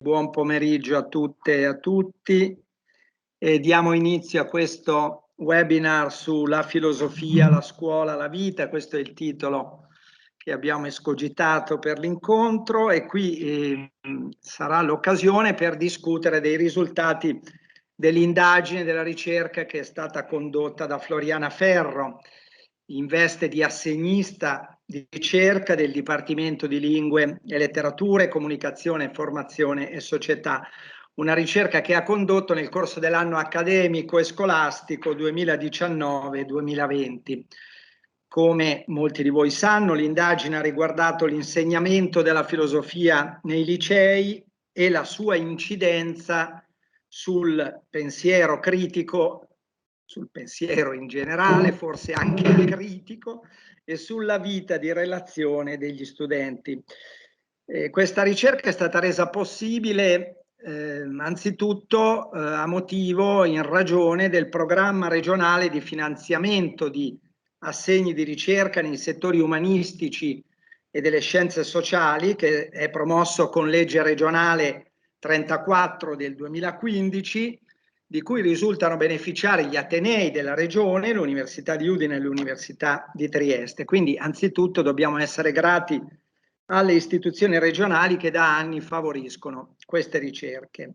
Buon pomeriggio a tutte e a tutti e diamo inizio a questo webinar sulla filosofia, la scuola, la vita. Questo è il titolo che abbiamo escogitato per l'incontro e qui sarà l'occasione per discutere dei risultati dell'indagine, della ricerca che è stata condotta da Floriana Ferro in veste di assegnista di ricerca del Dipartimento di Lingue e Letterature, Comunicazione, Formazione e Società. Una ricerca che ha condotto nel corso dell'anno accademico e scolastico 2019-2020. Come molti di voi sanno, l'indagine ha riguardato l'insegnamento della filosofia nei licei e la sua incidenza sul pensiero critico, sul pensiero in generale, forse anche acritico, e sulla vita di relazione degli studenti. Questa ricerca è stata resa possibile anzitutto a motivo, in ragione del programma regionale di finanziamento di assegni di ricerca nei settori umanistici e delle scienze sociali, che è promosso con legge regionale 34 del 2015, di cui risultano beneficiari gli atenei della regione, l'Università di Udine e l'Università di Trieste. Quindi anzitutto dobbiamo essere grati alle istituzioni regionali che da anni favoriscono queste ricerche.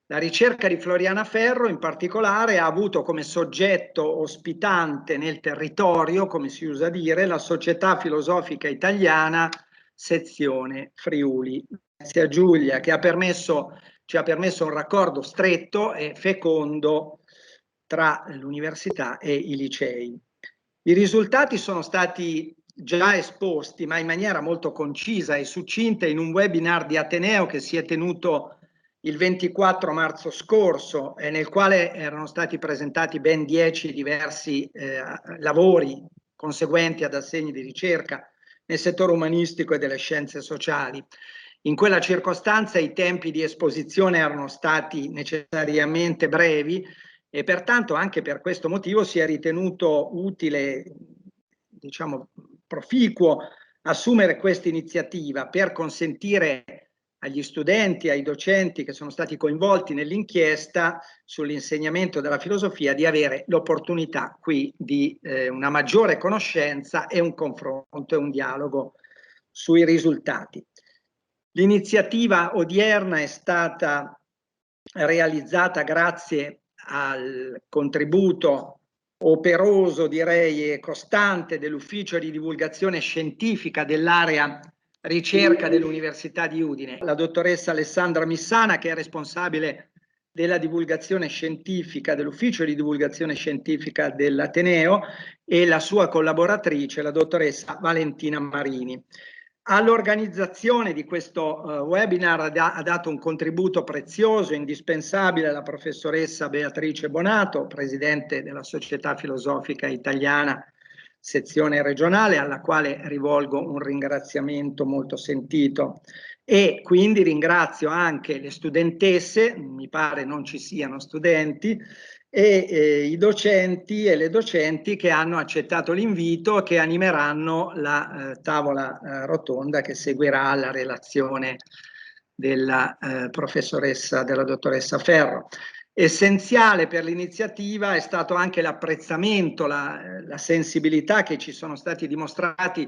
La ricerca di Floriana Ferro in particolare ha avuto come soggetto ospitante nel territorio, come si usa dire, la Società Filosofica Italiana sezione Friuli. Grazie a Giulia che ci ha permesso un raccordo stretto e fecondo tra l'università e i licei. I risultati sono stati già esposti, ma in maniera molto concisa e succinta, in un webinar di Ateneo che si è tenuto il 24 marzo scorso e nel quale erano stati presentati ben 10 diversi lavori conseguenti ad assegni di ricerca nel settore umanistico e delle scienze sociali. In quella circostanza i tempi di esposizione erano stati necessariamente brevi e pertanto anche per questo motivo si è ritenuto utile, diciamo proficuo, assumere questa iniziativa per consentire agli studenti, ai docenti che sono stati coinvolti nell'inchiesta sull'insegnamento della filosofia di avere l'opportunità qui di una maggiore conoscenza e un confronto e un dialogo sui risultati. L'iniziativa odierna è stata realizzata grazie al contributo operoso, direi, e costante dell'Ufficio di Divulgazione Scientifica dell'area ricerca dell'Università di Udine, la dottoressa Alessandra Missana, che è responsabile della divulgazione scientifica, dell'Ufficio di Divulgazione Scientifica dell'Ateneo, e la sua collaboratrice, la dottoressa Valentina Marini. All'organizzazione di questo webinar ha dato un contributo prezioso e indispensabile la professoressa Beatrice Bonato, presidente della Società Filosofica Italiana sezione regionale, alla quale rivolgo un ringraziamento molto sentito. E quindi ringrazio anche le studentesse, mi pare non ci siano studenti, e i docenti e le docenti che hanno accettato l'invito e che animeranno la tavola rotonda che seguirà la relazione della professoressa, della dottoressa Ferro. Essenziale per l'iniziativa è stato anche l'apprezzamento, la sensibilità che ci sono stati dimostrati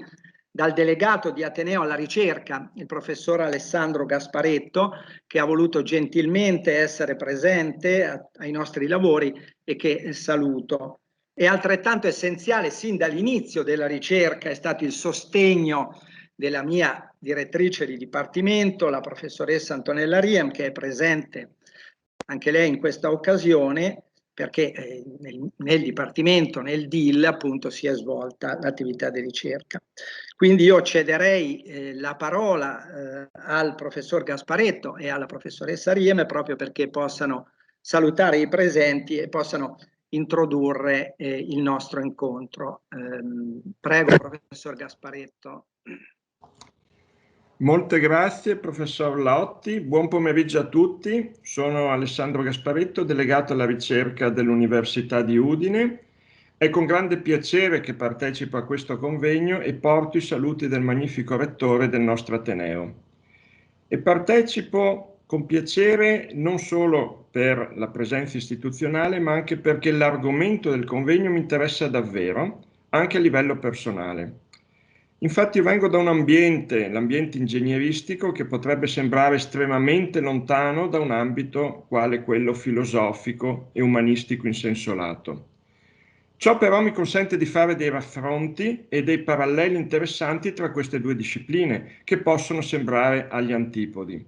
dal delegato di Ateneo alla ricerca, il professor Alessandro Gasparetto, che ha voluto gentilmente essere presente ai nostri lavori e che saluto. È altrettanto essenziale, sin dall'inizio della ricerca, è stato il sostegno della mia direttrice di dipartimento, la professoressa Antonella Riem, che è presente anche lei in questa occasione, perché nel Dipartimento, nel DIL, appunto, si è svolta l'attività di ricerca. Quindi io cederei la parola al professor Gasparetto e alla professoressa Riem proprio perché possano salutare i presenti e possano introdurre il nostro incontro. Prego, professor Gasparetto. Molte grazie professor Laotti, buon pomeriggio a tutti, sono Alessandro Gasparetto, delegato alla ricerca dell'Università di Udine. È con grande piacere che partecipo a questo convegno e porto i saluti del magnifico rettore del nostro Ateneo. E partecipo con piacere non solo per la presenza istituzionale, ma anche perché l'argomento del convegno mi interessa davvero, anche a livello personale. Infatti io vengo da un ambiente, l'ambiente ingegneristico, che potrebbe sembrare estremamente lontano da un ambito quale quello filosofico e umanistico in senso lato. Ciò però mi consente di fare dei raffronti e dei paralleli interessanti tra queste due discipline, che possono sembrare agli antipodi.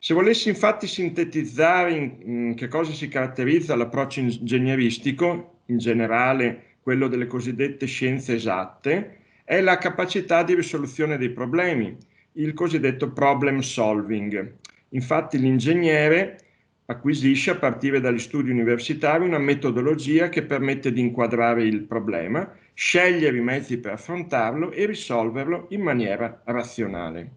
Se volessi infatti sintetizzare in che cosa si caratterizza l'approccio ingegneristico, in generale quello delle cosiddette scienze esatte, è la capacità di risoluzione dei problemi, il cosiddetto problem solving. Infatti l'ingegnere acquisisce a partire dagli studi universitari una metodologia che permette di inquadrare il problema, scegliere i mezzi per affrontarlo e risolverlo in maniera razionale.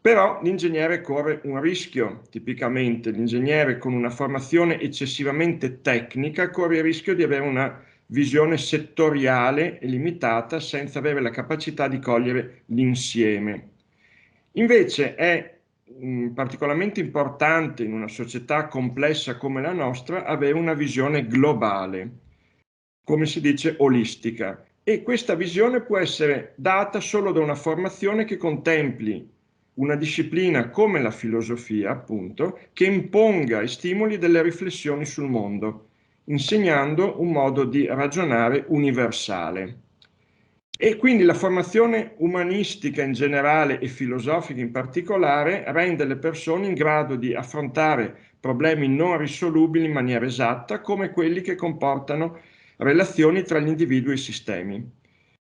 Però l'ingegnere corre un rischio, tipicamente l'ingegnere con una formazione eccessivamente tecnica corre il rischio di avere una visione settoriale e limitata senza avere la capacità di cogliere l'insieme. Invece è particolarmente importante in una società complessa come la nostra avere una visione globale, come si dice olistica, e questa visione può essere data solo da una formazione che contempli una disciplina come la filosofia, appunto, che imponga e stimoli delle riflessioni sul mondo, insegnando un modo di ragionare universale. E quindi la formazione umanistica in generale e filosofica in particolare rende le persone in grado di affrontare problemi non risolubili in maniera esatta, come quelli che comportano relazioni tra gli individui e i sistemi.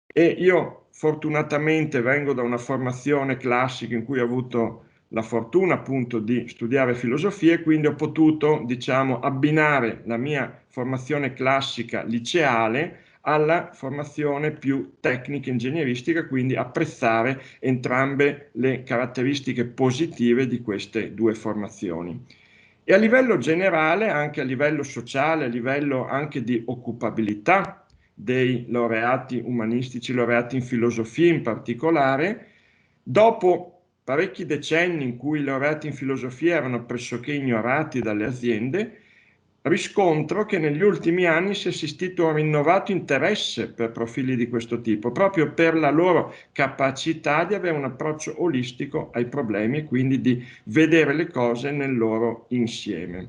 E io fortunatamente vengo da una formazione classica in cui ho avuto la fortuna appunto di studiare filosofia e quindi ho potuto, diciamo, abbinare la mia formazione classica liceale alla formazione più tecnica ingegneristica, quindi apprezzare entrambe le caratteristiche positive di queste due formazioni. E a livello generale, anche a livello sociale, a livello anche di occupabilità dei laureati umanistici, laureati in filosofia in particolare, dopo parecchi decenni in cui i laureati in filosofia erano pressoché ignorati dalle aziende, riscontro che negli ultimi anni si è assistito a un rinnovato interesse per profili di questo tipo, proprio per la loro capacità di avere un approccio olistico ai problemi e quindi di vedere le cose nel loro insieme.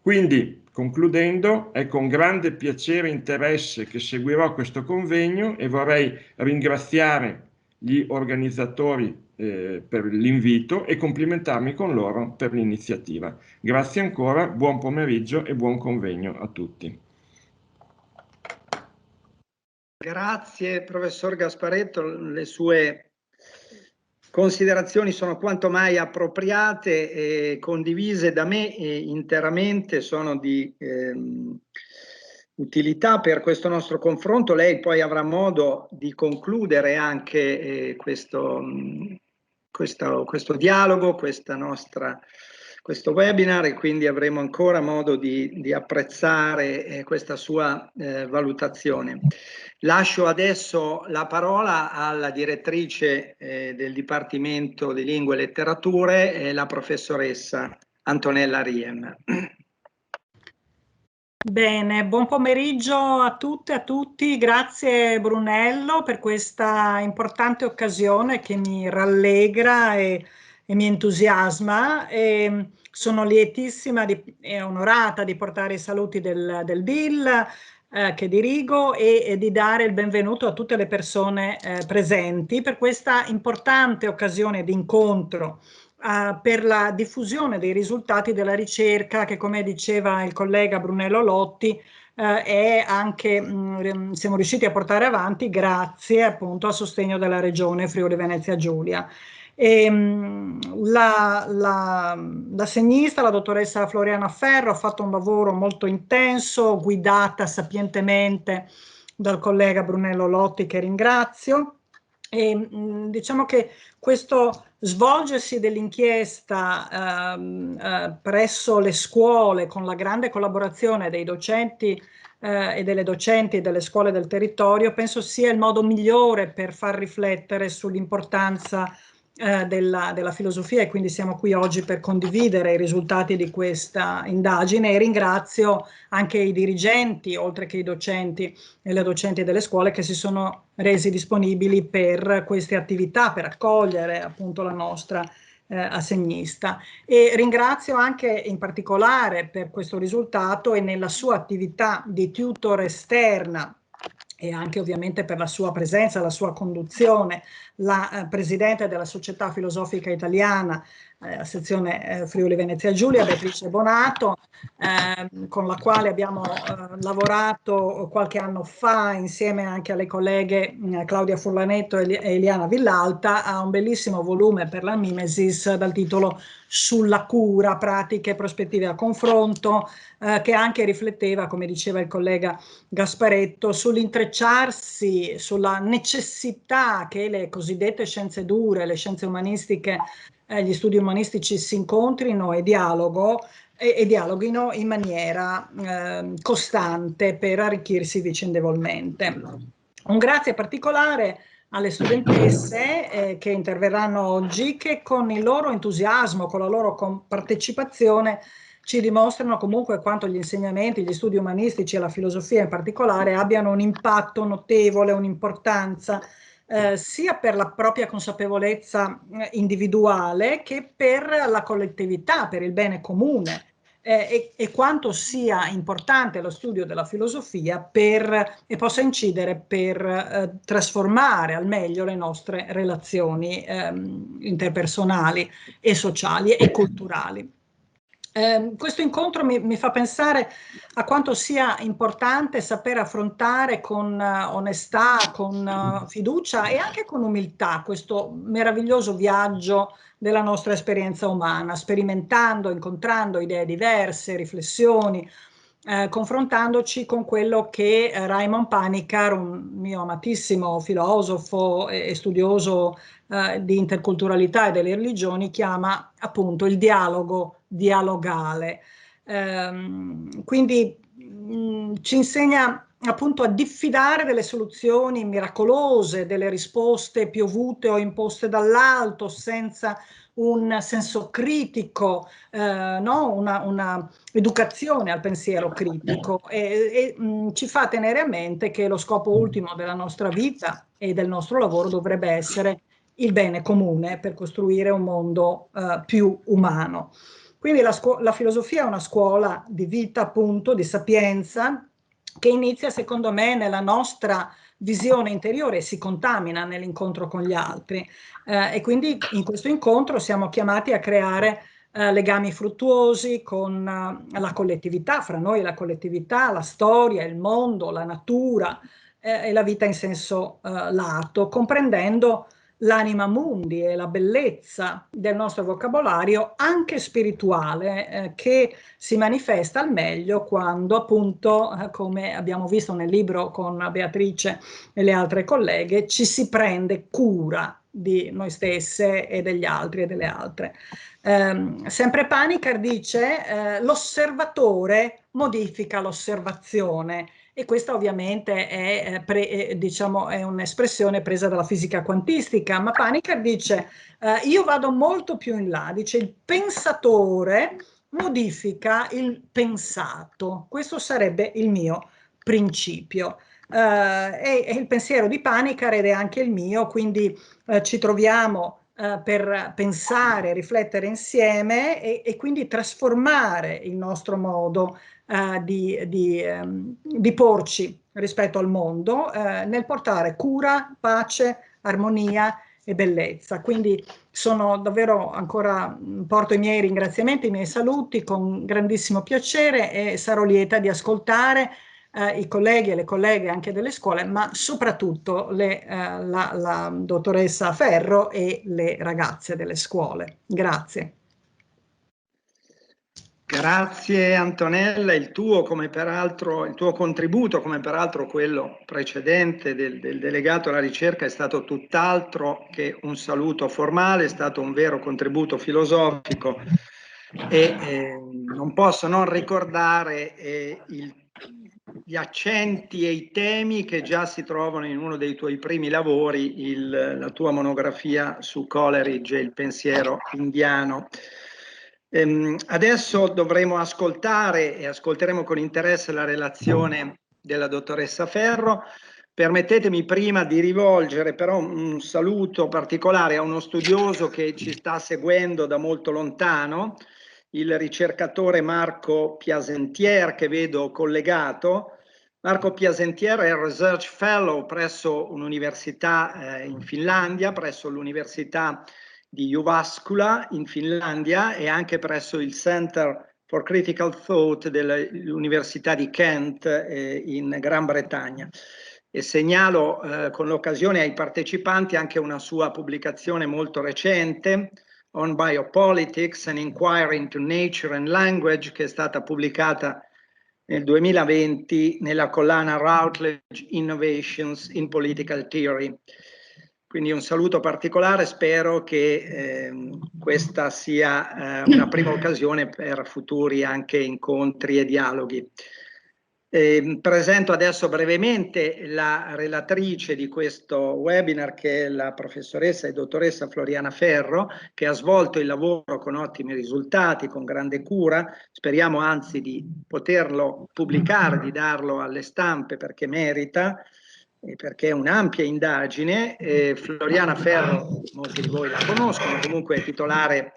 Quindi, concludendo, è con grande piacere e interesse che seguirò questo convegno e vorrei ringraziare gli organizzatori per l'invito e complimentarmi con loro per l'iniziativa. Grazie ancora, buon pomeriggio e buon convegno a tutti. Grazie professor Gasparetto, le sue considerazioni sono quanto mai appropriate e condivise da me interamente, sono di utilità per questo nostro confronto. Lei poi avrà modo di concludere anche questo dialogo, questo webinar, e quindi avremo ancora modo di apprezzare questa sua valutazione. Lascio adesso la parola alla direttrice del Dipartimento di Lingue e Letterature, la professoressa Antonella Riem. Bene, buon pomeriggio a tutte e a tutti. Grazie Brunello per questa importante occasione che mi rallegra e mi entusiasma. Sono lietissima e onorata di portare i saluti del DIL che dirigo e di dare il benvenuto a tutte le persone presenti per questa importante occasione di incontro per la diffusione dei risultati della ricerca che, come diceva il collega Brunello Lotti, è anche, siamo riusciti a portare avanti grazie appunto al sostegno della Regione Friuli Venezia Giulia. La segnista, la dottoressa Floriana Ferro, ha fatto un lavoro molto intenso, guidata sapientemente dal collega Brunello Lotti, che ringrazio. E diciamo che questo svolgersi dell'inchiesta presso le scuole, con la grande collaborazione dei docenti e delle docenti delle scuole del territorio, penso sia il modo migliore per far riflettere sull'importanza della filosofia, e quindi siamo qui oggi per condividere i risultati di questa indagine, e ringrazio anche i dirigenti, oltre che i docenti e le docenti delle scuole, che si sono resi disponibili per queste attività, per accogliere appunto la nostra assegnista. E ringrazio anche in particolare per questo risultato e nella sua attività di tutor esterna, e anche ovviamente per la sua presenza, la sua conduzione, la Presidente della Società Filosofica Italiana, sezione Friuli Venezia Giulia, Beatrice Bonato, con la quale abbiamo lavorato qualche anno fa insieme anche alle colleghe Claudia Furlanetto e Eliana Villalta a un bellissimo volume per la Mimesis dal titolo Sulla cura, pratiche e prospettive a confronto, che anche rifletteva, come diceva il collega Gasparetto, sull'intrecciarsi, sulla necessità che le cosiddette scienze dure, le scienze umanistiche, gli studi umanistici si incontrino e dialoghino in maniera costante per arricchirsi vicendevolmente. Un grazie particolare alle studentesse che interverranno oggi, che con il loro entusiasmo, con la loro partecipazione, ci dimostrano comunque quanto gli insegnamenti, gli studi umanistici e la filosofia in particolare abbiano un impatto notevole, un'importanza sia per la propria consapevolezza individuale che per la collettività, per il bene comune, e quanto sia importante lo studio della filosofia e possa incidere per trasformare al meglio le nostre relazioni interpersonali e sociali e culturali. Questo incontro mi fa pensare a quanto sia importante saper affrontare con onestà, con fiducia e anche con umiltà questo meraviglioso viaggio della nostra esperienza umana, sperimentando, incontrando idee diverse, riflessioni, confrontandoci con quello che Raymond Panikkar, un mio amatissimo filosofo e studioso di interculturalità e delle religioni, chiama appunto il dialogo dialogale. Quindi ci insegna appunto a diffidare delle soluzioni miracolose, delle risposte piovute o imposte dall'alto, senza un senso critico, no? una educazione al pensiero critico, e ci fa tenere a mente che lo scopo ultimo della nostra vita e del nostro lavoro dovrebbe essere il bene comune per costruire un mondo più umano. Quindi la filosofia è una scuola di vita, appunto, di sapienza, che inizia, secondo me, nella nostra visione interiore e si contamina nell'incontro con gli altri. E quindi in questo incontro siamo chiamati a creare legami fruttuosi con la collettività, fra noi la collettività, la storia, il mondo, la natura e la vita in senso lato, comprendendo l'anima mundi e la bellezza del nostro vocabolario anche spirituale, che si manifesta al meglio quando appunto, come abbiamo visto nel libro con Beatrice e le altre colleghe, ci si prende cura di noi stesse e degli altri e delle altre. Sempre Panikkar dice l'osservatore modifica l'osservazione, e questa ovviamente diciamo, è un'espressione presa dalla fisica quantistica, ma Panikkar dice io vado molto più in là, dice il pensatore modifica il pensato, questo sarebbe il mio principio. È il pensiero di Panikkar ed è anche il mio, quindi ci troviamo per pensare, riflettere insieme e quindi trasformare il nostro modo di porci rispetto al mondo nel portare cura, pace, armonia e bellezza. Quindi sono davvero ancora, porto i miei ringraziamenti, i miei saluti con grandissimo piacere, e sarò lieta di ascoltare i colleghi e le colleghe anche delle scuole, ma soprattutto la dottoressa Ferro e le ragazze delle scuole. Grazie. Grazie Antonella, il tuo contributo, come peraltro quello precedente del delegato alla ricerca, è stato tutt'altro che un saluto formale, è stato un vero contributo filosofico, e non posso non ricordare il gli accenti e i temi che già si trovano in uno dei tuoi primi lavori, la tua monografia su Coleridge e il pensiero indiano. Adesso dovremo ascoltare e ascolteremo con interesse la relazione della dottoressa Ferro. Permettetemi prima di rivolgere però un saluto particolare a uno studioso che ci sta seguendo da molto lontano, il ricercatore Marco Piasentier, che vedo collegato. Marco Piasentier è Research Fellow presso un'università in Finlandia, presso l'Università di Jyväskylä in Finlandia e anche presso il Center for Critical Thought dell'Università di Kent in Gran Bretagna. E segnalo con l'occasione ai partecipanti anche una sua pubblicazione molto recente, On Biopolitics, an Inquiry into Nature and Language, che è stata pubblicata nel 2020 nella collana Routledge Innovations in Political Theory. Quindi un saluto particolare, spero che questa sia una prima occasione per futuri anche incontri e dialoghi. Presento adesso brevemente la relatrice di questo webinar, che è la professoressa e dottoressa Floriana Ferro, che ha svolto il lavoro con ottimi risultati, con grande cura. Speriamo anzi di poterlo pubblicare, di darlo alle stampe, perché merita, perché è un'ampia indagine. Floriana Ferro, molti di voi la conoscono, comunque è titolare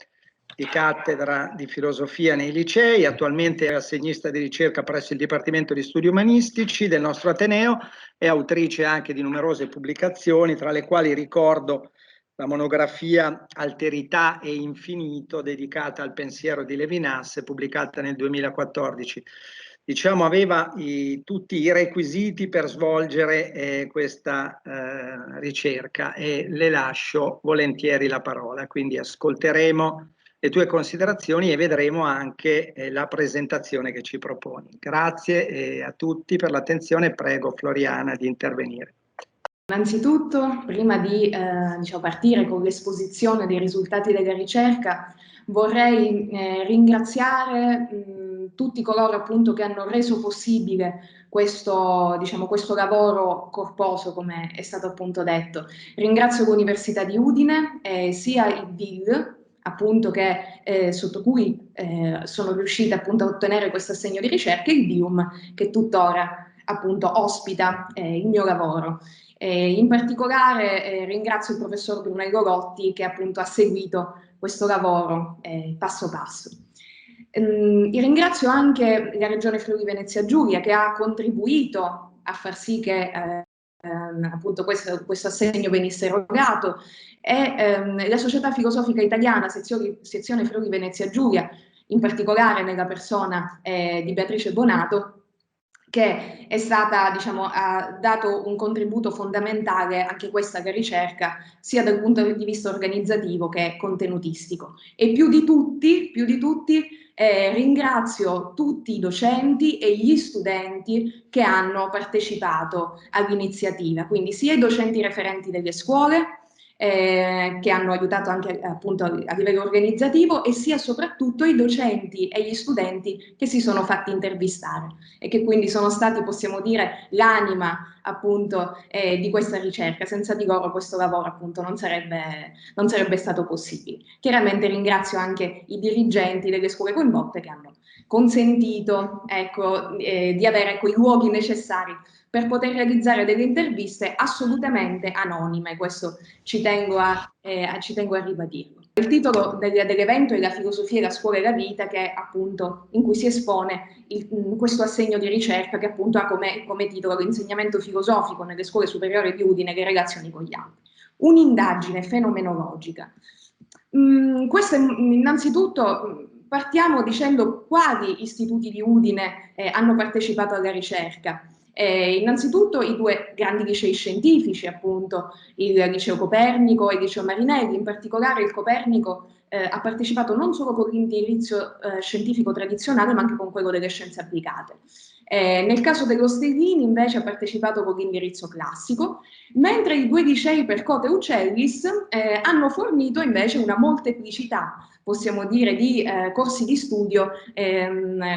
di cattedra di filosofia nei licei, attualmente è assegnista di ricerca presso il Dipartimento di Studi Umanistici del nostro Ateneo, è autrice anche di numerose pubblicazioni, tra le quali ricordo la monografia Alterità e Infinito, dedicata al pensiero di Levinas, pubblicata nel 2014. Diciamo, aveva tutti i requisiti per svolgere questa ricerca, e le lascio volentieri la parola, quindi ascolteremo le tue considerazioni e vedremo anche la presentazione che ci proponi. Grazie a tutti per l'attenzione. Prego Floriana di intervenire. Innanzitutto, prima di partire con l'esposizione dei risultati della ricerca, vorrei ringraziare tutti coloro appunto che hanno reso possibile questo lavoro corposo, come è stato appunto detto. Ringrazio l'Università di Udine, sia il DIL, appunto, sotto cui sono riuscita appunto a ottenere questo assegno di ricerca, e il DIUM, che tuttora appunto ospita il mio lavoro. In particolare ringrazio il professor Brunello Lotti, che appunto ha seguito questo lavoro passo passo. Ringrazio anche la Regione Friuli Venezia Giulia, che ha contribuito a far sì che appunto questo assegno venisse erogato, e la Società Filosofica Italiana, sezione Friuli Venezia Giulia, in particolare nella persona di Beatrice Bonato, che è stata, ha dato un contributo fondamentale anche questa alla ricerca, sia dal punto di vista organizzativo che contenutistico. E più di tutti ringrazio tutti i docenti e gli studenti che hanno partecipato all'iniziativa, quindi sia i docenti referenti delle scuole, che hanno aiutato anche appunto a livello organizzativo, e sia soprattutto i docenti e gli studenti che si sono fatti intervistare e che quindi sono stati, possiamo dire, l'anima appunto di questa ricerca. Senza di loro questo lavoro appunto non sarebbe stato possibile. Chiaramente ringrazio anche i dirigenti delle scuole coinvolte, che hanno consentito di avere i luoghi necessari per poter realizzare delle interviste assolutamente anonime. Questo ci tengo a ribadirlo. Il titolo dell'evento è La filosofia, la scuola e la vita, che appunto in cui si espone questo assegno di ricerca, che appunto ha come titolo l'insegnamento filosofico nelle scuole superiori di Udine e le relazioni con gli altri. Un'indagine fenomenologica. Questo innanzitutto partiamo dicendo quali istituti di Udine hanno partecipato alla ricerca. Innanzitutto i due grandi licei scientifici, appunto il Liceo Copernico e il Liceo Marinelli. In particolare il Copernico ha partecipato non solo con l'indirizzo scientifico tradizionale, ma anche con quello delle scienze applicate. Nel caso dello Stellini invece ha partecipato con l'indirizzo classico, mentre i due licei Percote e Uccellis hanno fornito invece una molteplicità, possiamo dire, di corsi di studio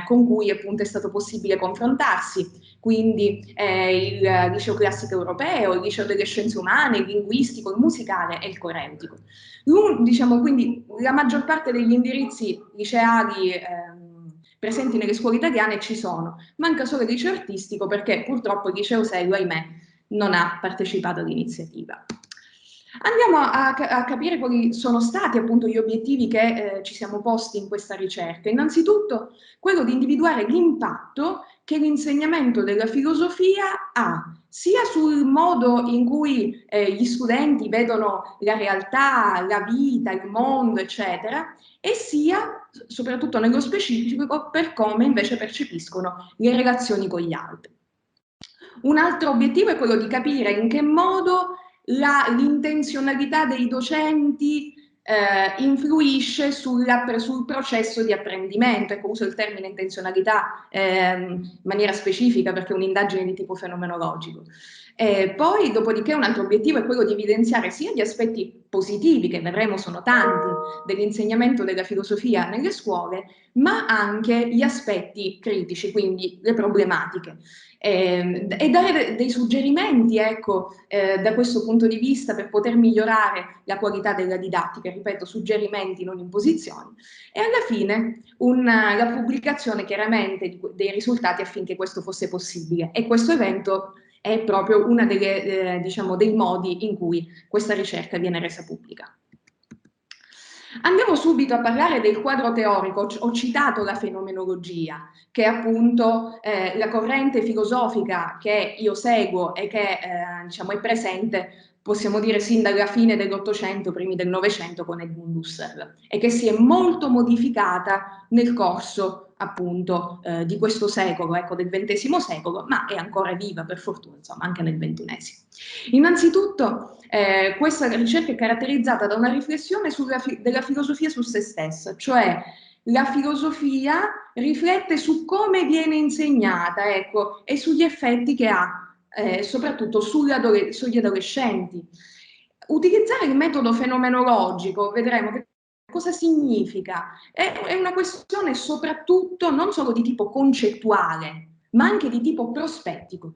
con cui appunto è stato possibile confrontarsi. quindi il liceo classico europeo, il liceo delle scienze umane, il linguistico, il musicale e il coreutico. Diciamo, quindi la maggior parte degli indirizzi liceali presenti nelle scuole italiane ci sono, manca solo il liceo artistico perché purtroppo il liceo Sello, ahimè, non ha partecipato all'iniziativa. Andiamo a capire quali sono stati appunto gli obiettivi che ci siamo posti in questa ricerca. Innanzitutto quello di individuare l'impatto che l'insegnamento della filosofia ha sia sul modo in cui gli studenti vedono la realtà, la vita, il mondo, eccetera, e sia, soprattutto nello specifico, per come invece percepiscono le relazioni con gli altri. Un altro obiettivo è quello di capire in che modo l'intenzionalità dei docenti influisce sul processo di apprendimento. Ecco, uso il termine intenzionalità in maniera specifica perché è un'indagine di tipo fenomenologico. Poi, dopodiché, un altro obiettivo è quello di evidenziare sia gli aspetti positivi, che vedremo sono tanti, dell'insegnamento della filosofia nelle scuole, ma anche gli aspetti critici, quindi le problematiche. E dare dei suggerimenti, ecco, da questo punto di vista per poter migliorare la qualità della didattica, ripeto, suggerimenti, non imposizioni, e alla fine la pubblicazione chiaramente dei risultati affinché questo fosse possibile. E questo evento è proprio uno diciamo, dei modi in cui questa ricerca viene resa pubblica. Andiamo subito a parlare del quadro teorico. Ho citato la fenomenologia, che è appunto la corrente filosofica che io seguo e che diciamo, è presente, possiamo dire, sin dalla fine dell'Ottocento, primi del Novecento con Edmund Husserl, e che si è molto modificata nel corso appunto di questo secolo, ecco, del XX secolo, ma è ancora viva per fortuna, insomma, anche nel XXI. Innanzitutto questa ricerca è caratterizzata da una riflessione della filosofia su se stessa, cioè la filosofia riflette su come viene insegnata, ecco, e sugli effetti che ha, soprattutto sugli adolescenti. Utilizzare il metodo fenomenologico, vedremo che cosa significa? È una questione soprattutto non solo di tipo concettuale, ma anche di tipo prospettico.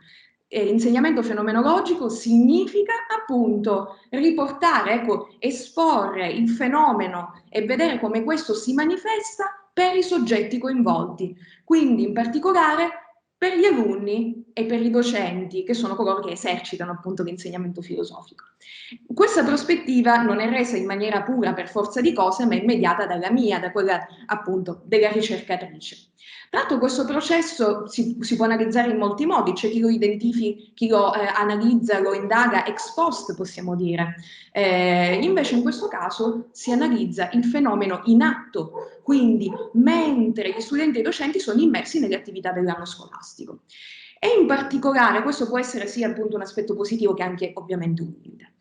L'insegnamento fenomenologico significa appunto riportare, ecco, esporre il fenomeno e vedere come questo si manifesta per i soggetti coinvolti, quindi in particolare per gli alunni e per i docenti, che sono coloro che esercitano appunto l'insegnamento filosofico. Questa prospettiva non è resa in maniera pura per forza di cose, ma è mediata dalla mia, da quella appunto della ricercatrice. Tra l'altro questo processo si può analizzare in molti modi, c'è chi lo identifica, chi lo analizza, lo indaga ex post, possiamo dire. Invece in questo caso si analizza il fenomeno in atto, quindi mentre gli studenti e i docenti sono immersi nelle attività dell'anno scolastico. E in particolare, questo può essere sia appunto un aspetto positivo che anche ovviamente un limite.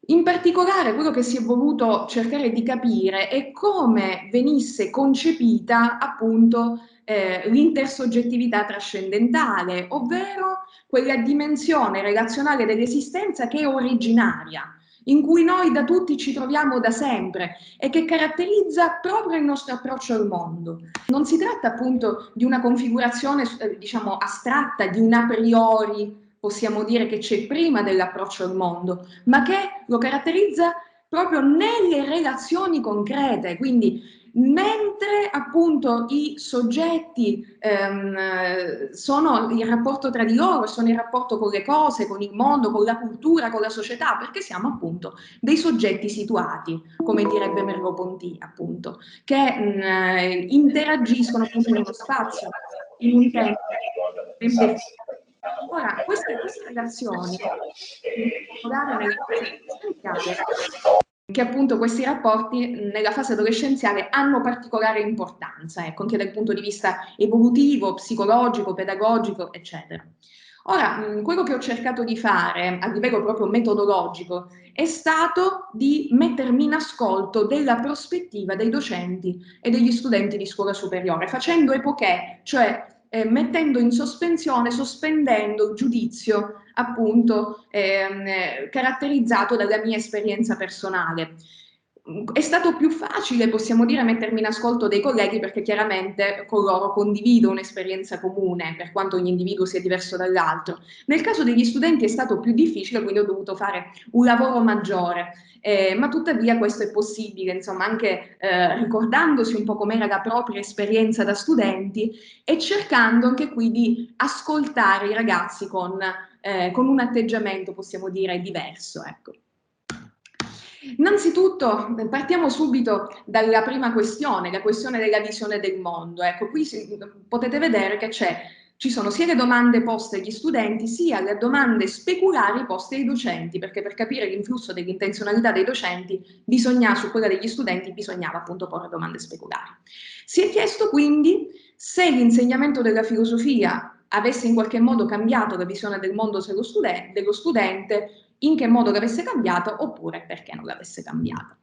In particolare quello che si è voluto cercare di capire è come venisse concepita appunto l'intersoggettività trascendentale, ovvero quella dimensione relazionale dell'esistenza che è originaria, in cui noi da tutti ci troviamo da sempre e che caratterizza proprio il nostro approccio al mondo. Non si tratta appunto di una configurazione diciamo astratta, di un a priori, possiamo dire, che c'è prima dell'approccio al mondo, ma che lo caratterizza proprio nelle relazioni concrete, quindi mentre appunto i soggetti sono in rapporto tra di loro, sono in rapporto con le cose, con il mondo, con la cultura, con la società, perché siamo appunto dei soggetti situati, come direbbe Merleau-Ponty, appunto, che interagiscono appunto in uno spazio, in un tempo. Ora, queste relazioni, che appunto questi rapporti nella fase adolescenziale hanno particolare importanza, ecco, anche dal punto di vista evolutivo, psicologico, pedagogico, eccetera. Ora, quello che ho cercato di fare a livello proprio metodologico è stato di mettermi in ascolto della prospettiva dei docenti e degli studenti di scuola superiore, facendo epoché, cioè mettendo in sospensione, sospendendo il giudizio appunto caratterizzato dalla mia esperienza personale. È stato più facile, possiamo dire, mettermi in ascolto dei colleghi perché chiaramente con loro condivido un'esperienza comune, per quanto ogni individuo sia diverso dall'altro. Nel caso degli studenti è stato più difficile, quindi ho dovuto fare un lavoro maggiore, ma tuttavia questo è possibile, insomma, anche ricordandosi un po' com'era la propria esperienza da studenti e cercando anche qui di ascoltare i ragazzi con un atteggiamento, possiamo dire, diverso, ecco. Innanzitutto partiamo subito dalla prima questione, la questione della visione del mondo. Ecco, qui potete vedere che ci sono sia le domande poste agli studenti, sia le domande speculari poste ai docenti, perché per capire l'influsso dell'intenzionalità dei docenti su quella degli studenti bisognava appunto porre domande speculari. Si è chiesto quindi se l'insegnamento della filosofia avesse in qualche modo cambiato la visione del mondo dello studente, in che modo l'avesse cambiato oppure perché non l'avesse cambiata.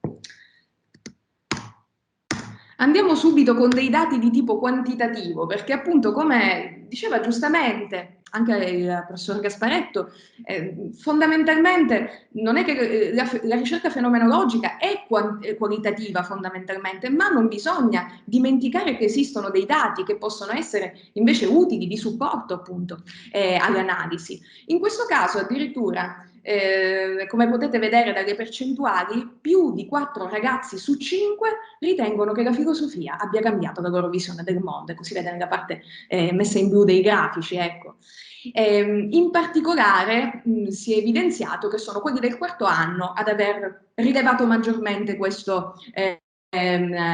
Andiamo subito con dei dati di tipo quantitativo, perché appunto, come diceva giustamente anche il professor Gasparetto, fondamentalmente non è che la ricerca fenomenologica è qualitativa fondamentalmente, ma non bisogna dimenticare che esistono dei dati che possono essere invece utili di supporto appunto all'analisi. In questo caso addirittura come potete vedere dalle percentuali, più di 4 ragazzi su 5 ritengono che la filosofia abbia cambiato la loro visione del mondo, ecco, si vede nella parte messa in blu dei grafici, ecco. In particolare si è evidenziato che sono quelli del quarto anno ad aver rilevato maggiormente questo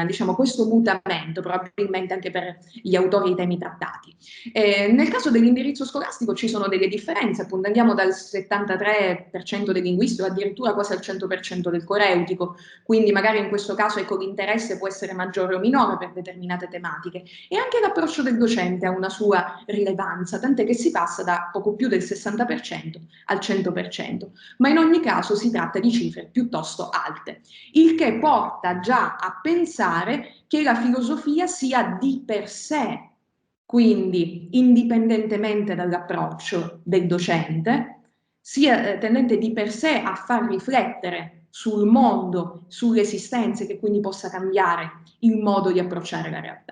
diciamo, questo mutamento, probabilmente anche per gli autori e i temi trattati. Nel caso dell'indirizzo scolastico ci sono delle differenze, appunto andiamo dal 73% del linguistico addirittura quasi al 100% del coreutico, quindi magari in questo caso ecco, l'interesse può essere maggiore o minore per determinate tematiche e anche l'approccio del docente ha una sua rilevanza, tant'è che si passa da poco più del 60% al 100%, ma in ogni caso si tratta di cifre piuttosto alte, il che porta già a pensare che la filosofia sia di per sé, quindi indipendentemente dall'approccio del docente, sia tendente di per sé a far riflettere sul mondo, sulle esistenze, che quindi possa cambiare il modo di approcciare la realtà.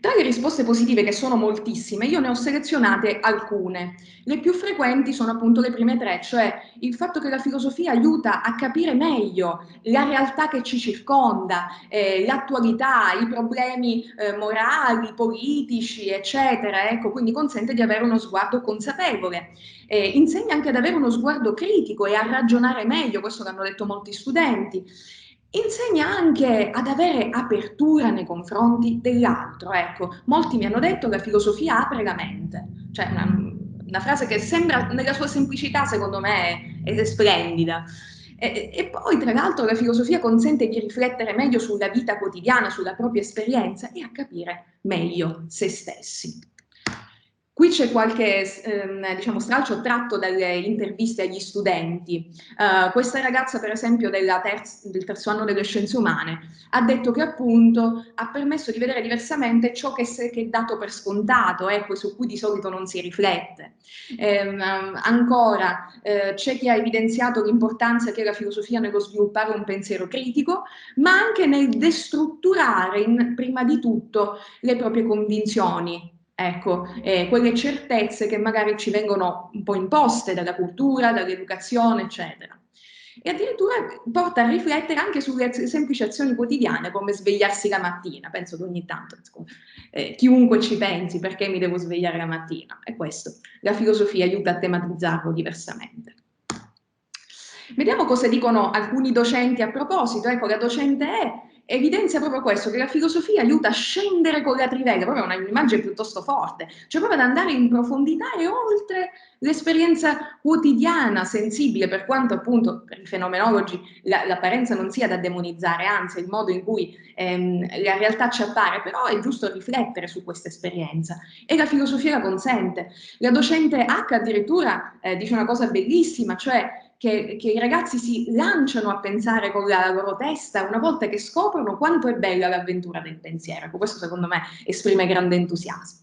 Tra le risposte positive, che sono moltissime, io ne ho selezionate alcune. Le più frequenti sono appunto le prime tre, cioè il fatto che la filosofia aiuta a capire meglio la realtà che ci circonda, l'attualità, i problemi morali, politici, eccetera. Ecco, quindi consente di avere uno sguardo consapevole. Insegna anche ad avere uno sguardo critico e a ragionare meglio, questo l'hanno detto molti studenti. Insegna anche ad avere apertura nei confronti dell'altro. Ecco, molti mi hanno detto che la filosofia apre la mente, cioè una frase che sembra nella sua semplicità secondo me è splendida. E poi tra l'altro la filosofia consente di riflettere meglio sulla vita quotidiana, sulla propria esperienza e a capire meglio se stessi. Qui c'è qualche diciamo, stralcio tratto dalle interviste agli studenti. Questa ragazza, per esempio, del terzo anno delle scienze umane, ha detto che appunto ha permesso di vedere diversamente ciò che è dato per scontato, ecco, su cui di solito non si riflette. Ancora, c'è chi ha evidenziato l'importanza che ha la filosofia nello sviluppare un pensiero critico, ma anche nel destrutturare prima di tutto le proprie convinzioni. Ecco, quelle certezze che magari ci vengono un po' imposte dalla cultura, dall'educazione, eccetera. E addirittura porta a riflettere anche sulle semplici azioni quotidiane, come svegliarsi la mattina. Penso che ogni tanto chiunque ci pensi, perché mi devo svegliare la mattina? E questo, la filosofia aiuta a tematizzarlo diversamente. Vediamo cosa dicono alcuni docenti a proposito. Ecco, la docente evidenzia proprio questo, che la filosofia aiuta a scendere con la trivella, proprio un'immagine piuttosto forte, cioè proprio ad andare in profondità e oltre l'esperienza quotidiana, sensibile, per quanto appunto per i fenomenologi l'apparenza non sia da demonizzare, anzi il modo in cui la realtà ci appare, però è giusto riflettere su questa esperienza e la filosofia la consente. La docente H addirittura dice una cosa bellissima, cioè che i ragazzi si lanciano a pensare con la loro testa una volta che scoprono quanto è bella l'avventura del pensiero. Questo secondo me esprime grande entusiasmo.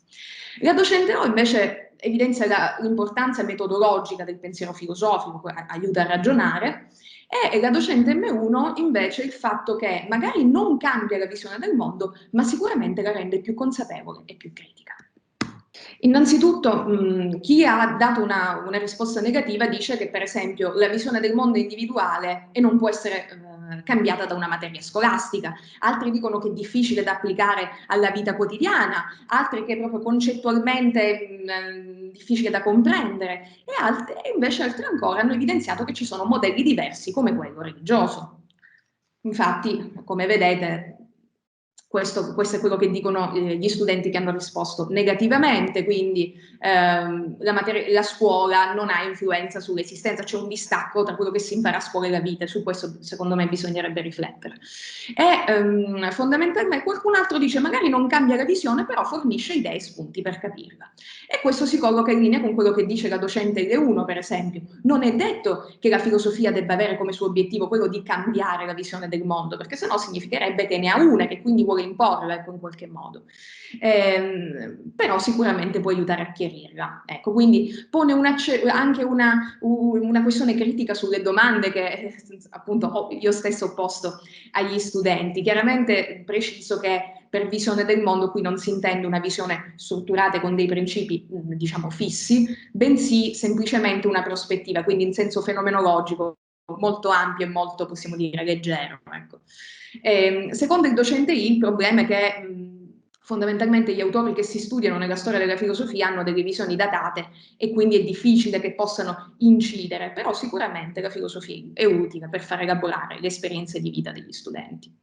La docente O invece evidenzia l'importanza metodologica del pensiero filosofico, aiuta a ragionare, e la docente M1 invece il fatto che magari non cambia la visione del mondo, ma sicuramente la rende più consapevole e più critica. Innanzitutto, chi ha dato una risposta negativa dice che per esempio la visione del mondo è individuale e non può essere cambiata da una materia scolastica, altri dicono che è difficile da applicare alla vita quotidiana, altri che è proprio concettualmente difficile da comprendere, e invece altri ancora hanno evidenziato che ci sono modelli diversi come quello religioso. Infatti, come vedete, questo è quello che dicono gli studenti che hanno risposto negativamente, quindi la scuola non ha influenza sull'esistenza, c'è un distacco tra quello che si impara a scuola e la vita, e su questo secondo me bisognerebbe riflettere. E fondamentalmente qualcun altro dice magari non cambia la visione, però fornisce idee e spunti per capirla. E questo si colloca in linea con quello che dice la docente L1, per esempio. Non è detto che la filosofia debba avere come suo obiettivo quello di cambiare la visione del mondo, perché sennò significherebbe che ne ha una, che quindi vuole imporla, ecco, in qualche modo. Però sicuramente può aiutare a chiarirla. Ecco, quindi pone anche una questione critica sulle domande che appunto io stesso ho posto agli studenti. Chiaramente preciso che per visione del mondo qui non si intende una visione strutturata con dei principi, diciamo, fissi, bensì semplicemente una prospettiva, quindi in senso fenomenologico, molto ampio e molto, possiamo dire, leggero. Ecco. Secondo il docente I, il problema è che fondamentalmente gli autori che si studiano nella storia della filosofia hanno delle visioni datate e quindi è difficile che possano incidere, però sicuramente la filosofia è utile per far elaborare le esperienze di vita degli studenti.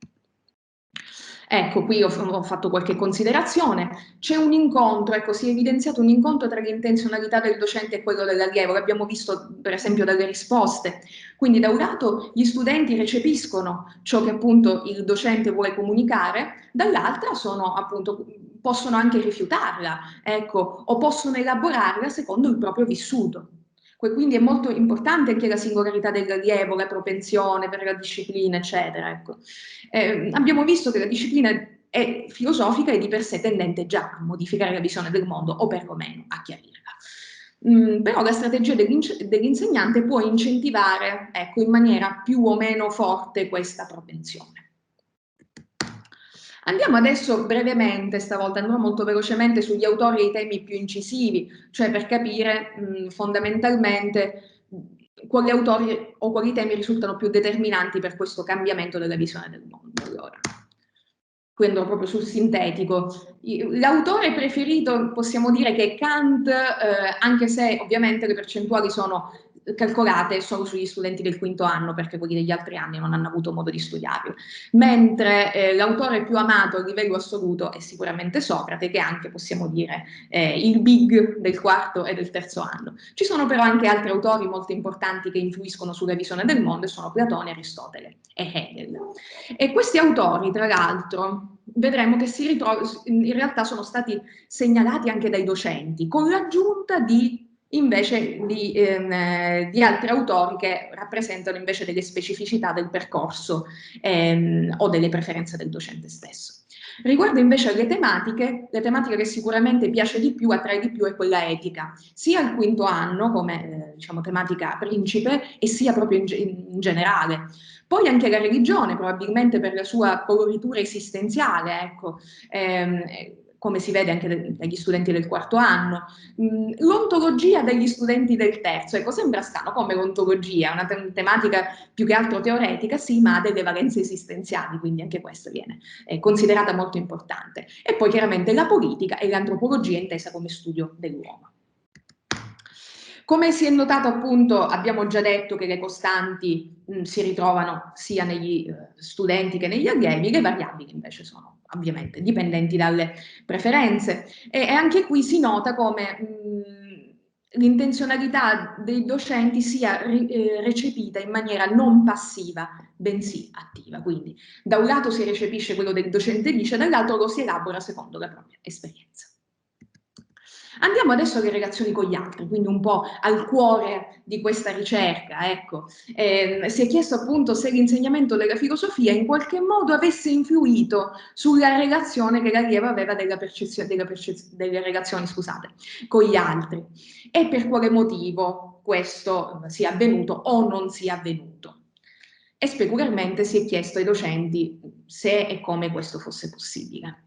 Ecco, qui ho fatto qualche considerazione. C'è un incontro, ecco, si è evidenziato un incontro tra l'intenzionalità del docente e quello dell'allievo, l'abbiamo visto per esempio dalle risposte. Quindi da un lato gli studenti recepiscono ciò che appunto il docente vuole comunicare, dall'altra possono anche rifiutarla, ecco, o possono elaborarla secondo il proprio vissuto. Quindi è molto importante anche la singolarità dell'allievo, la propensione per la disciplina, eccetera. Ecco. Abbiamo visto che la disciplina è filosofica e di per sé tendente già a modificare la visione del mondo, o perlomeno a chiarirla. Però la strategia dell'insegnante può incentivare, ecco, in maniera più o meno forte questa propensione. Andiamo adesso brevemente, stavolta andrò molto velocemente sugli autori e i temi più incisivi, cioè per capire fondamentalmente quali autori o quali temi risultano più determinanti per questo cambiamento della visione del mondo. Allora, qui andrò proprio sul sintetico. L'autore preferito possiamo dire che è Kant, anche se ovviamente le percentuali sono calcolate solo sugli studenti del quinto anno, perché quelli degli altri anni non hanno avuto modo di studiarlo, mentre l'autore più amato a livello assoluto è sicuramente Socrate, che è anche, possiamo dire, il big del quarto e del terzo anno. Ci sono però anche altri autori molto importanti che influiscono sulla visione del mondo, e sono Platone, Aristotele e Hegel. E questi autori, tra l'altro, vedremo che in realtà sono stati segnalati anche dai docenti, con l'aggiunta invece di altri autori che rappresentano invece delle specificità del percorso o delle preferenze del docente stesso. Riguardo invece alle tematiche, la tematica che sicuramente piace di più, attrae di più, è quella etica, sia al quinto anno come diciamo tematica principe, e sia proprio in generale. Poi anche la religione, probabilmente per la sua coloritura esistenziale, ecco, come si vede anche dagli studenti del quarto anno. L'ontologia degli studenti del terzo, ecco, sembra strano come l'ontologia, una tematica più che altro teoretica, sì, ma ha delle valenze esistenziali, quindi anche questa viene considerata molto importante. E poi chiaramente la politica e l'antropologia intesa come studio dell'uomo. Come si è notato appunto, abbiamo già detto che le costanti si ritrovano sia negli studenti che negli allievi, le variabili invece sono ovviamente dipendenti dalle preferenze, e anche qui si nota come l'intenzionalità dei docenti sia recepita in maniera non passiva, bensì attiva. Quindi da un lato si recepisce quello che il docente dice, dall'altro lo si elabora secondo la propria esperienza. Andiamo adesso alle relazioni con gli altri, quindi un po' al cuore di questa ricerca. Ecco. Si è chiesto appunto se l'insegnamento della filosofia in qualche modo avesse influito sulla relazione che l'allievo aveva delle relazioni, scusate, con gli altri, e per quale motivo questo sia avvenuto o non sia avvenuto. E specularmente si è chiesto ai docenti se e come questo fosse possibile.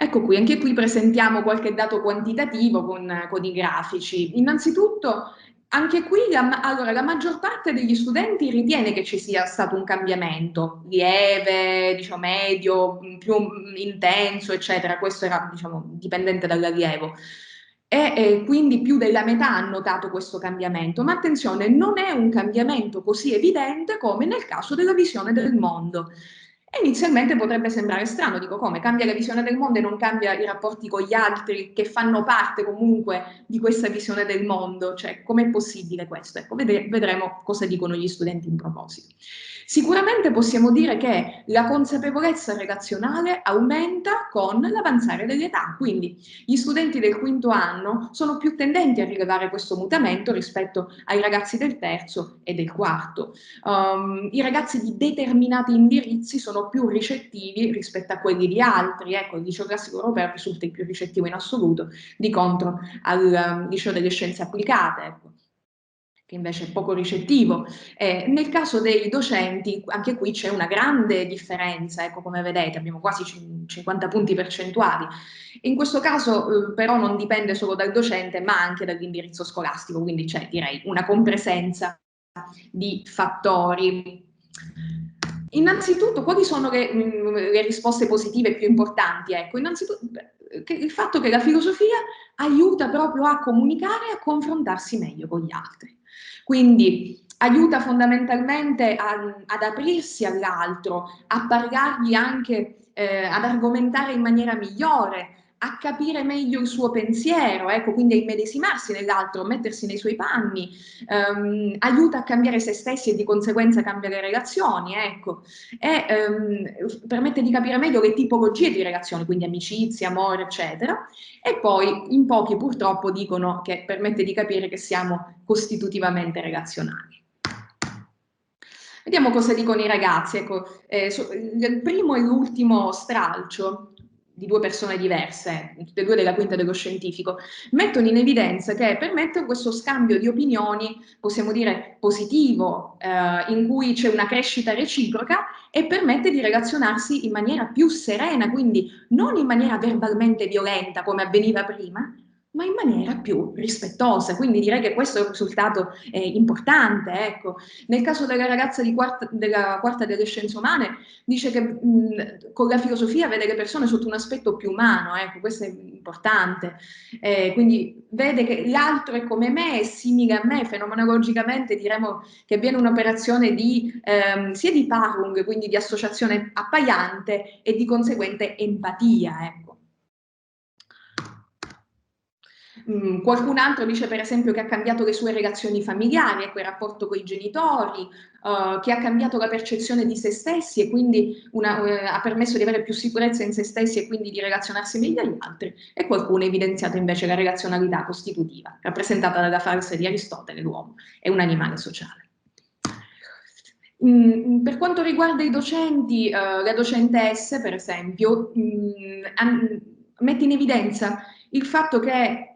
Ecco qui, anche qui presentiamo qualche dato quantitativo con i grafici. Innanzitutto, anche qui la maggior parte degli studenti ritiene che ci sia stato un cambiamento lieve, diciamo medio, più intenso, eccetera. Questo era, diciamo, dipendente dall'allievo. E quindi più della metà ha notato questo cambiamento. Ma attenzione, non è un cambiamento così evidente come nel caso della visione del mondo. E inizialmente potrebbe sembrare strano, dico come? Cambia la visione del mondo e non cambia i rapporti con gli altri che fanno parte comunque di questa visione del mondo, cioè com'è possibile questo? Ecco, vedremo cosa dicono gli studenti in proposito. Sicuramente possiamo dire che la consapevolezza relazionale aumenta con l'avanzare dell'età, quindi gli studenti del quinto anno sono più tendenti a rilevare questo mutamento rispetto ai ragazzi del terzo e del quarto. I ragazzi di determinati indirizzi sono più ricettivi rispetto a quelli di altri. Ecco, il liceo classico europeo risulta il più ricettivo in assoluto, di contro al liceo delle scienze applicate, ecco, che invece è poco ricettivo. Nel caso dei docenti, anche qui c'è una grande differenza, ecco, come vedete, abbiamo quasi 50 punti percentuali. In questo caso però non dipende solo dal docente, ma anche dall'indirizzo scolastico, quindi c'è, direi, una compresenza di fattori. Innanzitutto, quali sono le risposte positive più importanti? Ecco, innanzitutto il fatto che la filosofia aiuta proprio a comunicare e a confrontarsi meglio con gli altri. Quindi aiuta fondamentalmente ad aprirsi all'altro, a parlargli anche, ad argomentare in maniera migliore, a capire meglio il suo pensiero, ecco, quindi a immedesimarsi nell'altro, mettersi nei suoi panni, aiuta a cambiare se stessi e di conseguenza cambia le relazioni, ecco, e permette di capire meglio le tipologie di relazioni, quindi amicizia, amore, eccetera, e poi in pochi purtroppo dicono che permette di capire che siamo costitutivamente relazionali. Vediamo cosa dicono i ragazzi. Ecco, il primo e l'ultimo stralcio di due persone diverse, tutte e due della quinta dello scientifico, mettono in evidenza che permette questo scambio di opinioni, possiamo dire positivo, in cui c'è una crescita reciproca e permette di relazionarsi in maniera più serena, quindi non in maniera verbalmente violenta come avveniva prima, ma in maniera più rispettosa. Quindi direi che questo è un risultato importante. Ecco. Nel caso della ragazza della quarta delle scienze umane, dice che con la filosofia vede le persone sotto un aspetto più umano, ecco, questo è importante. Quindi vede che l'altro è come me, è simile a me, fenomenologicamente diremo che avviene un'operazione sia di Parung, quindi di associazione appaiante, e di conseguente empatia, ecco. Qualcun altro dice per esempio che ha cambiato le sue relazioni familiari, ecco, il rapporto con i genitori, che ha cambiato la percezione di se stessi e quindi ha permesso di avere più sicurezza in se stessi e quindi di relazionarsi meglio agli altri, e qualcuno ha evidenziato invece la relazionalità costitutiva, rappresentata dalla frase di Aristotele: l'uomo è un animale sociale. Per quanto riguarda i docenti, le docentesse per esempio, mette in evidenza il fatto che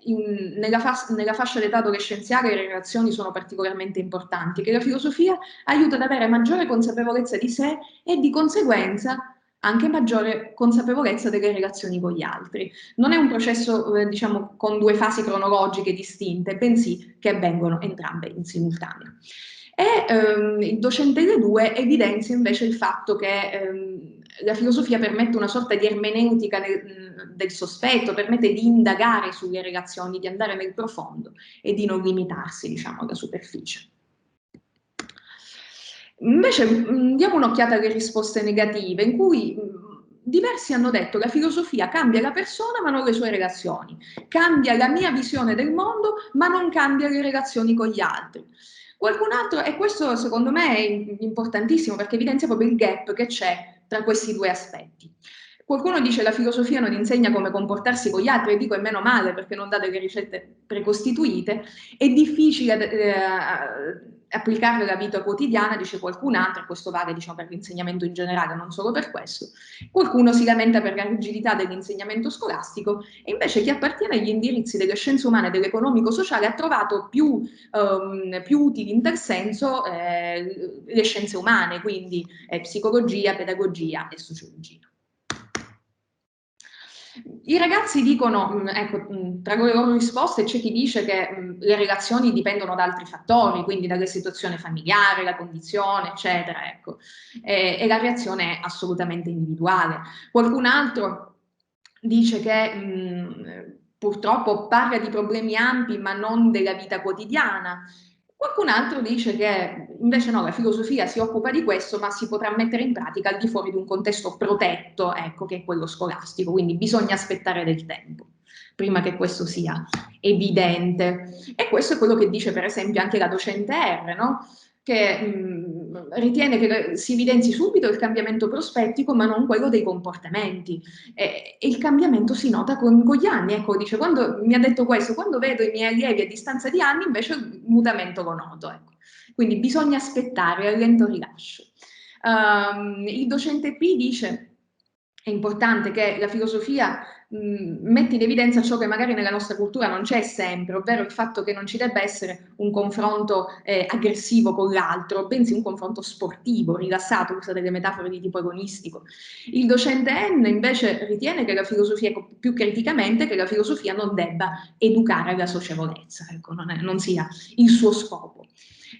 nella fascia d'età adolescenziale le relazioni sono particolarmente importanti, che la filosofia aiuta ad avere maggiore consapevolezza di sé e di conseguenza anche maggiore consapevolezza delle relazioni con gli altri. Non è un processo, diciamo, con due fasi cronologiche distinte, bensì che avvengono entrambe in simultanea. E il docente delle due evidenzia invece il fatto che la filosofia permette una sorta di ermeneutica del sospetto, permette di indagare sulle relazioni, di andare nel profondo e di non limitarsi, diciamo, alla superficie. Invece diamo un'occhiata alle risposte negative, in cui diversi hanno detto che la filosofia cambia la persona ma non le sue relazioni, cambia la mia visione del mondo ma non cambia le relazioni con gli altri. Qualcun altro, e questo secondo me è importantissimo perché evidenzia proprio il gap che c'è tra questi due aspetti. Qualcuno dice la filosofia non insegna come comportarsi con gli altri, e dico è meno male perché non dà delle ricette precostituite, è difficile applicarle alla vita quotidiana, dice qualcun altro, e questo vale diciamo, per l'insegnamento in generale, non solo per questo. Qualcuno si lamenta per la rigidità dell'insegnamento scolastico e invece chi appartiene agli indirizzi delle scienze umane e dell'economico-sociale ha trovato più utili in tal senso le scienze umane, quindi psicologia, pedagogia e sociologia. I ragazzi dicono, ecco, tra le loro risposte c'è chi dice che le relazioni dipendono da altri fattori, quindi dalla situazione familiare, la condizione, eccetera, ecco, e la reazione è assolutamente individuale. Qualcun altro dice che purtroppo parla di problemi ampi ma non della vita quotidiana. Qualcun altro dice che invece no, la filosofia si occupa di questo, ma si potrà mettere in pratica al di fuori di un contesto protetto, ecco, che è quello scolastico, quindi bisogna aspettare del tempo prima che questo sia evidente. E questo è quello che dice per esempio anche la docente R, no? Che ritiene che si evidenzi subito il cambiamento prospettico ma non quello dei comportamenti, e il cambiamento si nota con gli anni, ecco, dice, quando mi ha detto questo, quando vedo i miei allievi a distanza di anni invece il mutamento lo noto, ecco. Quindi bisogna aspettare al lento rilascio. Il docente P dice è importante che la filosofia mette in evidenza ciò che magari nella nostra cultura non c'è sempre, ovvero il fatto che non ci debba essere un confronto aggressivo con l'altro, bensì un confronto sportivo, rilassato, usa delle metafore di tipo agonistico. Il docente N invece ritiene che la filosofia, più criticamente, che la filosofia non debba educare alla socievolezza, ecco, non sia il suo scopo,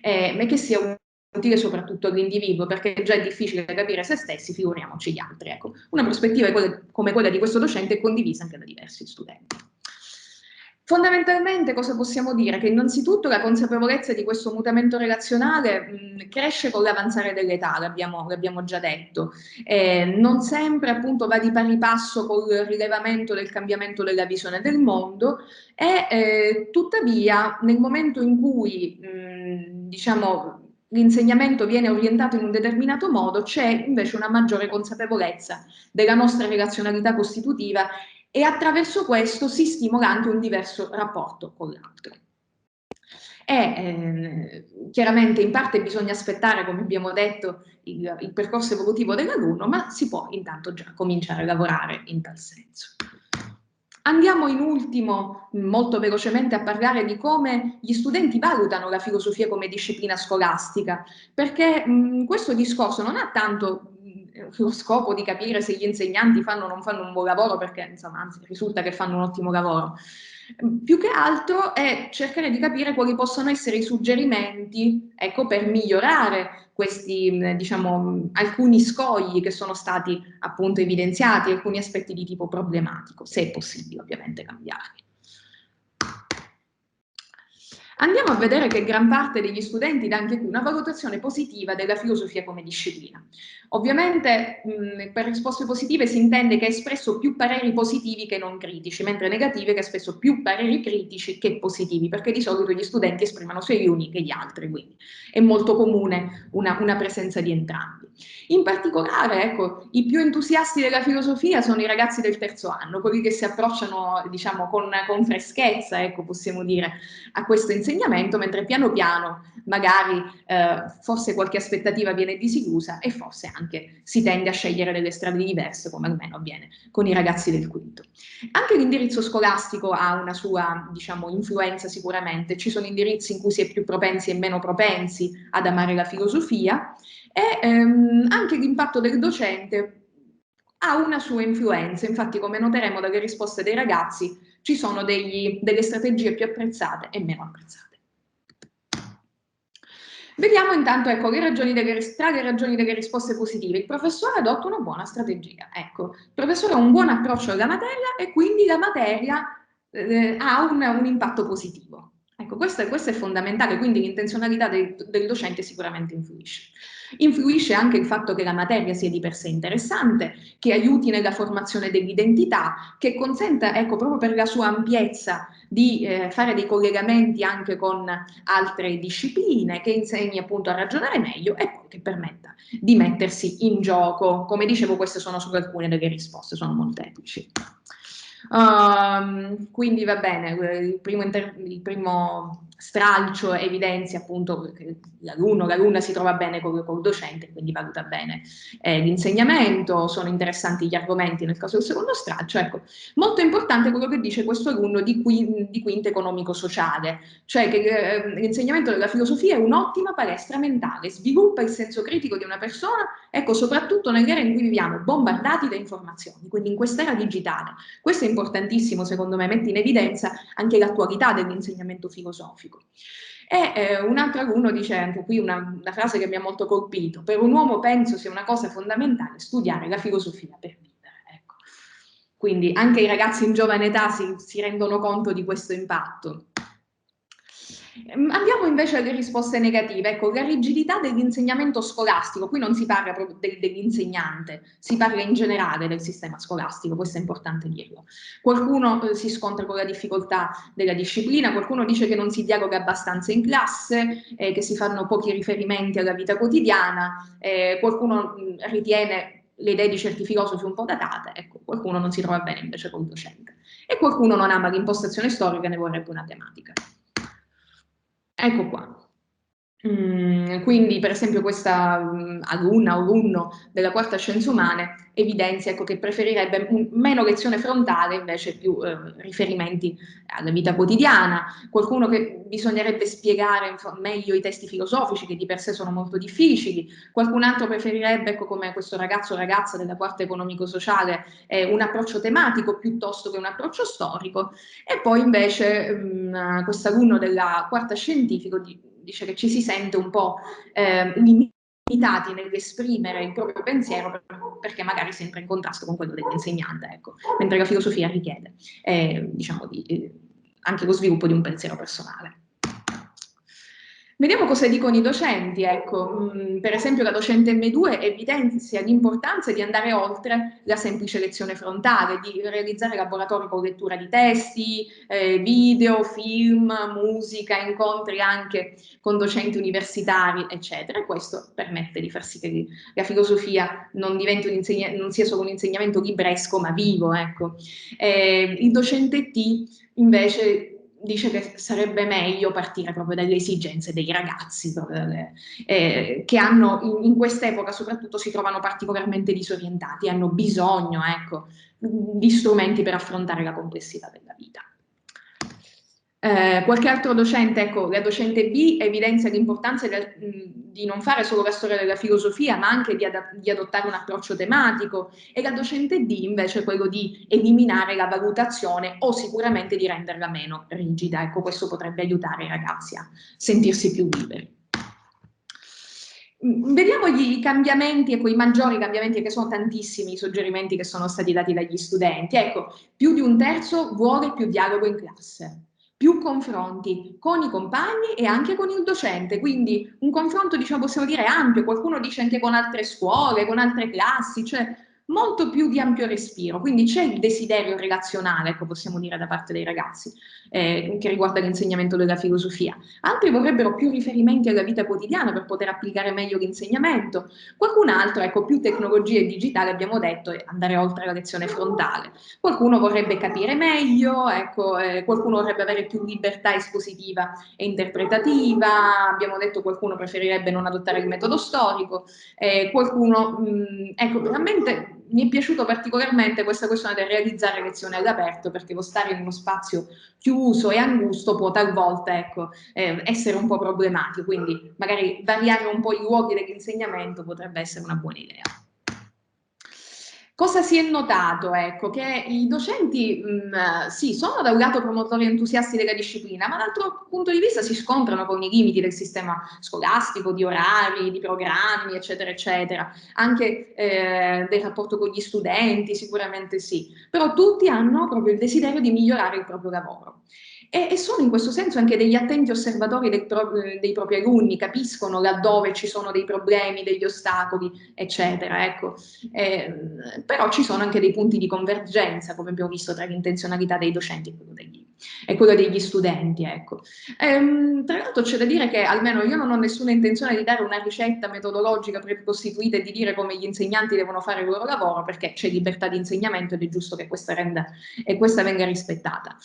ma che sia utile soprattutto all'individuo, perché già è difficile capire se stessi, figuriamoci gli altri. Ecco, una prospettiva come quella di questo docente è condivisa anche da diversi studenti. Fondamentalmente cosa possiamo dire? Che innanzitutto la consapevolezza di questo mutamento relazionale cresce con l'avanzare dell'età, l'abbiamo già detto, non sempre appunto va di pari passo col rilevamento del cambiamento della visione del mondo e tuttavia nel momento in cui diciamo l'insegnamento viene orientato in un determinato modo, c'è invece una maggiore consapevolezza della nostra relazionalità costitutiva e attraverso questo si stimola anche un diverso rapporto con l'altro. Chiaramente in parte bisogna aspettare, come abbiamo detto, il percorso evolutivo dell'alunno, ma si può intanto già cominciare a lavorare in tal senso. Andiamo in ultimo, molto velocemente, a parlare di come gli studenti valutano la filosofia come disciplina scolastica, perché questo discorso non ha tanto lo scopo di capire se gli insegnanti fanno o non fanno un buon lavoro, perché insomma, anzi, risulta che fanno un ottimo lavoro. Più che altro è cercare di capire quali possono essere i suggerimenti, ecco, per migliorare questi, diciamo, alcuni scogli che sono stati appunto evidenziati, alcuni aspetti di tipo problematico, se è possibile ovviamente cambiarli. Andiamo a vedere che gran parte degli studenti dà anche qui una valutazione positiva della filosofia come disciplina. Ovviamente per risposte positive si intende che ha espresso più pareri positivi che non critici, mentre negative che ha espresso più pareri critici che positivi, perché di solito gli studenti esprimono sia gli uni che gli altri, quindi è molto comune una presenza di entrambi. In particolare, ecco, i più entusiasti della filosofia sono i ragazzi del terzo anno, quelli che si approcciano, diciamo, con freschezza, ecco, possiamo dire, a questo insegnamento, mentre piano piano magari forse qualche aspettativa viene disillusa e forse anche si tende a scegliere delle strade diverse, come almeno avviene con i ragazzi del quinto. Anche l'indirizzo scolastico ha una sua, diciamo, influenza sicuramente. Ci sono indirizzi in cui si è più propensi e meno propensi ad amare la filosofia e anche l'impatto del docente ha una sua influenza. Infatti, come noteremo dalle risposte dei ragazzi, ci sono delle strategie più apprezzate e meno apprezzate. Vediamo intanto, ecco, tra le ragioni delle risposte positive. Il professore adotta una buona strategia. Ecco, il professore ha un buon approccio alla materia e quindi la materia ha un impatto positivo. Ecco, Ecco, questo è fondamentale, quindi l'intenzionalità del docente sicuramente influisce. Influisce anche il fatto che la materia sia di per sé interessante, che aiuti nella formazione dell'identità, che consenta, ecco, proprio per la sua ampiezza, di fare dei collegamenti anche con altre discipline, che insegni appunto a ragionare meglio e poi che permetta di mettersi in gioco. Come dicevo, queste sono solo alcune delle risposte, sono molteplici. Quindi va bene, il primo stralcio evidenzia appunto che l'alunna si trova bene col docente, quindi valuta bene l'insegnamento, sono interessanti gli argomenti nel caso del secondo stralcio. Ecco, molto importante quello che dice questo alunno di quinto economico-sociale, cioè che l'insegnamento della filosofia è un'ottima palestra mentale, sviluppa il senso critico di una persona, ecco, soprattutto nell'era in cui viviamo, bombardati da informazioni, quindi in quest'era digitale. Questo è importantissimo, secondo me, mette in evidenza anche l'attualità dell'insegnamento filosofico. E un altro alunno dice anche qui una frase che mi ha molto colpito: per un uomo penso sia una cosa fondamentale studiare la filosofia per vivere. Ecco. Quindi anche i ragazzi in giovane età si rendono conto di questo impatto. Andiamo invece alle risposte negative. Ecco, la rigidità dell'insegnamento scolastico, qui non si parla proprio dell'insegnante, si parla in generale del sistema scolastico, questo è importante dirlo. Qualcuno si scontra con la difficoltà della disciplina, qualcuno dice che non si dialoga abbastanza in classe, che si fanno pochi riferimenti alla vita quotidiana, qualcuno ritiene le idee di certi filosofi un po' datate, ecco, qualcuno non si trova bene invece col docente. E qualcuno non ama l'impostazione storica e ne vorrebbe una tematica. Ecco qua. Quindi per esempio questa alunna o alunno della quarta scienze umane evidenzia, ecco, che preferirebbe meno lezione frontale, invece più riferimenti alla vita quotidiana. Qualcuno che bisognerebbe spiegare meglio i testi filosofici, che di per sé sono molto difficili. Qualcun altro preferirebbe, ecco, come questo ragazzo o ragazza della quarta economico-sociale, un approccio tematico piuttosto che un approccio storico. E poi invece quest'alunno della quarta scientifico dice che ci si sente un po' limitati nell'esprimere il proprio pensiero perché magari si entra in contrasto con quello dell'insegnante, ecco, mentre la filosofia richiede diciamo anche lo sviluppo di un pensiero personale. Vediamo cosa dicono i docenti. Ecco, per esempio la docente M2 evidenzia l'importanza di andare oltre la semplice lezione frontale, di realizzare laboratori con lettura di testi, video, film, musica, incontri anche con docenti universitari, eccetera. E questo permette di far sì che la filosofia non sia solo un insegnamento libresco, ma vivo. Ecco. Il docente T invece dice che sarebbe meglio partire proprio dalle esigenze dei ragazzi, che hanno in quest'epoca soprattutto si trovano particolarmente disorientati, hanno bisogno, ecco, di strumenti per affrontare la complessità della vita. Qualche altro docente, ecco, la docente B evidenzia l'importanza di non fare solo la storia della filosofia, ma anche di adottare un approccio tematico, e la docente D invece quello di eliminare la valutazione o sicuramente di renderla meno rigida. Ecco, questo potrebbe aiutare i ragazzi a sentirsi più liberi. Vediamo i cambiamenti, ecco, i maggiori cambiamenti, che sono tantissimi i suggerimenti che sono stati dati dagli studenti. Ecco, più di un terzo vuole più dialogo in classe, più confronti con i compagni e anche con il docente, quindi un confronto, diciamo, possiamo dire ampio, qualcuno dice anche con altre scuole, con altre classi, cioè molto più di ampio respiro, quindi c'è il desiderio relazionale, ecco, possiamo dire, da parte dei ragazzi, che riguarda l'insegnamento della filosofia. Altri vorrebbero più riferimenti alla vita quotidiana per poter applicare meglio l'insegnamento, qualcun altro, ecco, più tecnologia e digitale, abbiamo detto, e andare oltre la lezione frontale. Qualcuno vorrebbe capire meglio, ecco, qualcuno vorrebbe avere più libertà espositiva e interpretativa, abbiamo detto qualcuno preferirebbe non adottare il metodo storico, qualcuno, ecco, veramente mi è piaciuto particolarmente questa questione del realizzare lezioni all'aperto, perché lo stare in uno spazio chiuso e angusto può talvolta, ecco, essere un po' problematico, quindi magari variare un po' i luoghi dell'insegnamento potrebbe essere una buona idea. Cosa si è notato? Ecco, che i docenti sì, sono da un lato promotori entusiasti della disciplina, ma dall'altro punto di vista si scontrano con i limiti del sistema scolastico, di orari, di programmi, eccetera, eccetera, anche del rapporto con gli studenti, sicuramente sì, però tutti hanno proprio il desiderio di migliorare il proprio lavoro. e sono in questo senso anche degli attenti osservatori dei propri alunni, capiscono laddove ci sono dei problemi, degli ostacoli, eccetera. Ecco. Però ci sono anche dei punti di convergenza, come abbiamo visto, tra l'intenzionalità dei docenti e quello degli studenti. Ecco. Tra l'altro c'è da dire che almeno io non ho nessuna intenzione di dare una ricetta metodologica precostituita e di dire come gli insegnanti devono fare il loro lavoro, perché c'è libertà di insegnamento ed è giusto che questa venga rispettata.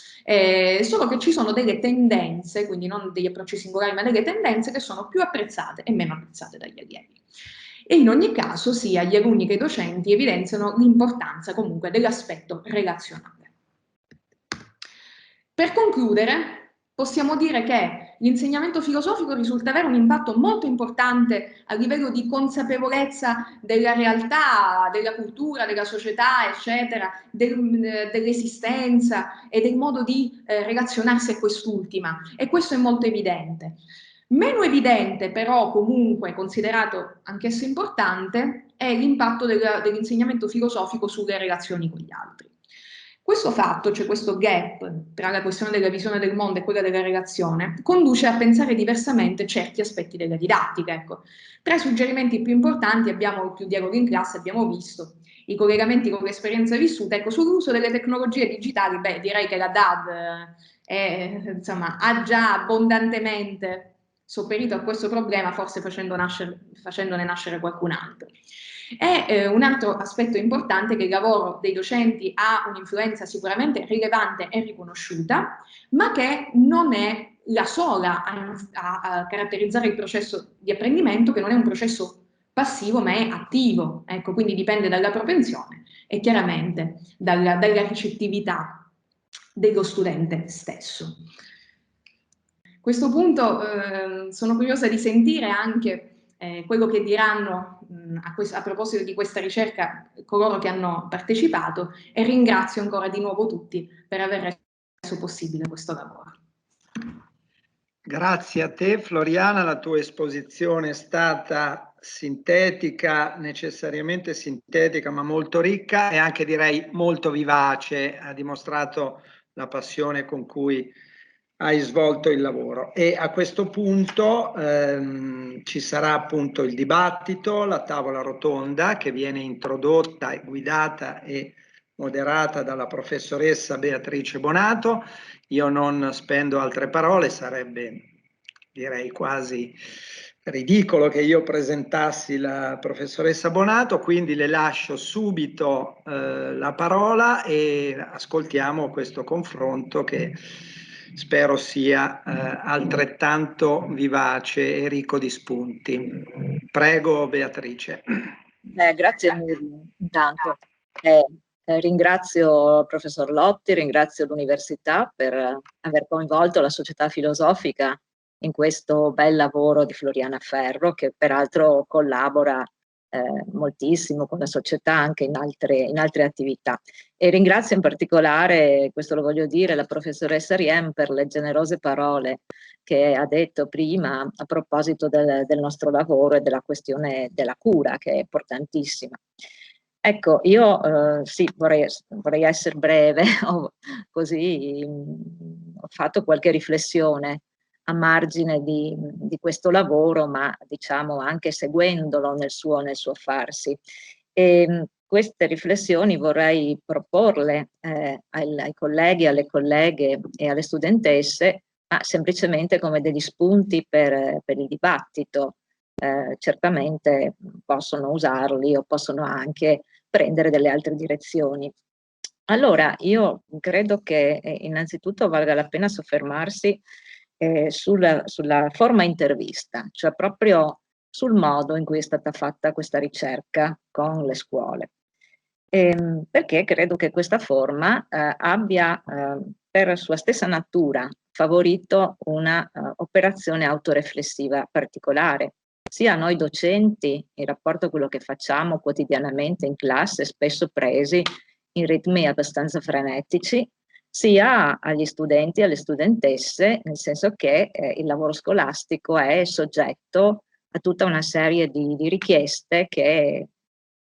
Solo che ci sono delle tendenze, quindi non degli approcci singolari, ma delle tendenze che sono più apprezzate e meno apprezzate dagli allievi. E in ogni caso sia gli alunni che i docenti evidenziano l'importanza comunque dell'aspetto relazionale. Per concludere, possiamo dire che l'insegnamento filosofico risulta avere un impatto molto importante a livello di consapevolezza della realtà, della cultura, della società, eccetera, dell'esistenza e del modo di relazionarsi a quest'ultima, e questo è molto evidente. Meno evidente, però comunque considerato anch'esso importante, è l'impatto dell'insegnamento filosofico sulle relazioni con gli altri. Questo fatto, cioè questo gap tra la questione della visione del mondo e quella della relazione, conduce a pensare diversamente certi aspetti della didattica. Ecco. Tra i suggerimenti più importanti abbiamo più dialoghi in classe, abbiamo visto i collegamenti con l'esperienza vissuta. Ecco, sull'uso delle tecnologie digitali, beh, direi che la DAD insomma, ha già abbondantemente sopperito a questo problema, forse facendone nascere qualcun altro. Un altro aspetto importante è che il lavoro dei docenti ha un'influenza sicuramente rilevante e riconosciuta, ma che non è la sola a caratterizzare il processo di apprendimento, che non è un processo passivo ma è attivo, ecco, quindi dipende dalla propensione e chiaramente dalla ricettività dello studente stesso. A questo punto sono curiosa di sentire anche quello che diranno a proposito di questa ricerca coloro che hanno partecipato, e ringrazio ancora di nuovo tutti per aver reso possibile questo lavoro. Grazie a te Floriana, la tua esposizione è stata sintetica, necessariamente sintetica, ma molto ricca e anche direi molto vivace, ha dimostrato la passione con cui hai svolto il lavoro. E a questo punto ci sarà appunto il dibattito, la tavola rotonda che viene introdotta e guidata e moderata dalla professoressa Beatrice Bonato. Io non spendo altre parole, sarebbe direi quasi ridicolo che io presentassi la professoressa Bonato, quindi le lascio subito la parola e ascoltiamo questo confronto che spero sia altrettanto vivace e ricco di spunti. Prego Beatrice. Grazie mille intanto. Ringrazio il professor Lotti, ringrazio l'università per aver coinvolto la società filosofica in questo bel lavoro di Floriana Ferro, che peraltro collabora moltissimo con la società anche in altre attività. E ringrazio in particolare, questo lo voglio dire, la professoressa Riem per le generose parole che ha detto prima a proposito del nostro lavoro e della questione della cura, che è importantissima. Ecco, io sì, vorrei essere breve, così ho fatto qualche riflessione a margine di questo lavoro, ma diciamo anche seguendolo nel suo farsi. E queste riflessioni vorrei proporle ai colleghi, alle colleghe e alle studentesse, ma semplicemente come degli spunti per il dibattito. Certamente possono usarli o possono anche prendere delle altre direzioni. Allora, io credo che innanzitutto valga la pena soffermarsi sulla forma intervista, cioè proprio sul modo in cui è stata fatta questa ricerca con le scuole. Perché credo che questa forma abbia per sua stessa natura favorito una operazione autoreflessiva particolare, sia a noi docenti in rapporto a quello che facciamo quotidianamente in classe, spesso presi in ritmi abbastanza frenetici, sia agli studenti e alle studentesse, nel senso che il lavoro scolastico è soggetto a tutta una serie di richieste che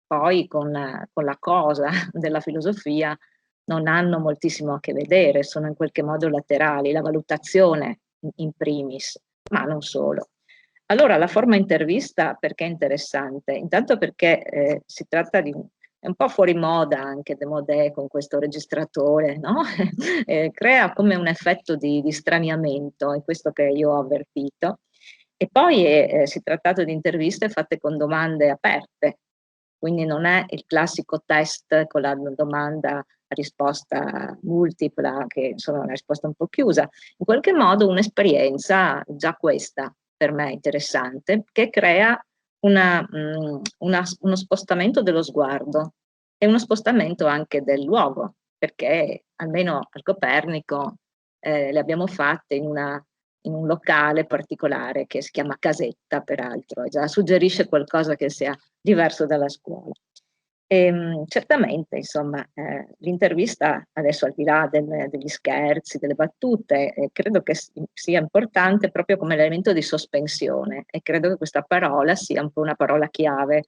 poi con la cosa della filosofia non hanno moltissimo a che vedere, sono in qualche modo laterali, la valutazione in primis, ma non solo. Allora, la forma intervista perché è interessante? Intanto perché si tratta di è un po' fuori moda anche Demodè con questo registratore, no? Crea come un effetto di straniamento, è questo che io ho avvertito. E poi si è trattato di interviste fatte con domande aperte, quindi non è il classico test con la domanda a risposta multipla, che insomma è una risposta un po' chiusa, in qualche modo un'esperienza, già questa per me interessante, che crea uno spostamento dello sguardo e uno spostamento anche del luogo, perché almeno al Copernico le abbiamo fatte in un locale particolare che si chiama Casetta, peraltro, e già suggerisce qualcosa che sia diverso dalla scuola. Certamente, insomma, l'intervista adesso, al di là degli scherzi, delle battute, credo che sia importante proprio come elemento di sospensione, e credo che questa parola sia un po' una parola chiave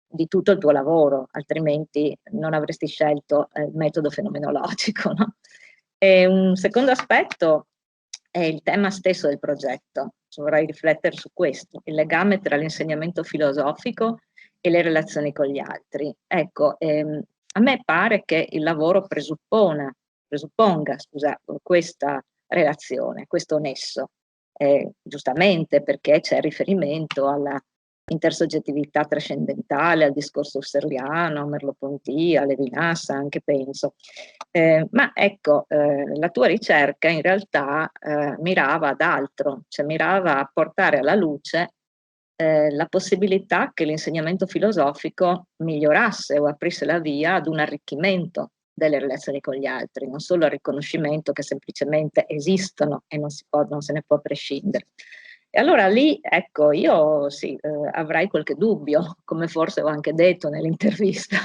di tutto il tuo lavoro, altrimenti non avresti scelto il metodo fenomenologico, no? E un secondo aspetto è il tema stesso del progetto. Vorrei riflettere su questo, il legame tra l'insegnamento filosofico e le relazioni con gli altri. Ecco, a me pare che il lavoro presupponga, questa relazione, questo nesso, giustamente perché c'è riferimento alla intersoggettività trascendentale, al discorso husserliano, a Merleau-Ponty, a Levinas anche, penso. Ma ecco, la tua ricerca in realtà mirava ad altro, cioè mirava a portare alla luce la possibilità che l'insegnamento filosofico migliorasse o aprisse la via ad un arricchimento delle relazioni con gli altri, non solo al riconoscimento che semplicemente esistono e non se ne può prescindere. E allora lì, ecco, io sì, avrei qualche dubbio, come forse ho anche detto nell'intervista,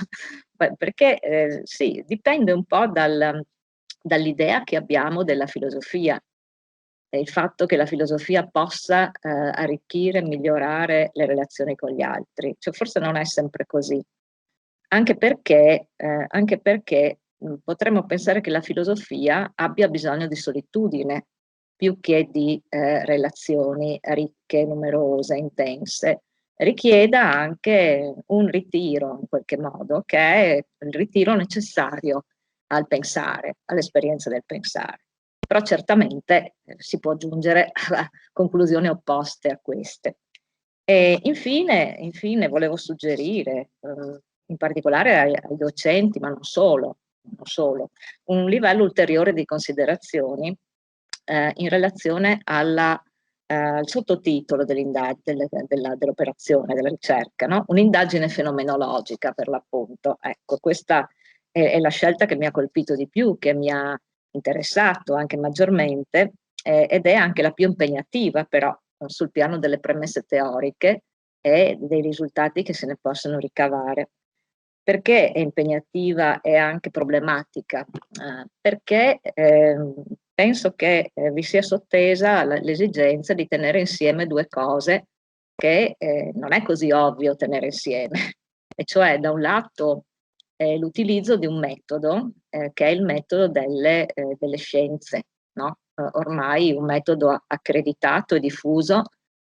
perché sì, dipende un po' dall'idea che abbiamo della filosofia, e il fatto che la filosofia possa arricchire e migliorare le relazioni con gli altri. Cioè, forse non è sempre così, anche perché potremmo pensare che la filosofia abbia bisogno di solitudine più che di relazioni ricche, numerose, intense. Richieda anche un ritiro, in qualche modo, che è il ritiro necessario al pensare, all'esperienza del pensare. Però certamente si può giungere a conclusioni opposte a queste. E infine volevo suggerire, in particolare ai docenti, ma non solo, un livello ulteriore di considerazioni in relazione al sottotitolo dell'operazione, della ricerca, no? Un'indagine fenomenologica, per l'appunto. Ecco, questa è la scelta che mi ha colpito di più, che mi ha interessato anche maggiormente, ed è anche la più impegnativa, però, sul piano delle premesse teoriche e dei risultati che se ne possono ricavare. Perché è impegnativa e anche problematica? Perché penso che vi sia sottesa l'esigenza di tenere insieme due cose che non è così ovvio tenere insieme, e cioè da un lato l'utilizzo di un metodo che è il metodo delle scienze, no? Ormai un metodo accreditato e diffuso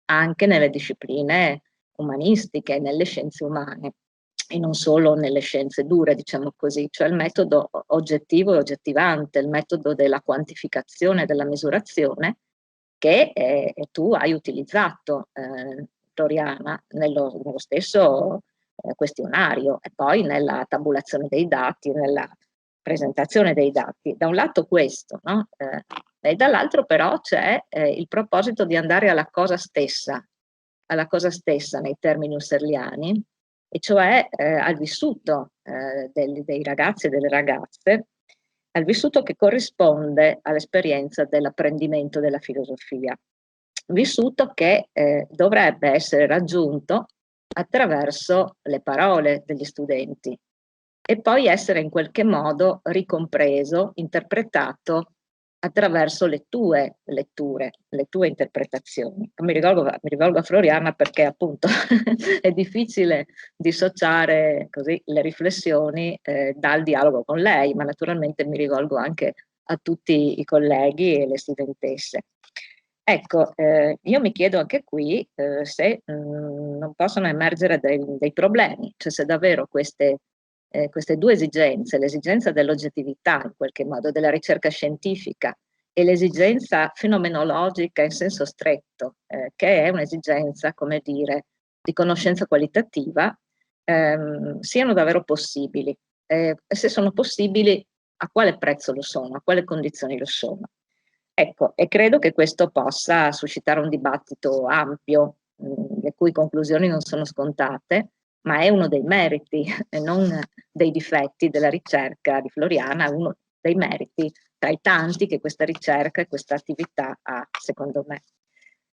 anche nelle discipline umanistiche, nelle scienze umane, e non solo nelle scienze dure, diciamo così, cioè il metodo oggettivo e oggettivante, il metodo della quantificazione, della misurazione, che tu hai utilizzato, Floriana, nello stesso questionario e poi nella tabulazione dei dati, nella presentazione dei dati. Da un lato questo, no? E dall'altro però c'è il proposito di andare alla cosa stessa nei termini husserliani, e cioè al vissuto dei ragazzi e delle ragazze, al vissuto che corrisponde all'esperienza dell'apprendimento della filosofia, vissuto che dovrebbe essere raggiunto attraverso le parole degli studenti e poi essere in qualche modo ricompreso, interpretato attraverso le tue letture, le tue interpretazioni. Mi rivolgo a Floriana perché appunto è difficile dissociare così le riflessioni dal dialogo con lei, ma naturalmente mi rivolgo anche a tutti i colleghi e le studentesse. Ecco, io mi chiedo anche qui se non possono emergere dei problemi, cioè se davvero queste due esigenze, l'esigenza dell'oggettività in qualche modo, della ricerca scientifica e l'esigenza fenomenologica in senso stretto, che è un'esigenza, come dire, di conoscenza qualitativa, siano davvero possibili. E se sono possibili, a quale prezzo lo sono, a quale condizioni lo sono. Ecco, e credo che questo possa suscitare un dibattito ampio, le cui conclusioni non sono scontate, ma è uno dei meriti e non dei difetti della ricerca di Floriana, è uno dei meriti tra i tanti che questa ricerca e questa attività ha, secondo me.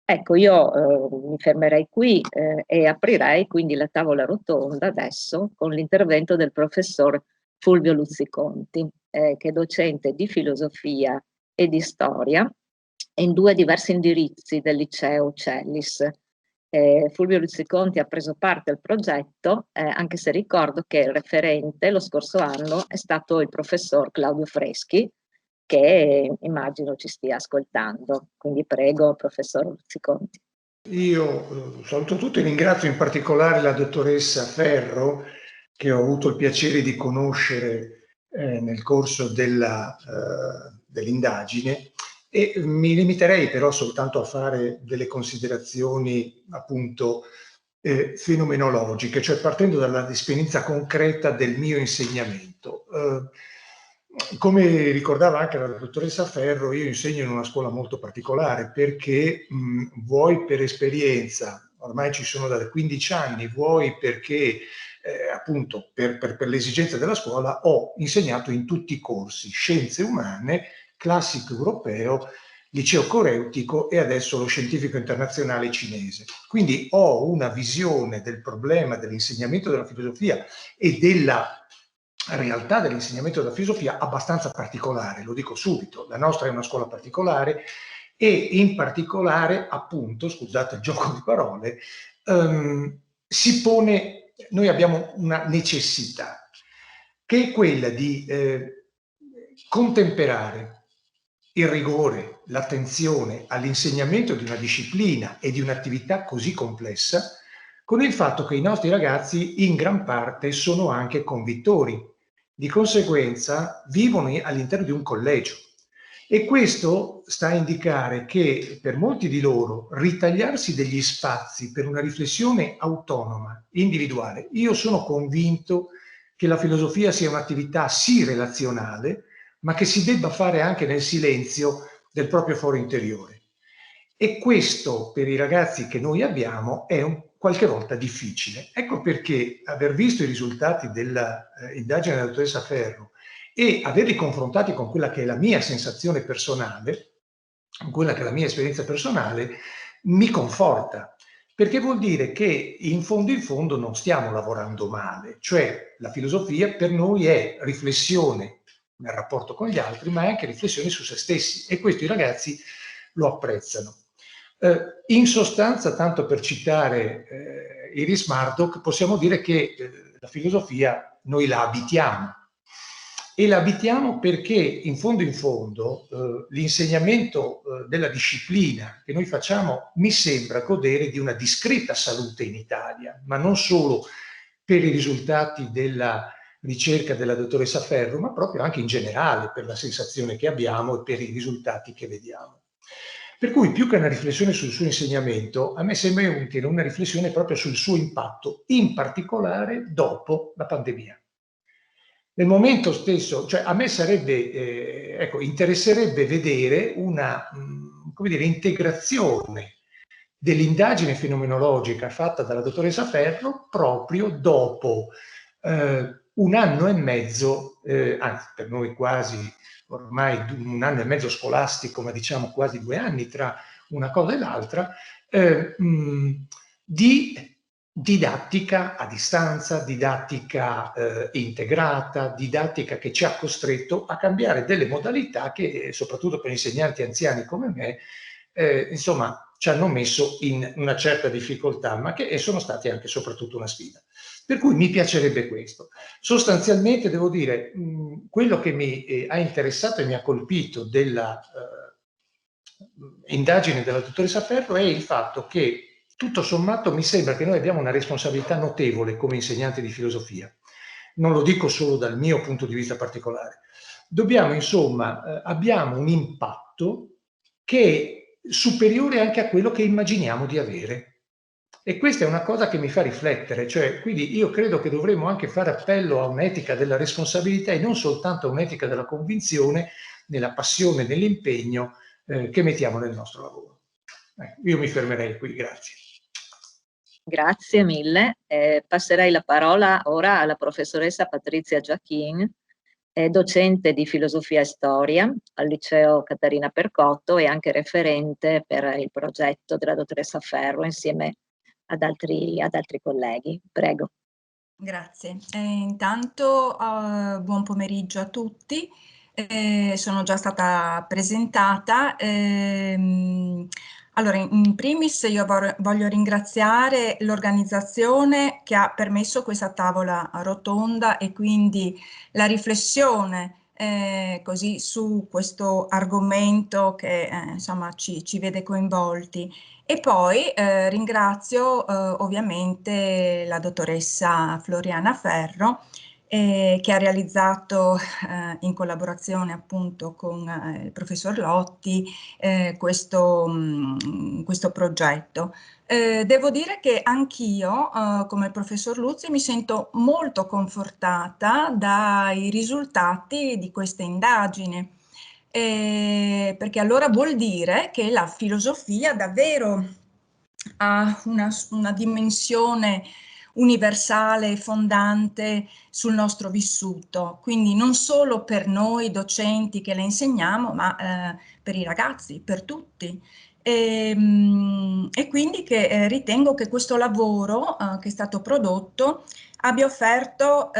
Ecco, io mi fermerei qui e aprirei quindi la tavola rotonda adesso con l'intervento del professor Fulvio Luzziconti, che è docente di filosofia e di storia in due diversi indirizzi del liceo Cellis. Fulvio Luzziconti ha preso parte al progetto, anche se ricordo che il referente lo scorso anno è stato il professor Claudio Freschi, che immagino ci stia ascoltando. Quindi prego, professor Luzziconti. Io saluto tutti e ringrazio in particolare la dottoressa Ferro, che ho avuto il piacere di conoscere nel corso dell'indagine, e mi limiterei però soltanto a fare delle considerazioni appunto fenomenologiche, cioè partendo dall'esperienza concreta del mio insegnamento. Come ricordava anche la dottoressa Ferro, io insegno in una scuola molto particolare perché vuoi per esperienza, ormai ci sono da 15 anni, vuoi perché appunto per l'esigenza della scuola ho insegnato in tutti i corsi, scienze umane, classico europeo, liceo coreutico e adesso lo scientifico internazionale cinese. Quindi ho una visione del problema dell'insegnamento della filosofia e della realtà dell'insegnamento della filosofia abbastanza particolare, lo dico subito. La nostra è una scuola particolare e in particolare, appunto, scusate il gioco di parole, si pone, noi abbiamo una necessità che è quella di contemperare il rigore, l'attenzione all'insegnamento di una disciplina e di un'attività così complessa con il fatto che i nostri ragazzi in gran parte sono anche convittori, di conseguenza vivono all'interno di un collegio e questo sta a indicare che per molti di loro ritagliarsi degli spazi per una riflessione autonoma, individuale, io sono convinto che la filosofia sia un'attività sì relazionale, ma che si debba fare anche nel silenzio del proprio foro interiore. E questo per i ragazzi che noi abbiamo è qualche volta difficile. Ecco perché aver visto i risultati dell'indagine della dottoressa Ferro e averli confrontati con quella che è la mia sensazione personale, con quella che è la mia esperienza personale, mi conforta. Perché vuol dire che in fondo non stiamo lavorando male. Cioè la filosofia per noi è riflessione nel rapporto con gli altri, ma è anche riflessione su se stessi. E questo i ragazzi lo apprezzano. In sostanza, tanto per citare Iris Murdoch, possiamo dire che la filosofia noi la abitiamo. E la abitiamo perché in fondo l'insegnamento della disciplina che noi facciamo mi sembra godere di una discreta salute in Italia, ma non solo per i risultati della ricerca della dottoressa Ferro, ma proprio anche in generale per la sensazione che abbiamo e per i risultati che vediamo. Per cui più che una riflessione sul suo insegnamento, a me sembra utile una riflessione proprio sul suo impatto, in particolare dopo la pandemia. Nel momento stesso, cioè a me sarebbe, interesserebbe vedere una, come dire, integrazione dell'indagine fenomenologica fatta dalla dottoressa Ferro proprio dopo un anno e mezzo, anzi per noi quasi ormai un anno e mezzo scolastico, ma diciamo quasi 2 anni tra una cosa e l'altra, di didattica a distanza, didattica integrata, didattica che ci ha costretto a cambiare delle modalità che, soprattutto per insegnanti anziani come me, insomma, ci hanno messo in una certa difficoltà, ma che sono stati anche e soprattutto una sfida. Per cui mi piacerebbe questo. Sostanzialmente devo dire, quello che mi ha interessato e mi ha colpito della indagine della dottoressa Ferro è il fatto che tutto sommato mi sembra che noi abbiamo una responsabilità notevole come insegnanti di filosofia. Non lo dico solo dal mio punto di vista particolare. Dobbiamo, insomma, abbiamo un impatto che è superiore anche a quello che immaginiamo di avere. E questa è una cosa che mi fa riflettere, cioè, quindi io credo che dovremmo anche fare appello a un'etica della responsabilità e non soltanto a un'etica della convinzione, nella passione, nell'impegno che mettiamo nel nostro lavoro. Io mi fermerei qui, grazie. Grazie mille. Passerei la parola ora alla professoressa Patrizia Giachin, docente di filosofia e storia al liceo Caterina Percotto e anche referente per il progetto della dottoressa Ferro insieme ad altri colleghi. Prego. Grazie. Intanto buon pomeriggio a tutti. Sono già stata presentata. Allora, in primis io voglio ringraziare l'organizzazione che ha permesso questa tavola rotonda e quindi la riflessione così su questo argomento che insomma ci vede coinvolti. E poi ringrazio ovviamente la dottoressa Floriana Ferro che ha realizzato in collaborazione appunto con il professor Lotti questo progetto. Devo dire che anch'io, come il professor Luzzi, mi sento molto confortata dai risultati di questa indagine. Perché allora vuol dire che la filosofia davvero ha una dimensione universale e fondante sul nostro vissuto, quindi non solo per noi docenti che le insegniamo, ma per i ragazzi, per tutti. E quindi che ritengo che questo lavoro che è stato prodotto abbia offerto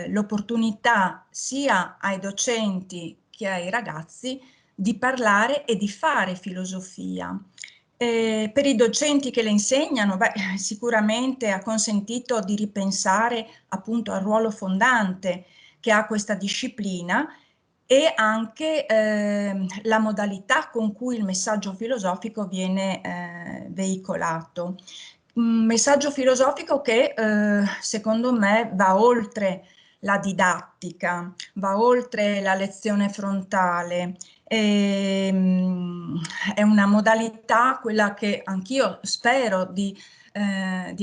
l'opportunità sia ai docenti che ai ragazzi di parlare e di fare filosofia. Per i docenti che le insegnano, sicuramente ha consentito di ripensare appunto al ruolo fondante che ha questa disciplina e anche la modalità con cui il messaggio filosofico viene veicolato. Un messaggio filosofico che secondo me va oltre la didattica, va oltre la lezione frontale. È una modalità, quella che anch'io spero di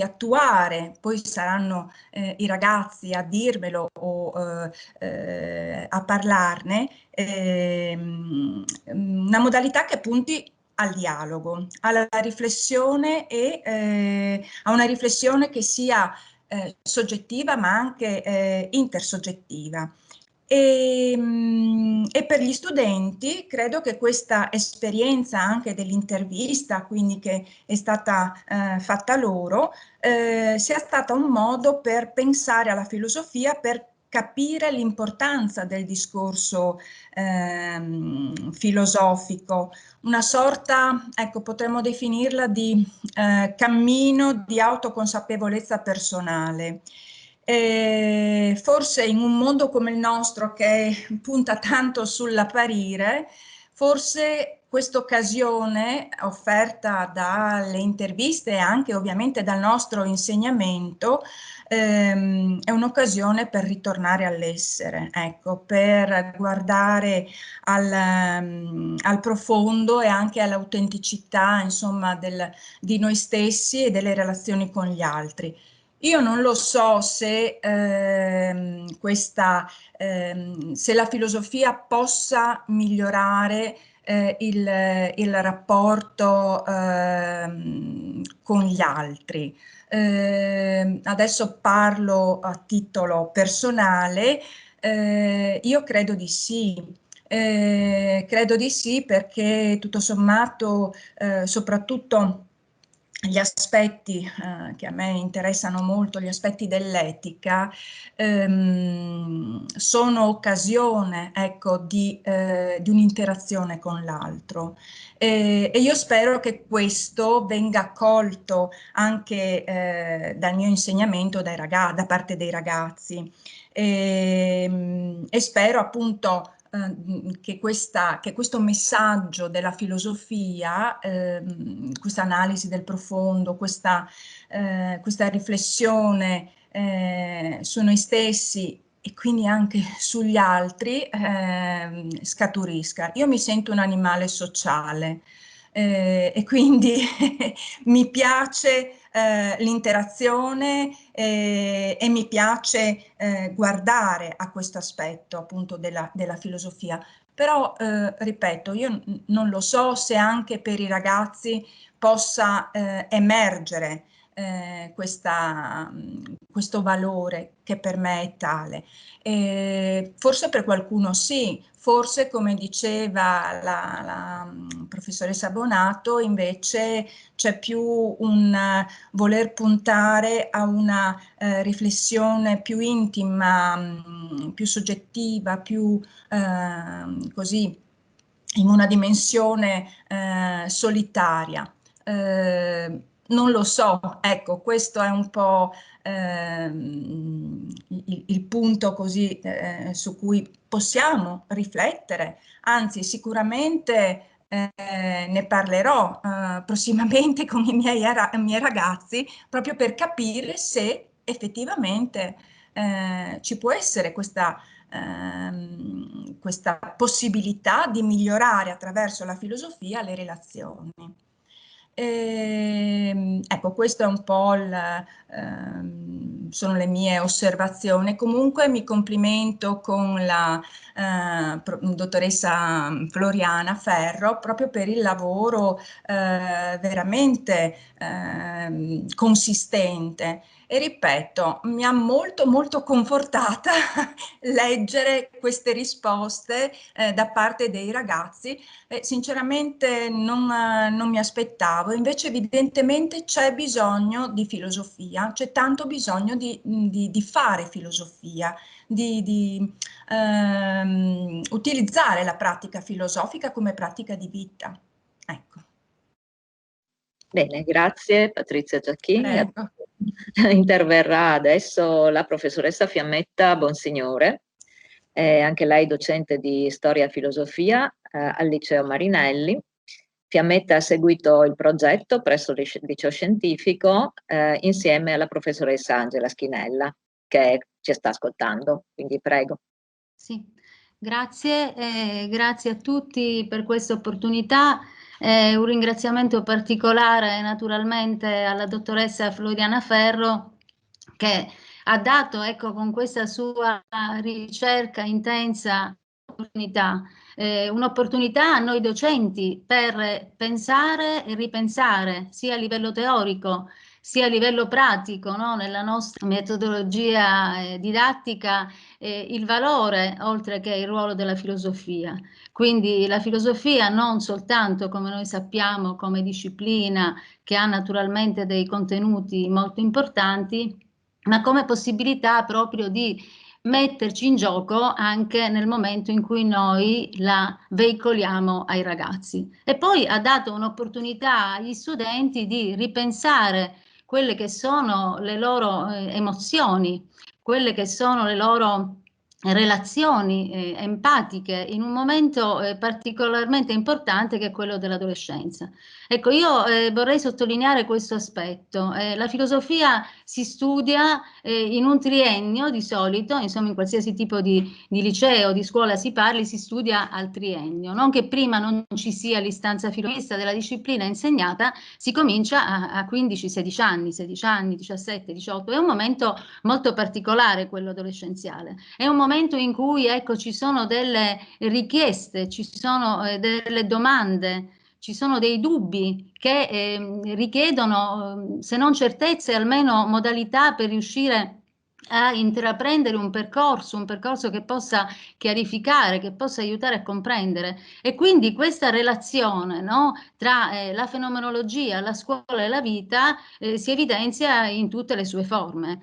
attuare, poi saranno i ragazzi a dirmelo o a parlarne, una modalità che punti al dialogo, alla riflessione e a una riflessione che sia soggettiva ma anche intersoggettiva. E per gli studenti credo che questa esperienza anche dell'intervista, quindi che è stata fatta loro, sia stata un modo per pensare alla filosofia, per capire l'importanza del discorso filosofico, una sorta, ecco, potremmo definirla di cammino di autoconsapevolezza personale. Forse in un mondo come il nostro che punta tanto sull'apparire, forse questa occasione offerta dalle interviste e anche ovviamente dal nostro insegnamento è un'occasione per ritornare all'essere, ecco, per guardare al profondo e anche all'autenticità, insomma, di noi stessi e delle relazioni con gli altri. Io non lo so se, se la filosofia possa migliorare il rapporto con gli altri. Adesso parlo a titolo personale, io credo di sì. Credo di sì perché tutto sommato, soprattutto gli aspetti che a me interessano molto, gli aspetti dell'etica, sono occasione, ecco, di un'interazione con l'altro. E io spero che questo venga accolto anche dal mio insegnamento da parte dei ragazzi. E spero appunto che questo messaggio della filosofia, questa analisi del profondo, questa riflessione su noi stessi e quindi anche sugli altri scaturisca. Io mi sento un animale sociale e quindi mi piace l'interazione e mi piace guardare a questo aspetto appunto della filosofia. Però, ripeto, io non lo so se anche per i ragazzi possa emergere questo valore che per me è tale. Forse per qualcuno sì, forse come diceva la professoressa Bonato, invece c'è più un voler puntare a una riflessione più intima, più soggettiva, più così in una dimensione solitaria. Non lo so, ecco, questo è un po' il punto così su cui possiamo riflettere, anzi sicuramente ne parlerò prossimamente con i miei ragazzi proprio per capire se effettivamente ci può essere questa possibilità di migliorare attraverso la filosofia le relazioni. Ecco, questo è un po' sono le mie osservazioni. Comunque mi complimento con la dottoressa Floriana Ferro proprio per il lavoro veramente consistente. E ripeto, mi ha molto molto confortata leggere queste risposte da parte dei ragazzi. Sinceramente non mi aspettavo, invece evidentemente c'è bisogno di filosofia, c'è tanto bisogno di fare filosofia, di utilizzare la pratica filosofica come pratica di vita. Ecco. Bene, grazie Patrizia Giacchini. Interverrà adesso la professoressa Fiammetta Bonsignore, anche lei docente di storia e filosofia al Liceo Marinelli. Fiammetta ha seguito il progetto presso il liceo scientifico insieme alla professoressa Angela Schinella, che ci sta ascoltando, quindi prego. Sì, grazie, grazie a tutti per questa opportunità. Un ringraziamento particolare naturalmente alla dottoressa Floriana Ferro, che ha dato, ecco, con questa sua ricerca intensa un'opportunità a noi docenti per pensare e ripensare sia a livello teorico sia a livello pratico, no? Nella nostra metodologia didattica, il valore oltre che il ruolo della filosofia. Quindi la filosofia non soltanto, come noi sappiamo, come disciplina che ha naturalmente dei contenuti molto importanti, ma come possibilità proprio di metterci in gioco anche nel momento in cui noi la veicoliamo ai ragazzi. E poi ha dato un'opportunità agli studenti di ripensare quelle che sono le loro emozioni, quelle che sono le loro relazioni empatiche in un momento particolarmente importante che è quello dell'adolescenza. Ecco, io vorrei sottolineare questo aspetto. La filosofia si studia in un triennio di solito, insomma in qualsiasi tipo di liceo, di scuola si parli, si studia al triennio. Non che prima non ci sia l'istanza filosofista della disciplina insegnata, si comincia a 15, 16 anni, 17, 18. È un momento molto particolare quello adolescenziale. È un momento in cui, ecco, ci sono delle richieste, ci sono delle domande, ci sono dei dubbi che richiedono, se non certezze, almeno modalità per riuscire a intraprendere un percorso che possa chiarificare, che possa aiutare a comprendere. E quindi questa relazione, no, tra la fenomenologia, la scuola e la vita si evidenzia in tutte le sue forme.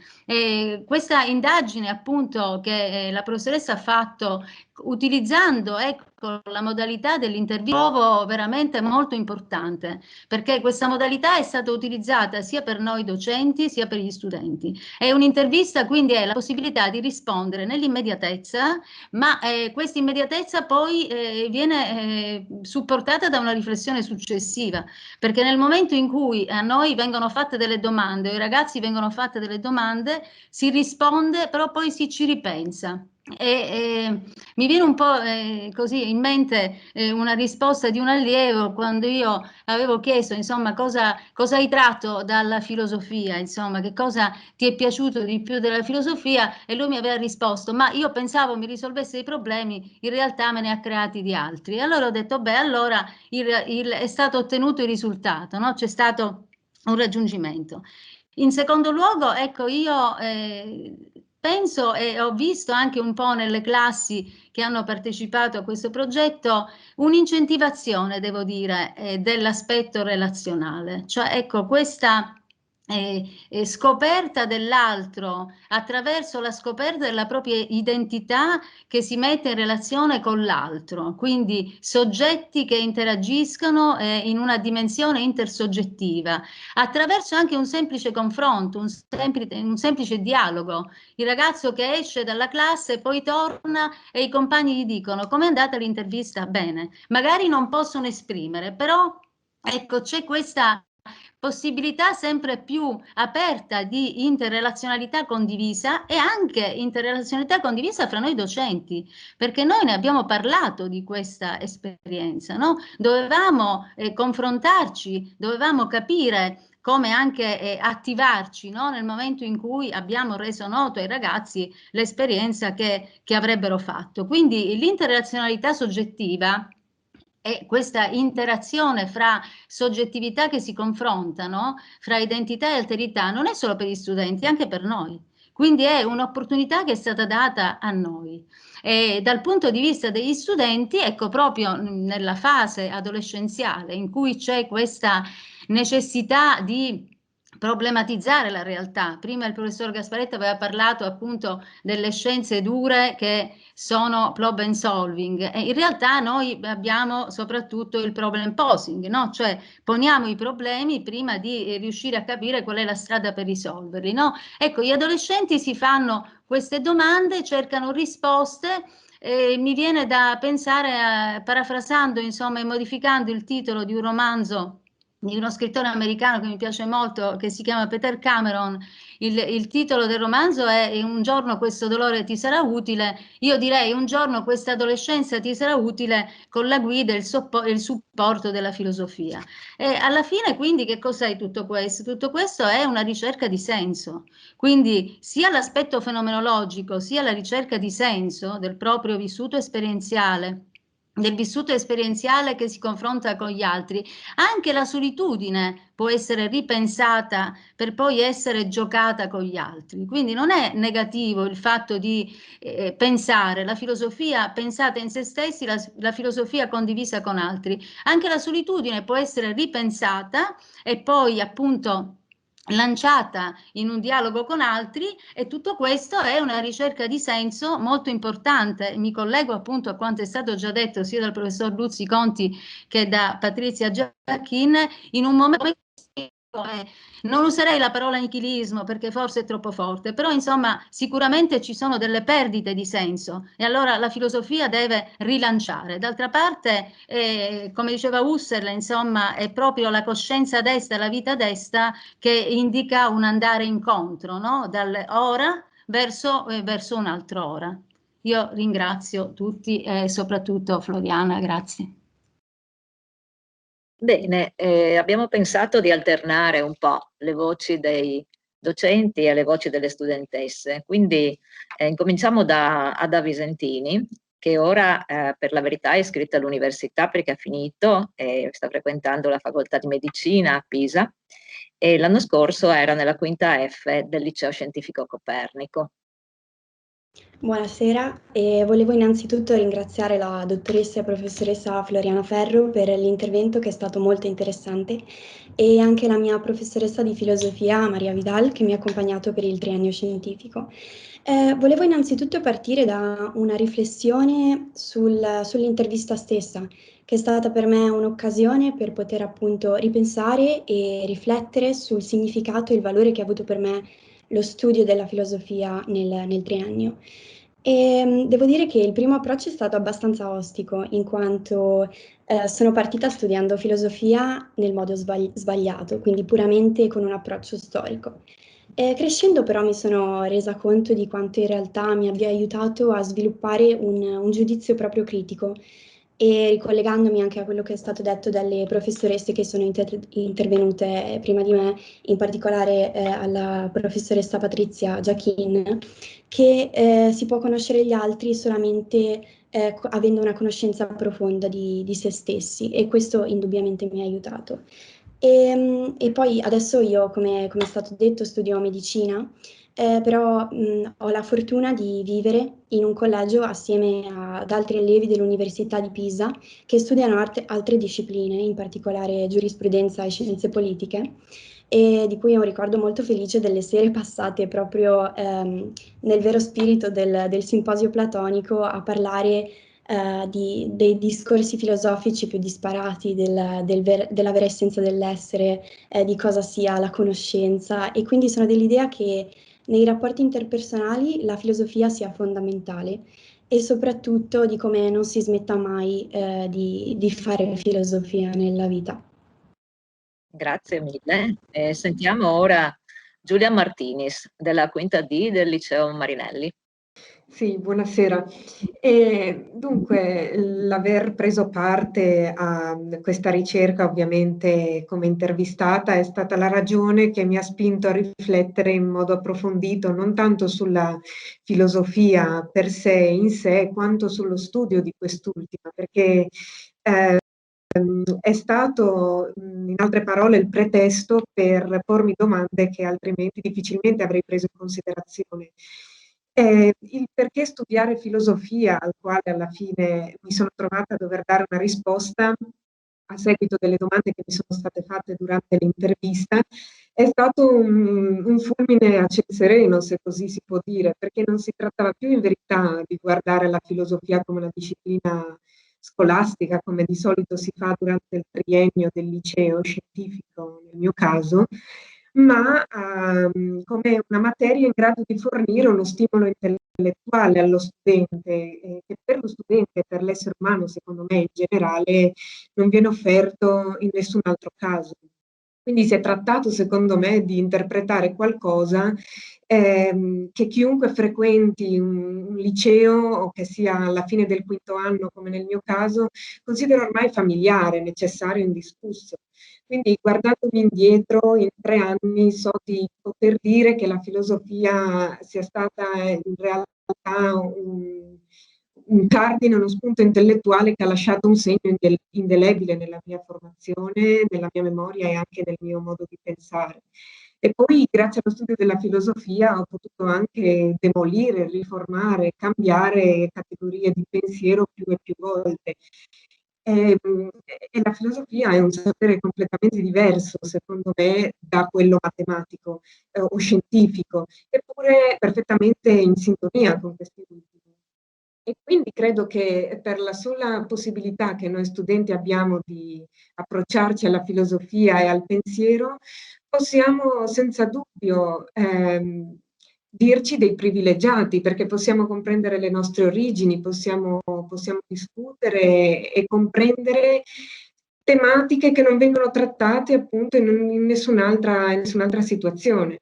Questa indagine appunto che la professoressa ha fatto utilizzando, ecco, la modalità dell'intervista, trovo veramente molto importante, perché questa modalità è stata utilizzata sia per noi docenti sia per gli studenti. È un'intervista, quindi è la possibilità di rispondere nell'immediatezza, ma questa immediatezza poi viene supportata da una riflessione successiva, perché nel momento in cui a noi vengono fatte delle domande, o ai ragazzi vengono fatte delle domande, si risponde, però poi si ci ripensa. Mi viene un po' così in mente una risposta di un allievo quando io avevo chiesto, insomma, cosa hai tratto dalla filosofia, insomma, che cosa ti è piaciuto di più della filosofia, e lui mi aveva risposto: ma io pensavo mi risolvesse i problemi, in realtà me ne ha creati di altri. E allora ho detto, beh, allora è stato ottenuto il risultato, no? C'è stato un raggiungimento. In secondo luogo, ecco, io penso, e ho visto anche un po' nelle classi che hanno partecipato a questo progetto, un'incentivazione, devo dire, dell'aspetto relazionale. Cioè, ecco, questa scoperta dell'altro attraverso la scoperta della propria identità che si mette in relazione con l'altro, quindi soggetti che interagiscono in una dimensione intersoggettiva, attraverso anche un semplice confronto, un semplice dialogo. Il ragazzo che esce dalla classe poi torna e i compagni gli dicono: com'è andata l'intervista? Bene. Magari non possono esprimere, però ecco, c'è questa possibilità sempre più aperta di interrelazionalità condivisa, e anche interrelazionalità condivisa fra noi docenti, perché noi ne abbiamo parlato di questa esperienza, no? Dovevamo confrontarci, dovevamo capire come anche attivarci, no? Nel momento in cui abbiamo reso noto ai ragazzi l'esperienza che avrebbero fatto. Quindi l'interrelazionalità soggettiva e questa interazione fra soggettività che si confrontano, fra identità e alterità, non è solo per gli studenti, è anche per noi. Quindi è un'opportunità che è stata data a noi. E dal punto di vista degli studenti, ecco, proprio nella fase adolescenziale in cui c'è questa necessità di problematizzare la realtà. Prima il professor Gasparetto aveva parlato appunto delle scienze dure che sono problem solving, e in realtà noi abbiamo soprattutto il problem posing, no? Cioè poniamo i problemi prima di riuscire a capire qual è la strada per risolverli, no? Ecco, gli adolescenti si fanno queste domande, cercano risposte. Mi viene da pensare, parafrasando insomma e modificando il titolo di un romanzo di uno scrittore americano che mi piace molto, che si chiama Peter Cameron. Il titolo del romanzo è Un giorno questo dolore ti sarà utile. Io direi un giorno questa adolescenza ti sarà utile, con la guida e il supporto della filosofia. E alla fine quindi che cos'è tutto questo? Tutto questo è una ricerca di senso. Quindi sia l'aspetto fenomenologico sia la ricerca di senso del proprio vissuto esperienziale, del vissuto esperienziale che si confronta con gli altri. Anche la solitudine può essere ripensata per poi essere giocata con gli altri. Quindi non è negativo il fatto di pensare la filosofia pensata in se stessi, la filosofia condivisa con altri. Anche la solitudine può essere ripensata e poi appunto lanciata in un dialogo con altri, e tutto questo è una ricerca di senso molto importante. Mi collego appunto a quanto è stato già detto sia dal professor Luzzi Conti che da Patrizia Giacchin, in un momento non userei la parola nichilismo perché forse è troppo forte, però insomma sicuramente ci sono delle perdite di senso, e allora la filosofia deve rilanciare. D'altra parte, come diceva Husserl, insomma, è proprio la coscienza desta, la vita desta, che indica un andare incontro, no? Dall'ora verso un altro ora. Io ringrazio tutti e soprattutto Floriana, grazie. Bene, abbiamo pensato di alternare un po' le voci dei docenti e le voci delle studentesse, quindi incominciamo da Ada Visentini, che ora per la verità è iscritta all'università perché ha finito e sta frequentando la facoltà di medicina a Pisa, e l'anno scorso era nella quinta F del Liceo Scientifico Copernico. Buonasera, e volevo innanzitutto ringraziare la dottoressa e professoressa Floriana Ferro per l'intervento, che è stato molto interessante, e anche la mia professoressa di filosofia Maria Vidal, che mi ha accompagnato per il triennio scientifico. Volevo innanzitutto partire da una riflessione sull'intervista stessa, che è stata per me un'occasione per poter appunto ripensare e riflettere sul significato e il valore che ha avuto per me lo studio della filosofia nel triennio. E devo dire che il primo approccio è stato abbastanza ostico, in quanto sono partita studiando filosofia nel modo sbagliato, quindi puramente con un approccio storico. Crescendo però mi sono resa conto di quanto in realtà mi abbia aiutato a sviluppare un giudizio proprio critico, e ricollegandomi anche a quello che è stato detto dalle professoresse che sono intervenute prima di me, in particolare alla professoressa Patrizia Giachin, che si può conoscere gli altri solamente avendo una conoscenza profonda di se stessi, e questo indubbiamente mi ha aiutato. E poi adesso io, come è stato detto, studio medicina, però ho la fortuna di vivere in un collegio assieme ad altri allievi dell'Università di Pisa che studiano altre discipline, in particolare giurisprudenza e scienze politiche, e di cui ho un ricordo molto felice delle sere passate proprio nel vero spirito del simposio platonico a parlare dei discorsi filosofici più disparati, della vera essenza dell'essere, di cosa sia la conoscenza, e quindi sono dell'idea che nei rapporti interpersonali la filosofia sia fondamentale, e soprattutto di come non si smetta mai di fare filosofia nella vita. Grazie mille. Sentiamo ora Giulia Martinis della quinta D del Liceo Marinelli. Sì, buonasera. Dunque, l'aver preso parte a questa ricerca, ovviamente come intervistata, è stata la ragione che mi ha spinto a riflettere in modo approfondito non tanto sulla filosofia per sé in sé, quanto sullo studio di quest'ultima, perché è stato, in altre parole, il pretesto per pormi domande che altrimenti difficilmente avrei preso in considerazione. Il perché studiare filosofia, al quale alla fine mi sono trovata a dover dare una risposta a seguito delle domande che mi sono state fatte durante l'intervista, è stato un fulmine a ciel sereno, se così si può dire, perché non si trattava più in verità di guardare la filosofia come una disciplina scolastica, come di solito si fa durante il triennio del liceo scientifico, nel mio caso, ma come una materia in grado di fornire uno stimolo intellettuale allo studente, che per lo studente e per l'essere umano, secondo me, in generale, non viene offerto in nessun altro caso. Quindi si è trattato, secondo me, di interpretare qualcosa che chiunque frequenti un liceo, o che sia alla fine del quinto anno, come nel mio caso, considera ormai familiare, necessario, indiscusso. Quindi, guardandomi indietro, in 3 anni so di poter dire che la filosofia sia stata in realtà un cardine, uno spunto intellettuale che ha lasciato un segno indelebile nella mia formazione, nella mia memoria e anche nel mio modo di pensare. E poi, grazie allo studio della filosofia, ho potuto anche demolire, riformare, cambiare categorie di pensiero più e più volte. E la filosofia è un sapere completamente diverso, secondo me, da quello matematico o scientifico, eppure perfettamente in sintonia con questi ultimi. E quindi credo che per la sola possibilità che noi studenti abbiamo di approcciarci alla filosofia e al pensiero, possiamo senza dubbio dirci dei privilegiati, perché possiamo comprendere le nostre origini, possiamo discutere e comprendere tematiche che non vengono trattate appunto in nessun'altra situazione.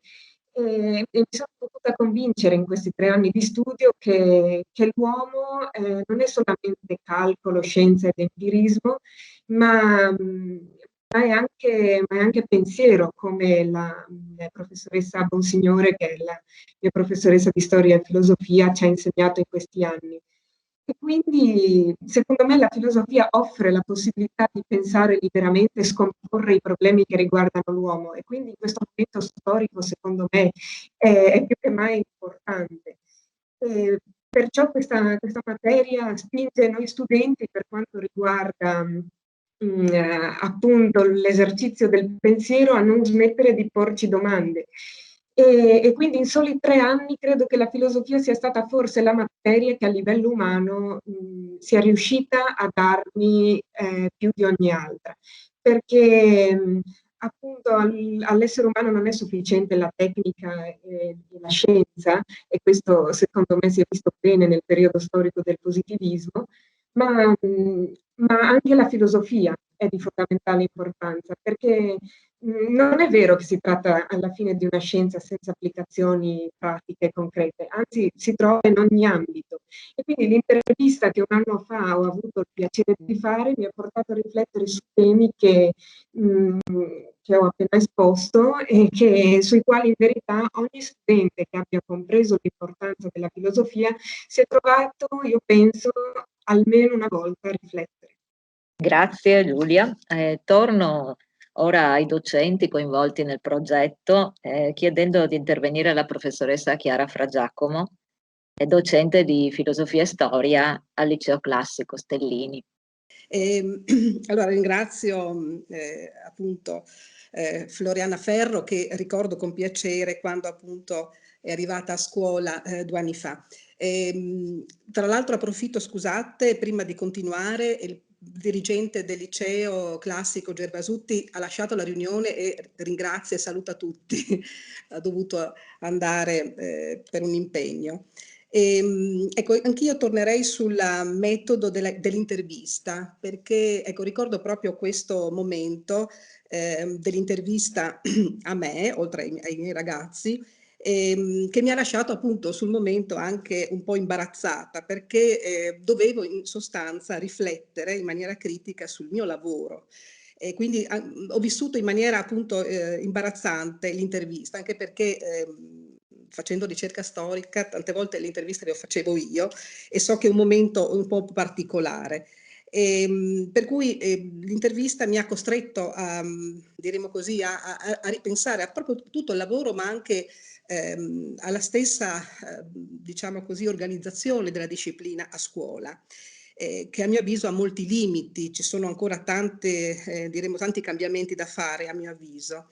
E mi sono potuta convincere in questi 3 anni di studio che l'uomo non è solamente calcolo, scienza ed empirismo, ma è anche pensiero, come la professoressa Bonsignore, che è la mia professoressa di storia e filosofia, ci ha insegnato in questi anni. E quindi, secondo me, la filosofia offre la possibilità di pensare liberamente e scomporre i problemi che riguardano l'uomo, e quindi in questo momento storico, secondo me, è più che mai importante. Perciò questa materia spinge noi studenti, per quanto riguarda appunto l'esercizio del pensiero, a non smettere di porci domande. E quindi in soli 3 anni credo che la filosofia sia stata forse la materia che a livello umano sia riuscita a darmi più di ogni altra, perché appunto all'essere umano non è sufficiente la tecnica e la scienza, e questo secondo me si è visto bene nel periodo storico del positivismo, ma anche la filosofia è di fondamentale importanza, perché non è vero che si tratta alla fine di una scienza senza applicazioni pratiche concrete, anzi si trova in ogni ambito. E quindi l'intervista che un anno fa ho avuto il piacere di fare mi ha portato a riflettere su temi che ho appena esposto e sui quali in verità ogni studente che abbia compreso l'importanza della filosofia si è trovato, io penso, almeno una volta a riflettere. Grazie Giulia. Torno ora ai docenti coinvolti nel progetto, chiedendo di intervenire la professoressa Chiara Fragiacomo, docente di filosofia e storia al Liceo Classico Stellini. Allora ringrazio appunto Floriana Ferro, che ricordo con piacere quando appunto è arrivata a scuola 2 anni fa. Tra l'altro approfitto, scusate, prima di continuare, il dirigente del liceo classico Gervasutti ha lasciato la riunione e ringrazia e saluta tutti, ha dovuto andare per un impegno. Ecco, anch'io tornerei sul metodo dell'intervista, perché ecco, ricordo proprio questo momento dell'intervista a me, oltre ai miei ragazzi, che mi ha lasciato appunto sul momento anche un po' imbarazzata, perché dovevo in sostanza riflettere in maniera critica sul mio lavoro. E quindi ho vissuto in maniera appunto imbarazzante l'intervista, anche perché facendo ricerca storica tante volte le interviste le facevo io e so che è un momento un po' particolare. Per cui l'intervista mi ha costretto a, diremo così, a ripensare a proprio tutto il lavoro, ma anche alla stessa, diciamo così, organizzazione della disciplina a scuola, che a mio avviso ha molti limiti, ci sono ancora diremo, tanti cambiamenti da fare a mio avviso.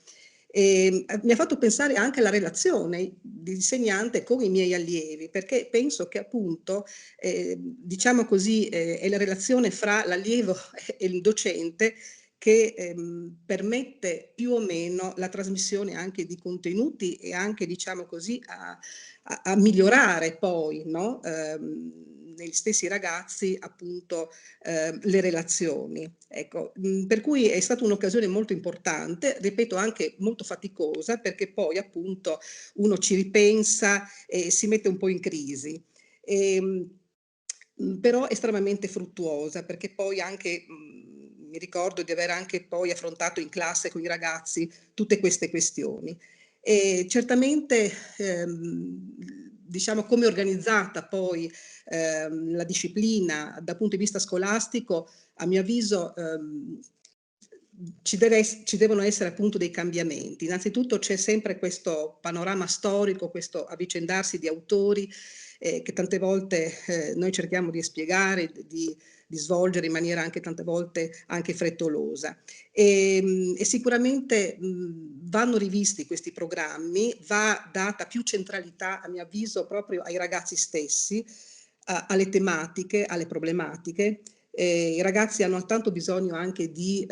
Mi ha fatto pensare anche alla relazione di insegnante con i miei allievi, perché penso che appunto, diciamo così, è la relazione fra l'allievo e il docente che permette più o meno la trasmissione anche di contenuti e anche, diciamo così, a migliorare poi, no? Negli stessi ragazzi appunto le relazioni. Ecco, per cui è stata un'occasione molto importante, ripeto anche molto faticosa, perché poi appunto uno ci ripensa e si mette un po' in crisi. Però estremamente fruttuosa, perché poi anche mi ricordo di aver anche poi affrontato in classe con i ragazzi tutte queste questioni. E certamente diciamo come è organizzata poi la disciplina dal punto di vista scolastico, a mio avviso ci devono essere appunto dei cambiamenti. Innanzitutto c'è sempre questo panorama storico, questo avvicendarsi di autori che tante volte noi cerchiamo di spiegare, di svolgere in maniera anche tante volte anche frettolosa. E sicuramente vanno rivisti questi programmi, va data più centralità a mio avviso proprio ai ragazzi stessi, alle tematiche, alle problematiche. I ragazzi hanno tanto bisogno anche di,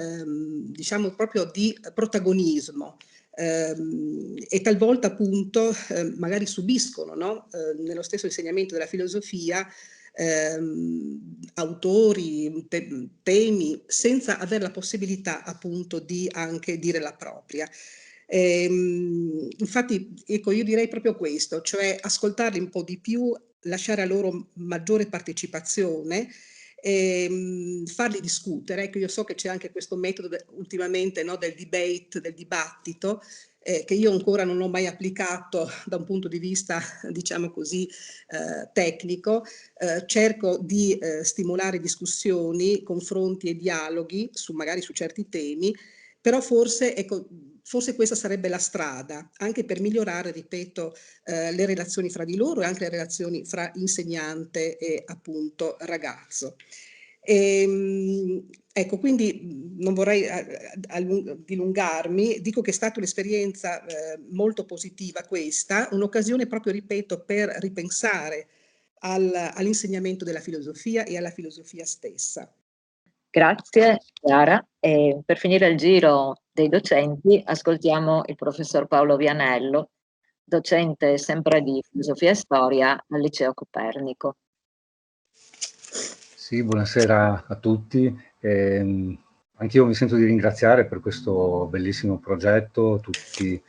diciamo proprio di protagonismo. E talvolta appunto magari subiscono, no? Nello stesso insegnamento della filosofia autori, temi, senza avere la possibilità appunto di anche dire la propria. Infatti ecco, io direi proprio questo, cioè ascoltarli un po' di più, lasciare a loro maggiore partecipazione, farli discutere. Ecco, io so che c'è anche questo metodo ultimamente, no, del debate, del dibattito, che io ancora non ho mai applicato da un punto di vista, diciamo così, tecnico. Cerco di stimolare discussioni, confronti e dialoghi magari su certi temi, però forse, ecco, forse questa sarebbe la strada, anche per migliorare, ripeto, le relazioni fra di loro e anche le relazioni fra insegnante e appunto ragazzo. Ecco, quindi non vorrei dilungarmi, dico che è stata un'esperienza molto positiva questa, un'occasione proprio, ripeto, per ripensare all'insegnamento della filosofia e alla filosofia stessa. Grazie Chiara, e per finire il giro dei docenti ascoltiamo il professor Paolo Vianello, docente sempre di filosofia e storia al Liceo Copernico. Sì, buonasera a tutti. Anch'io mi sento di ringraziare per questo bellissimo progetto tutti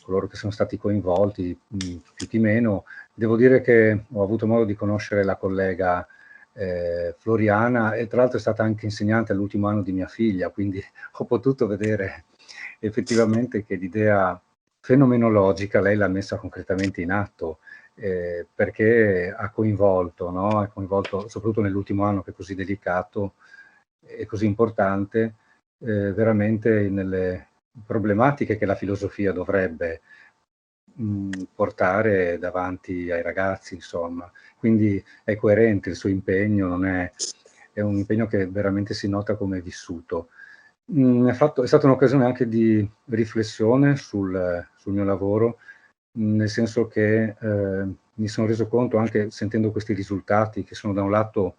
coloro che sono stati coinvolti, più chi meno. Devo dire che ho avuto modo di conoscere la collega Floriana, e tra l'altro è stata anche insegnante all'ultimo anno di mia figlia, quindi ho potuto vedere effettivamente che l'idea fenomenologica lei l'ha messa concretamente in atto, perché ha coinvolto, no? Ha coinvolto, soprattutto nell'ultimo anno che è così delicato e così importante, veramente nelle problematiche che la filosofia dovrebbe portare davanti ai ragazzi, insomma. Quindi è coerente il suo impegno, è un impegno che veramente si nota come vissuto. È stata un'occasione anche di riflessione sul mio lavoro, nel senso che mi sono reso conto, anche sentendo questi risultati, che sono da un lato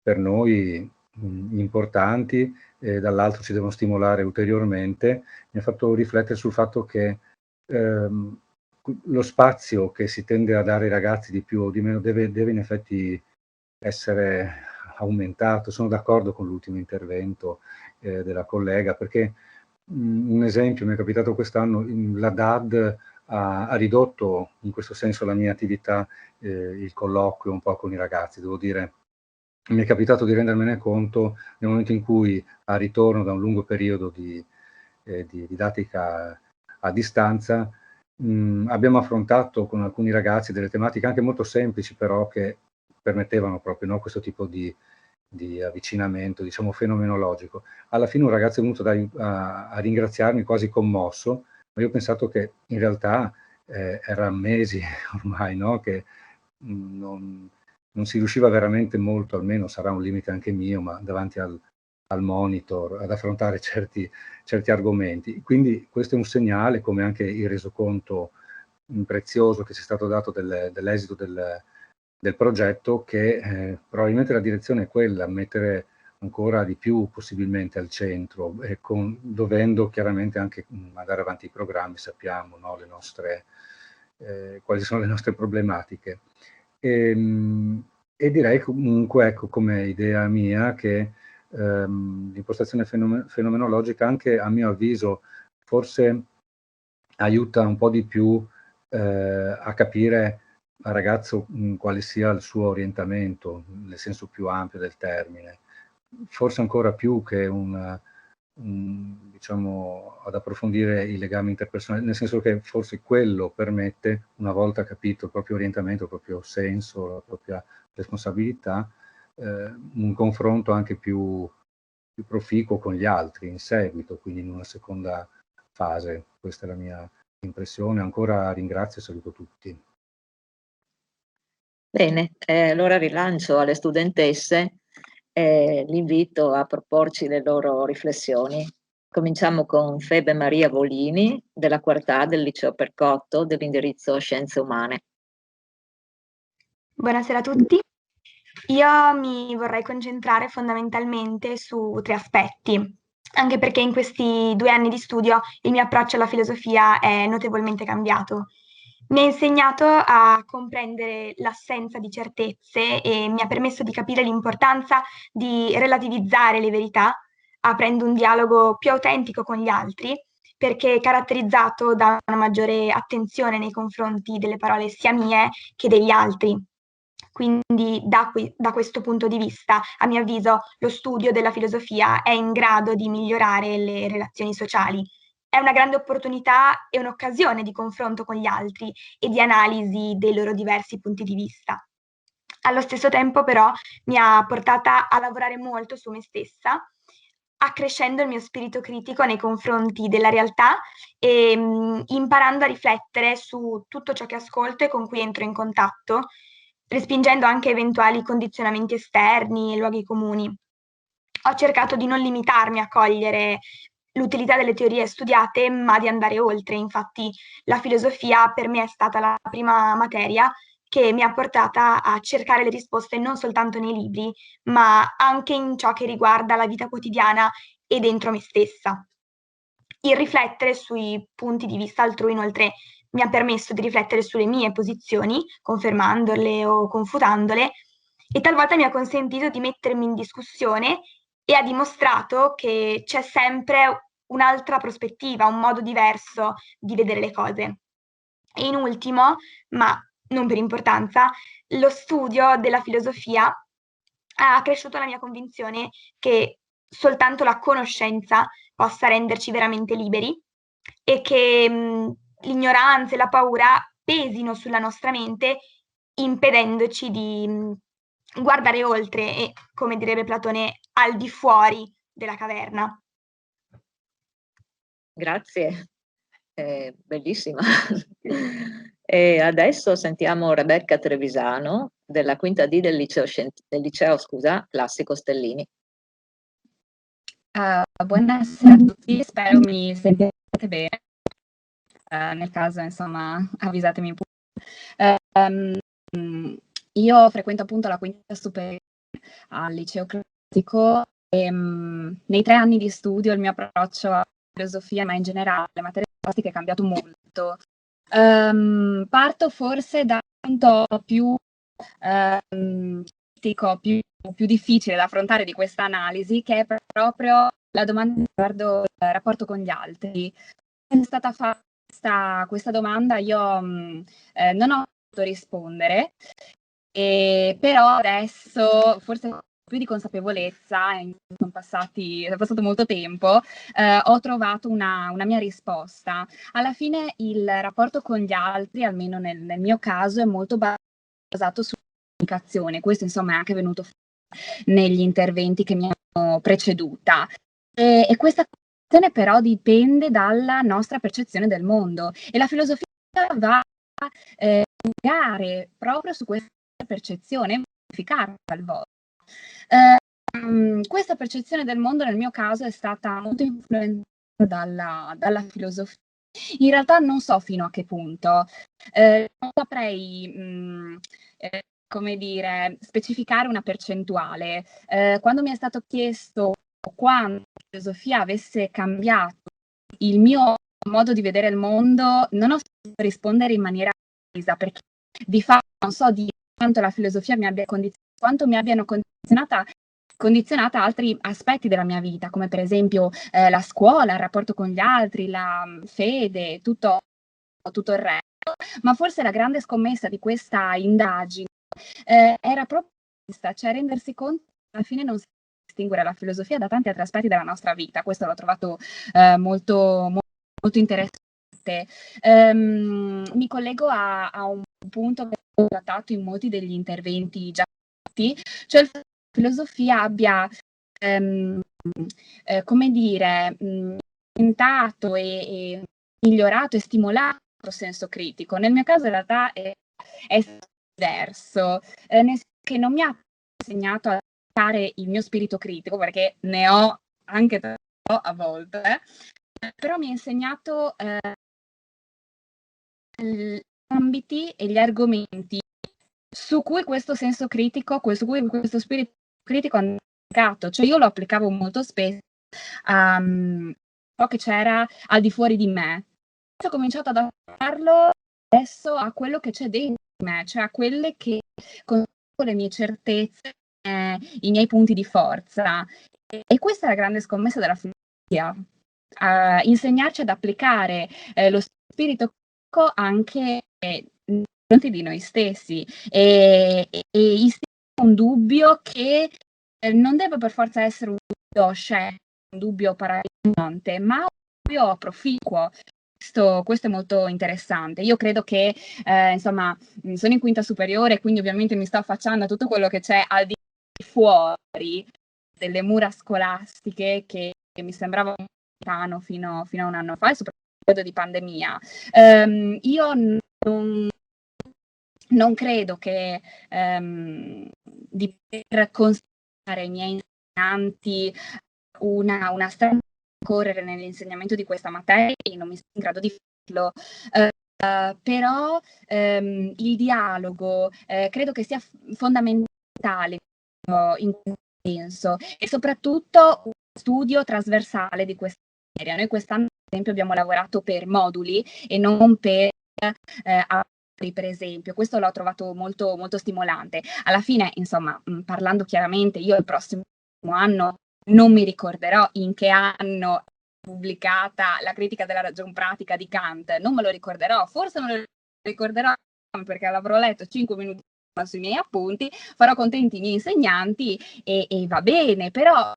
per noi importanti e dall'altro ci devono stimolare ulteriormente, mi ha fatto riflettere sul fatto che lo spazio che si tende a dare ai ragazzi di più o di meno deve in effetti essere aumentato. Sono d'accordo con l'ultimo intervento della collega, perché un esempio mi è capitato quest'anno, la DAD ha ridotto in questo senso la mia attività, il colloquio un po' con i ragazzi. Devo dire, mi è capitato di rendermene conto nel momento in cui, a ritorno da un lungo periodo di didattica a distanza, abbiamo affrontato con alcuni ragazzi delle tematiche anche molto semplici, però che permettevano proprio, no, questo tipo di avvicinamento, diciamo, fenomenologico. Alla fine un ragazzo è venuto a ringraziarmi quasi commosso, ma io ho pensato che in realtà era mesi ormai, no, che non si riusciva veramente molto, almeno sarà un limite anche mio, ma davanti al monitor, ad affrontare certi argomenti. Quindi questo è un segnale, come anche il resoconto prezioso che ci è stato dato dell'esito del progetto, che probabilmente la direzione è quella, mettere ancora di più possibilmente al centro, e dovendo chiaramente anche andare avanti i programmi, sappiamo, no, quali sono le nostre problematiche. E direi comunque, ecco, come idea mia, che l'impostazione fenomenologica, anche a mio avviso, forse aiuta un po' di più a capire al ragazzo quale sia il suo orientamento, nel senso più ampio del termine, forse ancora più che diciamo, ad approfondire i legami interpersonali, nel senso che forse quello permette, una volta capito il proprio orientamento, il proprio senso, la propria responsabilità, un confronto anche più proficuo con gli altri in seguito, quindi in una seconda fase. Questa è la mia impressione. Ancora ringrazio e saluto tutti. Bene, allora rilancio alle studentesse l'invito a proporci le loro riflessioni. Cominciamo con Febe Maria Volini, della quarta A del Liceo Percotto, dell'indirizzo Scienze Umane. Buonasera a tutti. Io mi vorrei concentrare fondamentalmente su 3 aspetti, anche perché in questi 2 anni di studio il mio approccio alla filosofia è notevolmente cambiato. Mi ha insegnato a comprendere l'assenza di certezze e mi ha permesso di capire l'importanza di relativizzare le verità, aprendo un dialogo più autentico con gli altri, perché è caratterizzato da una maggiore attenzione nei confronti delle parole sia mie che degli altri. Quindi da questo punto di vista, a mio avviso, lo studio della filosofia è in grado di migliorare le relazioni sociali. è una grande opportunità e un'occasione di confronto con gli altri e di analisi dei loro diversi punti di vista. Allo stesso tempo però mi ha portata a lavorare molto su me stessa, accrescendo il mio spirito critico nei confronti della realtà e imparando a riflettere su tutto ciò che ascolto e con cui entro in contatto, respingendo anche eventuali condizionamenti esterni e luoghi comuni. Ho cercato di non limitarmi a cogliere l'utilità delle teorie studiate, ma di andare oltre. Infatti la filosofia per me è stata la prima materia che mi ha portata a cercare le risposte non soltanto nei libri, ma anche in ciò che riguarda la vita quotidiana e dentro me stessa. Il riflettere sui punti di vista altrui, inoltre, mi ha permesso di riflettere sulle mie posizioni, confermandole o confutandole, e talvolta mi ha consentito di mettermi in discussione e ha dimostrato che c'è sempre un'altra prospettiva, un modo diverso di vedere le cose. E in ultimo, ma non per importanza, lo studio della filosofia ha accresciuto la mia convinzione che soltanto la conoscenza possa renderci veramente liberi e che l'ignoranza e la paura pesino sulla nostra mente, impedendoci di guardare oltre e, come direbbe Platone, al di fuori della caverna. Grazie, bellissima. E adesso sentiamo Rebecca Trevisano della quinta D del liceo classico Stellini. Buonasera a tutti, spero mi sentiate bene. Nel caso, insomma, avvisatemi pure. Io frequento appunto la quinta superiore al liceo classico e nei 3 anni di studio il mio approccio alla filosofia, ma in generale alle materie classiche è cambiato molto. Parto forse da un punto più più difficile da affrontare di questa analisi, che è proprio la domanda riguardo il rapporto con gli altri. È stata fatta questa domanda, io non ho potuto rispondere, però adesso forse più di consapevolezza, è passato molto tempo, ho trovato una mia risposta. Alla fine il rapporto con gli altri, almeno nel mio caso, è molto basato sulla comunicazione. Questo insomma è anche venuto fuori negli interventi che mi hanno preceduta. E questa questione però dipende dalla nostra percezione del mondo e la filosofia va a indagare proprio su questa percezione e modificarla talvolta. Questa percezione del mondo nel mio caso è stata molto influenzata dalla filosofia. In realtà non so fino a che punto, non saprei come dire, specificare una percentuale. Quando mi è stato chiesto quando la filosofia avesse cambiato il mio modo di vedere il mondo, non ho saputo rispondere in maniera precisa, perché di fatto non so di quanto la filosofia mi abbia condizionato, quanto mi abbiano condizionata altri aspetti della mia vita, come per esempio la scuola, il rapporto con gli altri, la fede, tutto il resto. Ma forse la grande scommessa di questa indagine era proprio questa, cioè rendersi conto che alla fine non si può distinguere la filosofia da tanti altri aspetti della nostra vita. Questo l'ho trovato molto, molto interessante. Mi collego a un punto che ho trattato in molti degli interventi già fatti, cioè il fatto che la filosofia abbia, come dire, aumentato e migliorato e stimolato il senso critico. Nel mio caso in realtà è stato diverso, nel senso che non mi ha insegnato a fare il mio spirito critico, perché ne ho anche troppo a volte, però mi ha insegnato gli ambiti e gli argomenti su cui questo senso critico, su cui questo spirito critico è applicato. Cioè io lo applicavo molto spesso a ciò che c'era al di fuori di me. Ho cominciato ad applicarlo adesso a quello che c'è dentro me, cioè a quelle che con le mie certezze, i miei punti di forza. E questa è la grande scommessa della filosofia, insegnarci ad applicare lo spirito critico anche nei confronti di noi stessi e istituire un dubbio che non deve per forza essere un dubbio scettico, un dubbio paralizzante, ma un proficuo. Questo è molto interessante. Io credo che, insomma, sono in quinta superiore, quindi ovviamente mi sto affacciando a tutto quello che c'è al di fuori delle mura scolastiche che mi sembravano lontano fino a un anno fa, e soprattutto nel periodo di pandemia. Io non credo che di poter considerare i miei insegnanti una strada correre nell'insegnamento di questa materia, e non mi sento in grado di farlo, però il dialogo credo che sia fondamentale in questo senso, e soprattutto un studio trasversale di questa materia. Noi quest'anno, per esempio, abbiamo lavorato per moduli e non per per esempio. Questo l'ho trovato molto, molto stimolante. Alla fine, insomma, parlando chiaramente, io il prossimo anno non mi ricorderò in che anno è pubblicata la critica della ragion pratica di Kant, non me lo ricorderò, forse non lo ricorderò perché l'avrò letto 5 minuti sui miei appunti, farò contenti i miei insegnanti e va bene, però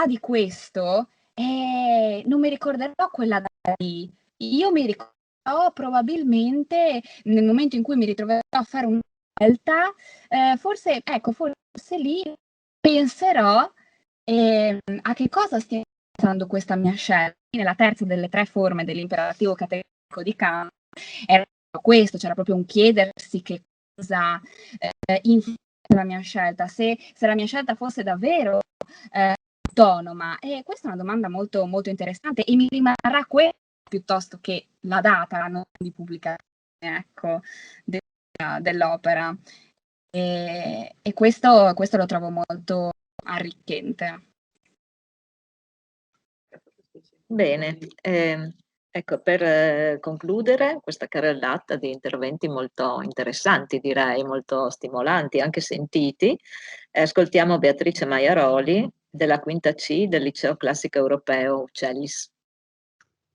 di questo non mi ricorderò quella data lì. Io mi ricorderò probabilmente nel momento in cui mi ritroverò a fare una scelta, forse lì penserò a che cosa stia pensando questa mia scelta. Nella terza delle 3 forme dell'imperativo categorico di Kant era questo, c'era proprio un chiedersi che cosa influenza la mia scelta, se la mia scelta fosse davvero autonoma. E questa è una domanda molto, molto interessante, e mi rimarrà quella piuttosto che la data, l'anno di pubblicazione, ecco, dell'opera. E questo lo trovo molto arricchente. Bene, ecco, per concludere questa carrellata di interventi molto interessanti, direi, molto stimolanti, anche sentiti, ascoltiamo Beatrice Maiaroli della quinta C del Liceo Classico Europeo Uccellis.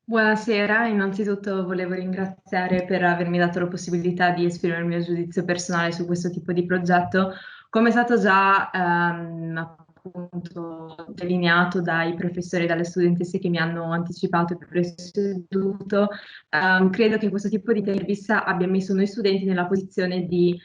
Buonasera, innanzitutto volevo ringraziare per avermi dato la possibilità di esprimere il mio giudizio personale su questo tipo di progetto. Come è stato già appunto delineato dai professori e dalle studentesse che mi hanno anticipato e preceduto, credo che questo tipo di intervista abbia messo noi studenti nella posizione di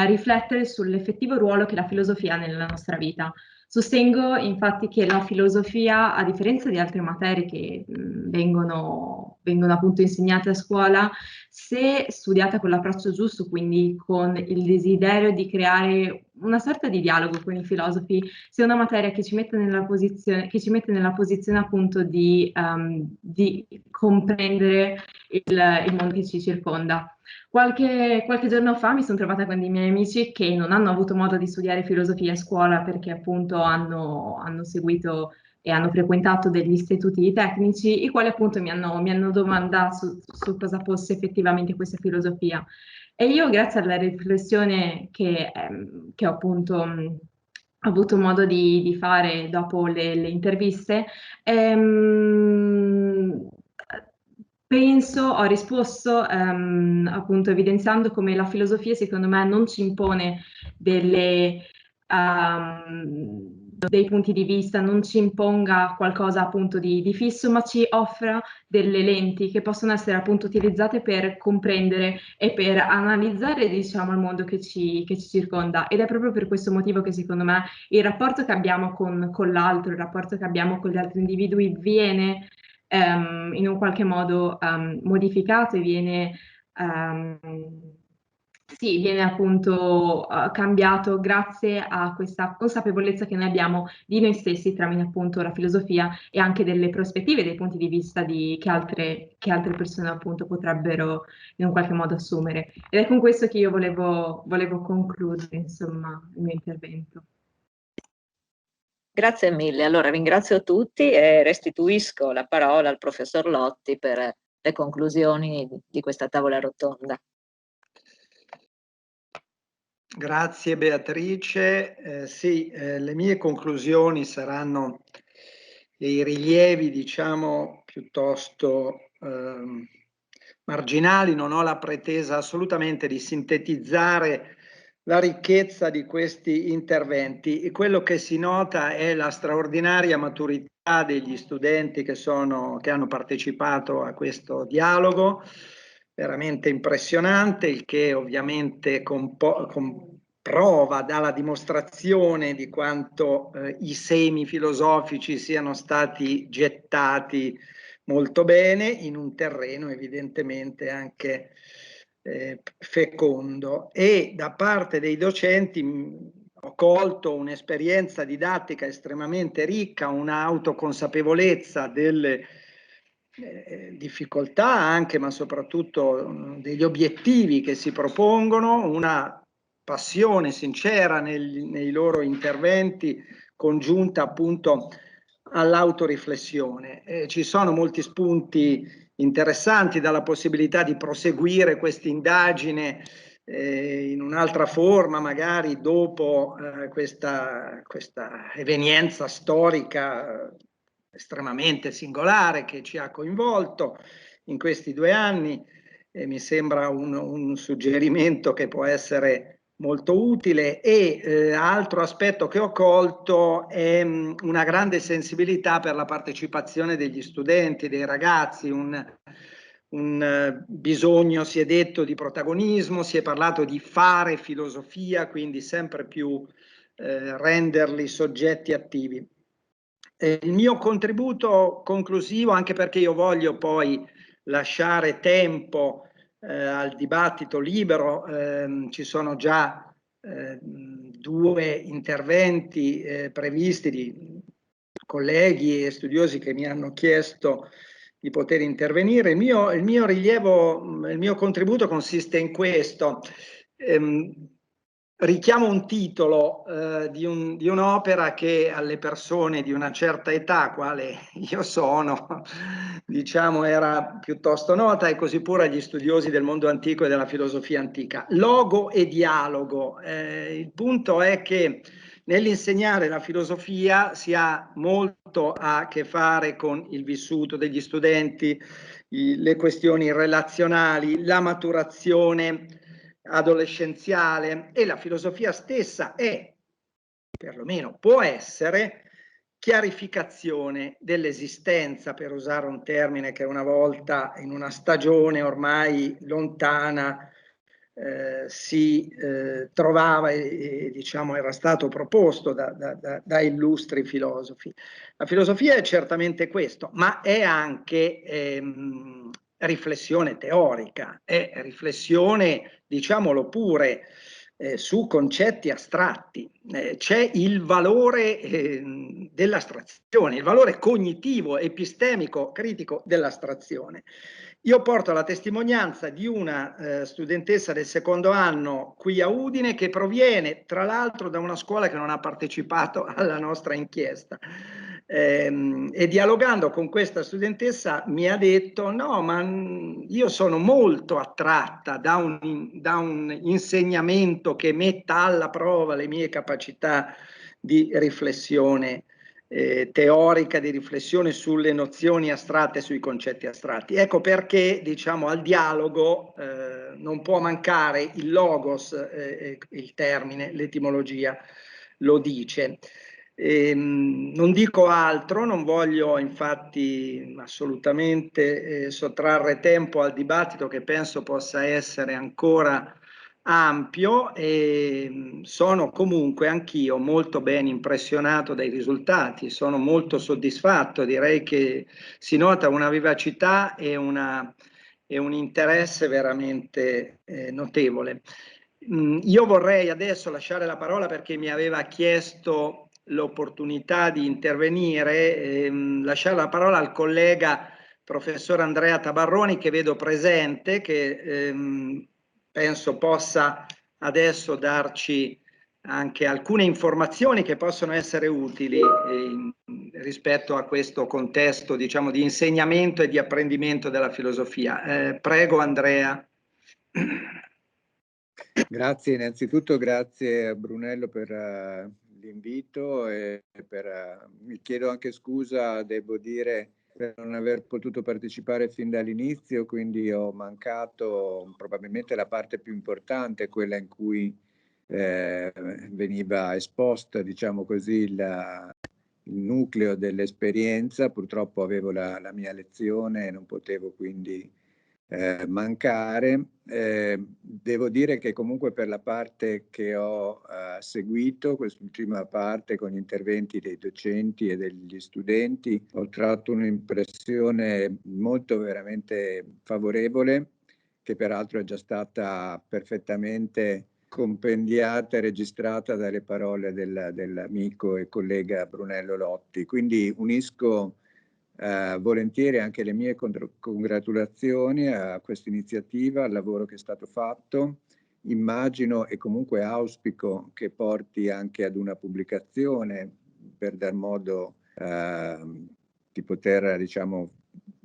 riflettere sull'effettivo ruolo che la filosofia ha nella nostra vita. Sostengo infatti che la filosofia, a differenza di altre materie che vengono appunto insegnate a scuola, se studiata con l'approccio giusto, quindi con il desiderio di creare una sorta di dialogo con i filosofi, sia una materia che ci mette nella posizione appunto di comprendere il mondo che ci circonda. Qualche giorno fa mi sono trovata con dei miei amici che non hanno avuto modo di studiare filosofia a scuola perché appunto hanno seguito e hanno frequentato degli istituti tecnici, i quali appunto mi hanno domandato su cosa fosse effettivamente questa filosofia. E io, grazie alla riflessione che ho appunto avuto modo di fare dopo le interviste, ho risposto appunto evidenziando come la filosofia secondo me non ci impone dei punti di vista, non ci imponga qualcosa appunto di fisso, ma ci offra delle lenti che possono essere appunto utilizzate per comprendere e per analizzare, diciamo, il mondo che ci circonda. Ed è proprio per questo motivo che secondo me il rapporto che abbiamo con l'altro, il rapporto che abbiamo con gli altri individui viene in un qualche modo modificato e viene appunto cambiato grazie a questa consapevolezza che noi abbiamo di noi stessi tramite appunto la filosofia e anche delle prospettive, dei punti di vista che altre persone appunto potrebbero in un qualche modo assumere. Ed è con questo che io volevo concludere insomma il mio intervento. Grazie mille. Allora ringrazio tutti e restituisco la parola al professor Lotti per le conclusioni di questa tavola rotonda. Grazie Beatrice. Sì, le mie conclusioni saranno dei rilievi, diciamo, piuttosto marginali. Non ho la pretesa assolutamente di sintetizzare la ricchezza di questi interventi, e quello che si nota è la straordinaria maturità degli studenti che hanno partecipato a questo dialogo, veramente impressionante, il che ovviamente prova dalla dimostrazione di quanto i semi filosofici siano stati gettati molto bene in un terreno evidentemente anche fecondo. E da parte dei docenti ho colto un'esperienza didattica estremamente ricca, un'autoconsapevolezza delle difficoltà anche, ma soprattutto degli obiettivi che si propongono, una passione sincera nei loro interventi, congiunta appunto all'autoriflessione. Ci sono molti spunti interessanti, dalla possibilità di proseguire questa indagine in un'altra forma, magari dopo questa evenienza storica estremamente singolare che ci ha coinvolto in questi 2 anni. Mi sembra un suggerimento che può essere molto utile. E altro aspetto che ho colto è una grande sensibilità per la partecipazione degli studenti, dei ragazzi, un bisogno, si è detto, di protagonismo, si è parlato di fare filosofia, quindi sempre più renderli soggetti attivi. Il mio contributo conclusivo, anche perché io voglio poi lasciare tempo al dibattito libero, ci sono già 2 interventi previsti di colleghi e studiosi che mi hanno chiesto di poter intervenire. Il mio rilievo, il mio contributo consiste in questo. Richiamo un titolo di un'opera che alle persone di una certa età, quale io sono, diciamo, era piuttosto nota, e così pure agli studiosi del mondo antico e della filosofia antica. Logo e dialogo. Il punto è che nell'insegnare la filosofia si ha molto a che fare con il vissuto degli studenti, le questioni relazionali, la maturazione adolescenziale, e la filosofia stessa è, perlomeno può essere, chiarificazione dell'esistenza, per usare un termine che una volta in una stagione ormai lontana si trovava e diciamo era stato proposto da illustri filosofi. La filosofia è certamente questo, ma è anche riflessione teorica, è riflessione, diciamolo pure, su concetti astratti. C'è il valore dell'astrazione, il valore cognitivo, epistemico, critico dell'astrazione. Io porto la testimonianza di una studentessa del 2° anno qui a Udine, che proviene tra l'altro da una scuola che non ha partecipato alla nostra inchiesta. E dialogando con questa studentessa mi ha detto: no, ma io sono molto attratta da un insegnamento che metta alla prova le mie capacità di riflessione teorica, di riflessione sulle nozioni astratte e sui concetti astratti. Ecco perché, diciamo, al dialogo non può mancare il logos, il termine, l'etimologia lo dice. Non dico altro, non voglio infatti assolutamente sottrarre tempo al dibattito, che penso possa essere ancora ampio, e sono comunque anch'io molto ben impressionato dai risultati, sono molto soddisfatto, direi che si nota una vivacità e un interesse veramente notevole. Io vorrei adesso lasciare la parola, perché mi aveva chiesto l'opportunità di intervenire, lasciare la parola al collega professor Andrea Tabarroni, che vedo presente, che penso possa adesso darci anche alcune informazioni che possono essere utili rispetto a questo contesto, diciamo, di insegnamento e di apprendimento della filosofia. Prego Andrea. Grazie, innanzitutto grazie a Brunello per l'invito e mi chiedo anche scusa, devo dire, per non aver potuto partecipare fin dall'inizio, quindi ho mancato probabilmente la parte più importante, quella in cui veniva esposta, diciamo così, nucleo dell'esperienza. Purtroppo avevo la mia lezione e non potevo quindi mancare. Devo dire che comunque per la parte che ho seguito, quest'ultima parte con gli interventi dei docenti e degli studenti, ho tratto un'impressione molto veramente favorevole, che peraltro è già stata perfettamente compendiata e registrata dalle parole dell'amico e collega Brunello Lotti. Quindi unisco volentieri anche le mie congratulazioni a questa iniziativa, al lavoro che è stato fatto. Immagino e comunque auspico che porti anche ad una pubblicazione per dar modo di poter, diciamo,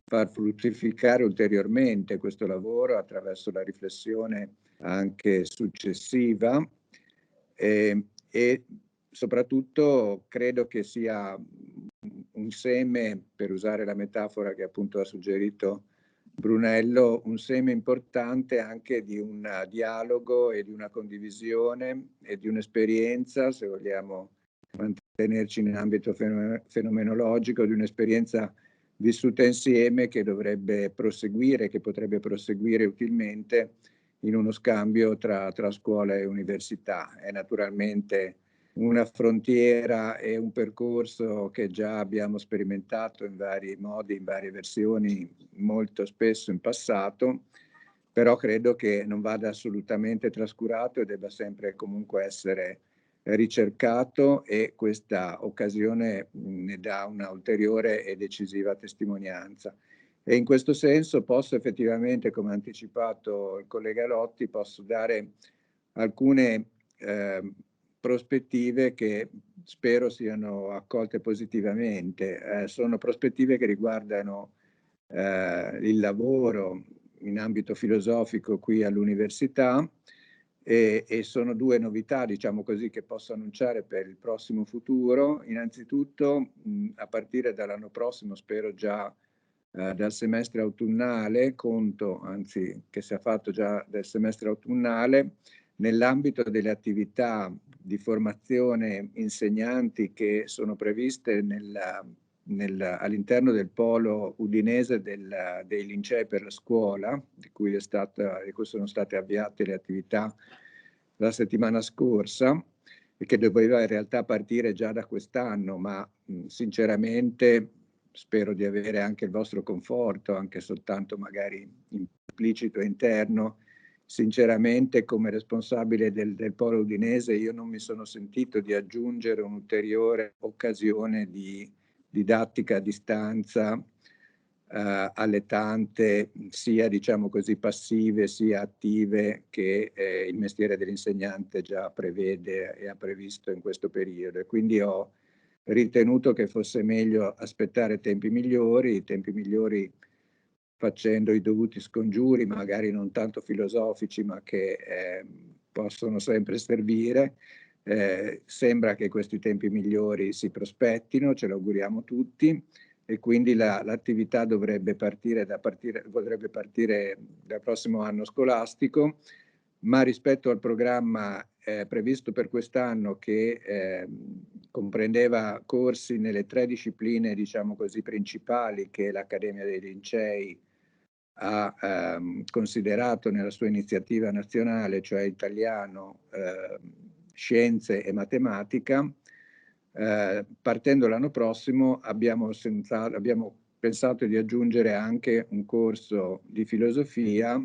far fruttificare ulteriormente questo lavoro attraverso la riflessione anche successiva e soprattutto credo che sia un seme, per usare la metafora che appunto ha suggerito Brunello, un seme importante anche di un dialogo e di una condivisione e di un'esperienza, se vogliamo mantenerci in ambito fenomenologico, di un'esperienza vissuta insieme che dovrebbe proseguire, che potrebbe proseguire utilmente in uno scambio tra scuola e università. È naturalmente una frontiera e un percorso che già abbiamo sperimentato in vari modi, in varie versioni, molto spesso in passato, però credo che non vada assolutamente trascurato e debba sempre comunque essere ricercato, e questa occasione ne dà una ulteriore e decisiva testimonianza. E in questo senso posso effettivamente, come ha anticipato il collega Lotti, posso dare alcune prospettive che spero siano accolte positivamente. Sono prospettive che riguardano il lavoro in ambito filosofico qui all'università, e sono due novità, diciamo così, che posso annunciare per il prossimo futuro. Innanzitutto, a partire dall'anno prossimo, spero già dal semestre autunnale, conto anzi che sia fatto già del semestre autunnale, nell'ambito delle attività di formazione insegnanti che sono previste all'interno del polo udinese dei Lincei per la scuola, di cui sono state avviate le attività la settimana scorsa, e che doveva in realtà partire già da quest'anno, ma sinceramente spero di avere anche il vostro conforto, anche soltanto magari implicito e interno. Sinceramente, come responsabile del polo udinese, io non mi sono sentito di aggiungere un'ulteriore occasione di didattica a distanza alle tante, sia diciamo così passive sia attive, che il mestiere dell'insegnante già prevede e ha previsto in questo periodo. E quindi ho ritenuto che fosse meglio aspettare tempi migliori facendo i dovuti scongiuri, magari non tanto filosofici, ma che possono sempre servire. Sembra che questi tempi migliori si prospettino, ce lo auguriamo tutti, e quindi l'attività dovrebbe partire dal prossimo anno scolastico, ma rispetto al programma previsto per quest'anno, che comprendeva corsi nelle 3 discipline, diciamo così, principali che l'Accademia dei Lincei ha considerato nella sua iniziativa nazionale, cioè italiano, scienze e matematica. Partendo l'anno prossimo abbiamo pensato di aggiungere anche un corso di filosofia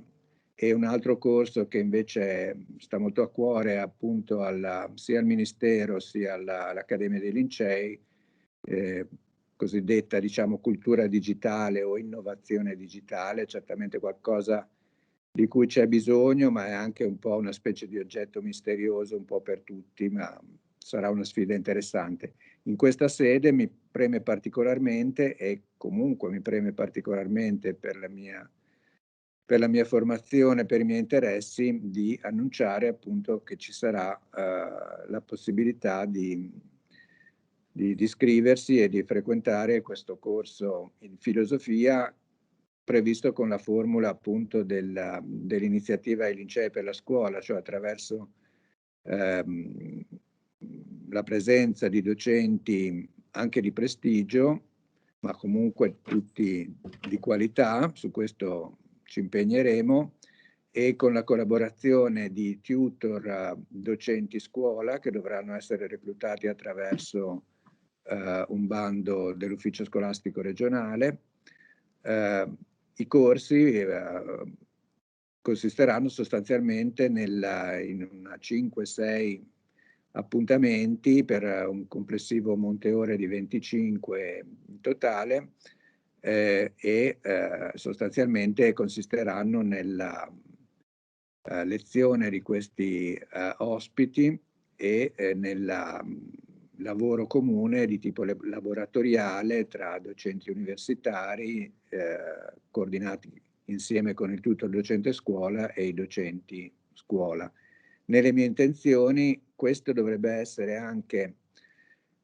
e un altro corso che invece sta molto a cuore appunto sia al Ministero sia all'Accademia dei Lincei, cosiddetta, diciamo, cultura digitale o innovazione digitale, certamente qualcosa di cui c'è bisogno, ma è anche un po' una specie di oggetto misterioso un po' per tutti, ma sarà una sfida interessante. In questa sede mi preme particolarmente, e comunque mi preme particolarmente per la mia formazione, per i miei interessi, di annunciare appunto che ci sarà la possibilità di iscriversi e di frequentare questo corso in filosofia, previsto con la formula appunto dell'iniziativa ai Lincei per la scuola, cioè attraverso la presenza di docenti anche di prestigio, ma comunque tutti di qualità, su questo ci impegneremo, e con la collaborazione di tutor, docenti scuola che dovranno essere reclutati attraverso un bando dell'ufficio scolastico regionale. I corsi consisteranno sostanzialmente in una 5-6 appuntamenti per un complessivo monte ore di 25 in totale, e sostanzialmente consisteranno nella lezione di questi ospiti e nel lavoro comune di tipo laboratoriale tra docenti universitari, coordinati insieme con il tutor docente scuola e i docenti scuola. Nelle mie intenzioni questo dovrebbe essere anche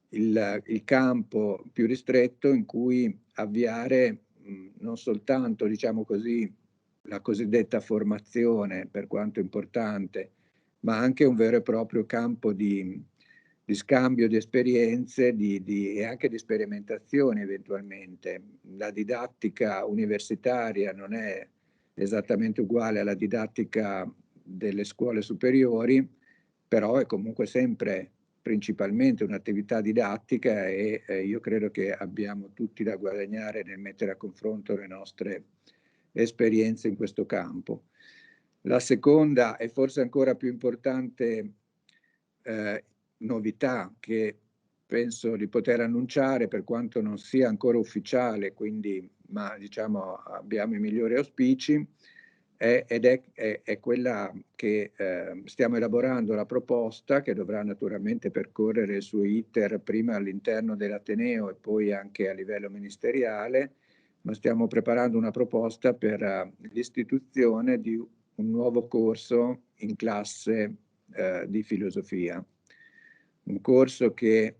il campo più ristretto in cui avviare non soltanto, diciamo così, la cosiddetta formazione, per quanto importante, ma anche un vero e proprio campo di scambio di esperienze e anche di sperimentazione eventualmente. La didattica universitaria non è esattamente uguale alla didattica delle scuole superiori, però è comunque sempre principalmente un'attività didattica e io credo che abbiamo tutti da guadagnare nel mettere a confronto le nostre esperienze in questo campo. La seconda e forse ancora più importante novità che penso di poter annunciare, per quanto non sia ancora ufficiale, quindi, ma diciamo abbiamo i migliori auspici, è quella che stiamo elaborando la proposta, che dovrà naturalmente percorrere il suo iter prima all'interno dell'Ateneo e poi anche a livello ministeriale, ma stiamo preparando una proposta per l'istituzione di un nuovo corso in classe di filosofia. Un corso che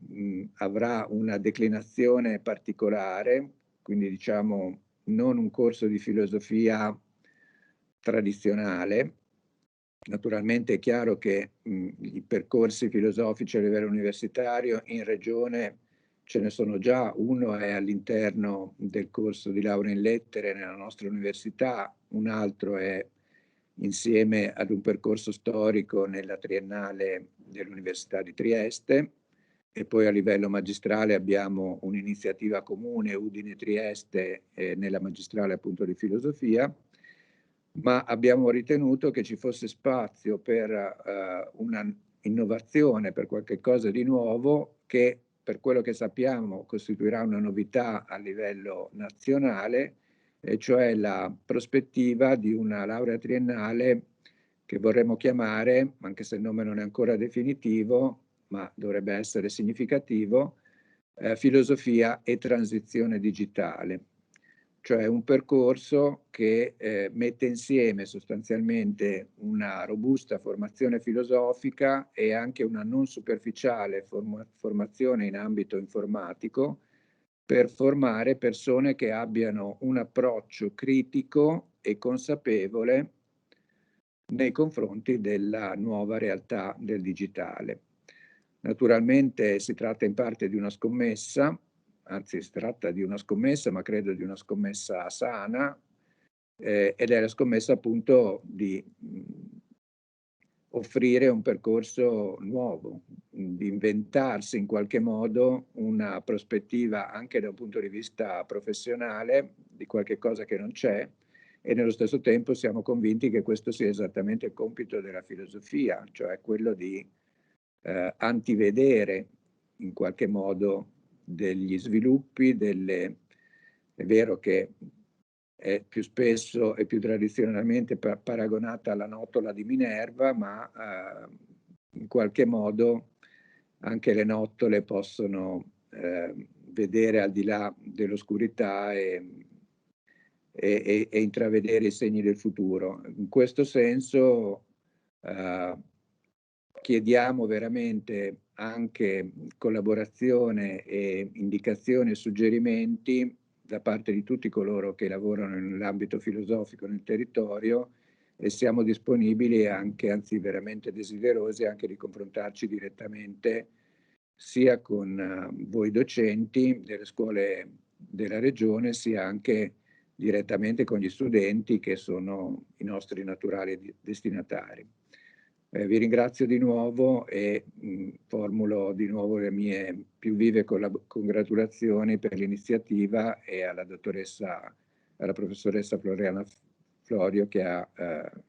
avrà una declinazione particolare, quindi diciamo non un corso di filosofia tradizionale. Naturalmente è chiaro che i percorsi filosofici a livello universitario in regione ce ne sono già. Uno è all'interno del corso di laurea in lettere nella nostra università, un altro è insieme ad un percorso storico nella triennale dell'Università di Trieste, e poi a livello magistrale abbiamo un'iniziativa comune Udine-Trieste nella magistrale appunto di filosofia, ma abbiamo ritenuto che ci fosse spazio per una innovazione, per qualche cosa di nuovo che, per quello che sappiamo, costituirà una novità a livello nazionale, e cioè la prospettiva di una laurea triennale che vorremmo chiamare, anche se il nome non è ancora definitivo, ma dovrebbe essere significativo, filosofia e transizione digitale. Cioè un percorso che mette insieme sostanzialmente una robusta formazione filosofica e anche una non superficiale formazione in ambito informatico, per formare persone che abbiano un approccio critico e consapevole nei confronti della nuova realtà del digitale. Naturalmente si tratta in parte di una scommessa, anzi si tratta di una scommessa, ma credo di una scommessa sana, ed è la scommessa appunto di offrire un percorso nuovo, di inventarsi in qualche modo una prospettiva anche da un punto di vista professionale di qualche cosa che non c'è, e nello stesso tempo siamo convinti che questo sia esattamente il compito della filosofia, cioè quello di antivedere in qualche modo degli sviluppi, è vero che è più spesso e più tradizionalmente paragonata alla notola di Minerva, ma in qualche modo anche le nottole possono vedere al di là dell'oscurità e intravedere i segni del futuro. In questo senso chiediamo veramente anche collaborazione e indicazioni e suggerimenti da parte di tutti coloro che lavorano nell'ambito filosofico nel territorio, e siamo disponibili anche, anzi veramente desiderosi anche di confrontarci direttamente sia con voi docenti delle scuole della Regione, sia anche direttamente con gli studenti che sono i nostri naturali destinatari. Vi ringrazio di nuovo e formulo di nuovo le mie più vive congratulazioni per l'iniziativa e alla professoressa Floriana Florio che ha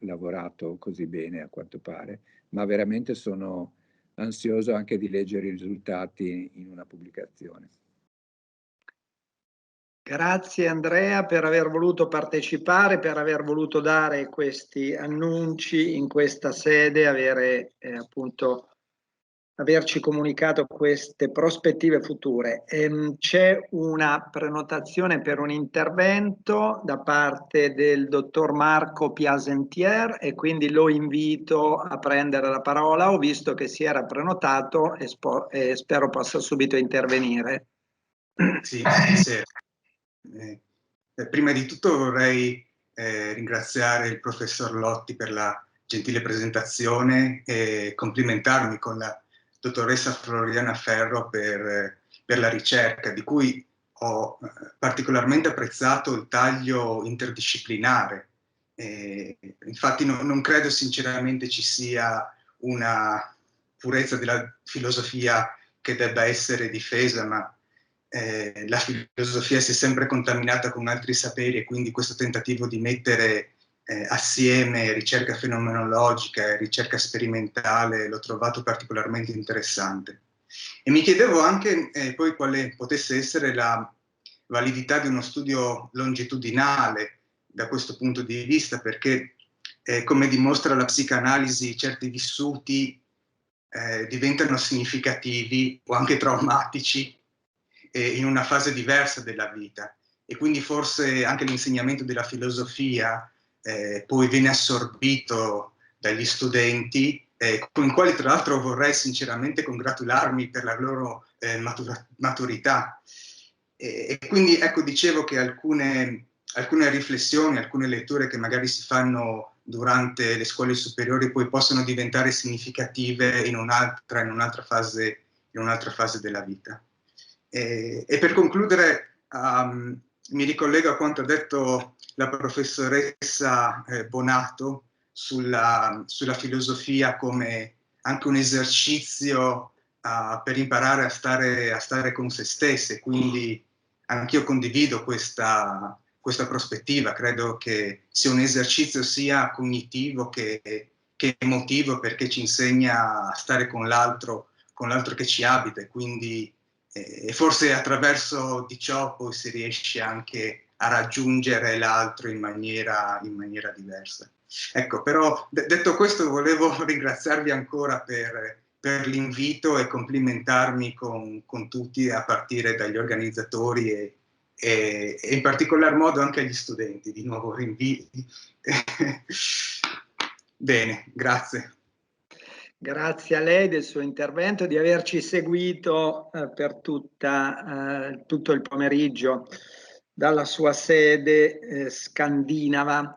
lavorato così bene a quanto pare, ma veramente sono ansioso anche di leggere i risultati in una pubblicazione. Grazie Andrea per aver voluto partecipare, per aver voluto dare questi annunci in questa sede, appunto averci comunicato queste prospettive future. C'è una prenotazione per un intervento da parte del dottor Marco Piasentier e quindi lo invito a prendere la parola. Ho visto che si era prenotato e spero possa subito intervenire. Sì, buonasera. Prima di tutto vorrei ringraziare il professor Lotti per la gentile presentazione e complimentarmi con la dottoressa Floriana Ferro per la ricerca, di cui ho particolarmente apprezzato il taglio interdisciplinare. Infatti non credo sinceramente ci sia una purezza della filosofia che debba essere difesa, ma la filosofia si è sempre contaminata con altri saperi e quindi questo tentativo di mettere assieme ricerca fenomenologica e ricerca sperimentale l'ho trovato particolarmente interessante. E mi chiedevo anche poi quale potesse essere la validità di uno studio longitudinale da questo punto di vista, perché come dimostra la psicanalisi, certi vissuti diventano significativi o anche traumatici in una fase diversa della vita, e quindi forse anche l'insegnamento della filosofia poi viene assorbito dagli studenti, con i quali tra l'altro vorrei sinceramente congratularmi per la loro maturità. E quindi ecco, dicevo che alcune riflessioni, alcune letture che magari si fanno durante le scuole superiori poi possono diventare significative in un'altra fase della vita. E per concludere, mi ricollego a quanto ha detto la professoressa Bonato sulla filosofia come anche un esercizio per imparare a stare con se stesse, quindi anch'io condivido questa prospettiva. Credo che sia un esercizio sia cognitivo che emotivo, perché ci insegna a stare con l'altro che ci abita, e quindi e forse attraverso di ciò poi si riesce anche a raggiungere l'altro in maniera diversa. Ecco, però detto questo volevo ringraziarvi ancora per l'invito e complimentarmi con tutti, a partire dagli organizzatori e in particolar modo anche agli studenti. Di nuovo rinviti. Bene, grazie. Grazie a lei del suo intervento, di averci seguito per tutto il pomeriggio dalla sua sede scandinava.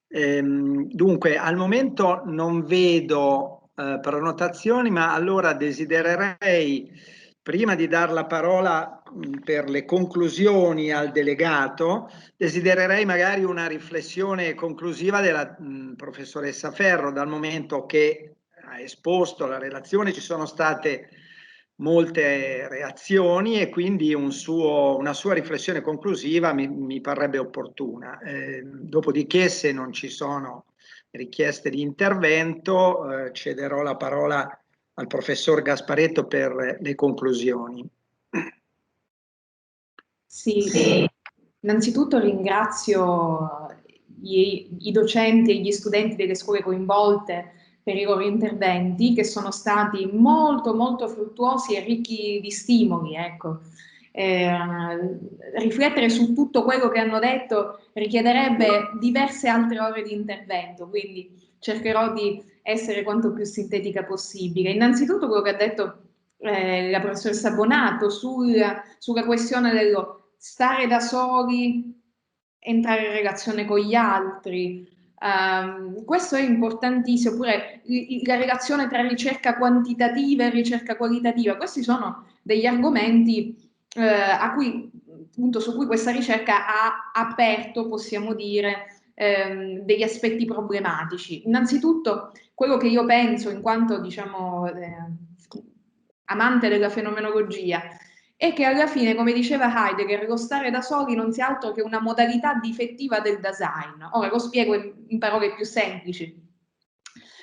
Dunque, al momento non vedo prenotazioni, ma allora desidererei, prima di dar la parola per le conclusioni al delegato, desidererei magari una riflessione conclusiva della professoressa Ferro, dal momento che ha esposto la relazione, ci sono state molte reazioni e quindi una sua riflessione conclusiva mi parrebbe opportuna. Dopodiché, se non ci sono richieste di intervento, cederò la parola al professor Gasparetto per le conclusioni. Sì, innanzitutto ringrazio i docenti e gli studenti delle scuole coinvolte per i loro interventi, che sono stati molto molto fruttuosi e ricchi di stimoli. Ecco. Riflettere su tutto quello che hanno detto richiederebbe diverse altre ore di intervento, quindi cercherò di essere quanto più sintetica possibile. Innanzitutto quello che ha detto la professoressa Bonato sulla questione dello stare da soli, entrare in relazione con gli altri, Questo è importantissimo, oppure la relazione tra ricerca quantitativa e ricerca qualitativa. Questi sono degli argomenti appunto, su cui questa ricerca ha aperto, possiamo dire, degli aspetti problematici. Innanzitutto, quello che io penso, in quanto, diciamo, amante della fenomenologia, è che alla fine, come diceva Heidegger, lo stare da soli non sia altro che una modalità difettiva del Dasein. Ora lo spiego in parole più semplici.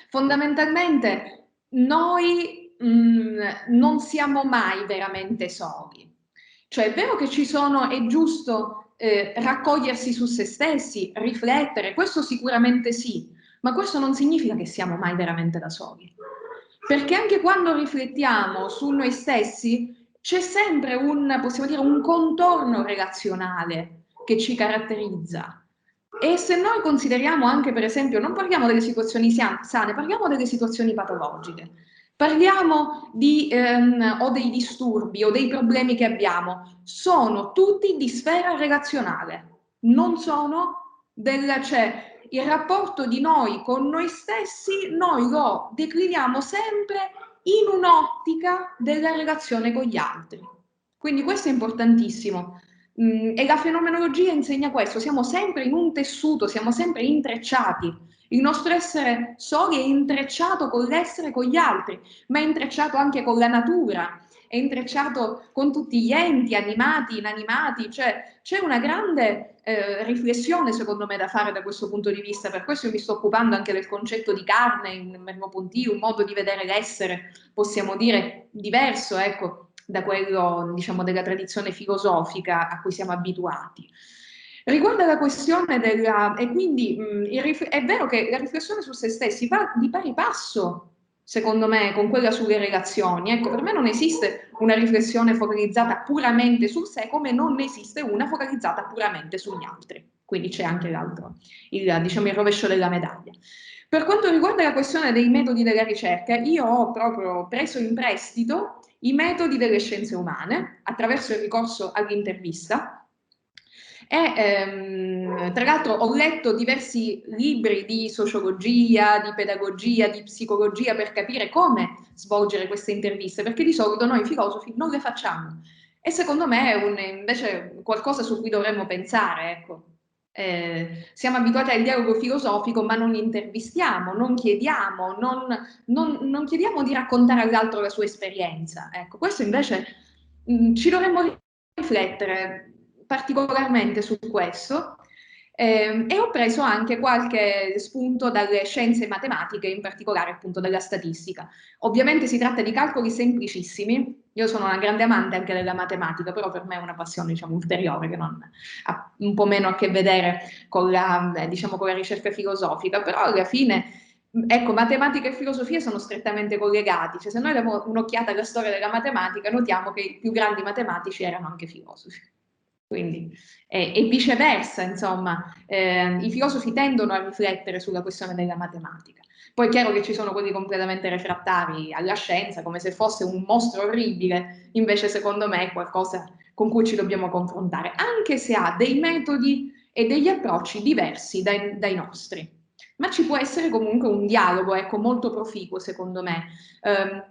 Fondamentalmente noi non siamo mai veramente soli. Cioè è vero che è giusto raccogliersi su se stessi, riflettere, questo sicuramente sì, ma questo non significa che siamo mai veramente da soli. Perché anche quando riflettiamo su noi stessi c'è sempre possiamo dire, un contorno relazionale che ci caratterizza. E se noi consideriamo anche, per esempio, non parliamo delle situazioni sane, parliamo delle situazioni patologiche, parliamo o dei disturbi o dei problemi che abbiamo, sono tutti di sfera relazionale, non sono cioè il rapporto di noi con noi stessi, noi lo decliniamo sempre in un'ottica della relazione con gli altri. Quindi questo è importantissimo. E la fenomenologia insegna questo, siamo sempre in un tessuto, siamo sempre intrecciati. Il nostro essere soli è intrecciato con l'essere con gli altri, ma è intrecciato anche con la natura, è intrecciato con tutti gli enti, animati, inanimati, cioè c'è una grande riflessione secondo me da fare da questo punto di vista, per questo io mi sto occupando anche del concetto di carne in Merleau-Ponty, un modo di vedere l'essere, possiamo dire, diverso, ecco, da quello, diciamo, della tradizione filosofica a cui siamo abituati. Riguardo alla questione e quindi è vero che la riflessione su se stessi va di pari passo, secondo me, con quella sulle relazioni. Ecco, per me non esiste una riflessione focalizzata puramente sul sé, come non esiste una focalizzata puramente sugli altri. Quindi c'è anche l'altro, diciamo, il rovescio della medaglia. Per quanto riguarda la questione dei metodi della ricerca, io ho proprio preso in prestito i metodi delle scienze umane attraverso il ricorso all'intervista e tra l'altro ho letto diversi libri di sociologia, di pedagogia, di psicologia per capire come svolgere queste interviste, perché di solito noi filosofi non le facciamo e secondo me è invece qualcosa su cui dovremmo pensare, ecco. Siamo abituati al dialogo filosofico, ma non intervistiamo, non chiediamo, non chiediamo di raccontare all'altro la sua esperienza. Ecco, questo invece ci dovremmo riflettere particolarmente su questo e ho preso anche qualche spunto dalle scienze matematiche, in particolare appunto dalla statistica. Ovviamente si tratta di calcoli semplicissimi, io sono una grande amante anche della matematica, però per me è una passione, diciamo, ulteriore che non ha un po' meno a che vedere con diciamo, con la ricerca filosofica, però alla fine ecco, matematica e filosofia sono strettamente collegati, cioè se noi diamo un'occhiata alla storia della matematica notiamo che i più grandi matematici erano anche filosofi. Quindi, e viceversa, insomma, i filosofi tendono a riflettere sulla questione della matematica. Poi è chiaro che ci sono quelli completamente refrattari alla scienza, come se fosse un mostro orribile, invece secondo me è qualcosa con cui ci dobbiamo confrontare, anche se ha dei metodi e degli approcci diversi dai nostri. Ma ci può essere comunque un dialogo, ecco, molto proficuo secondo me,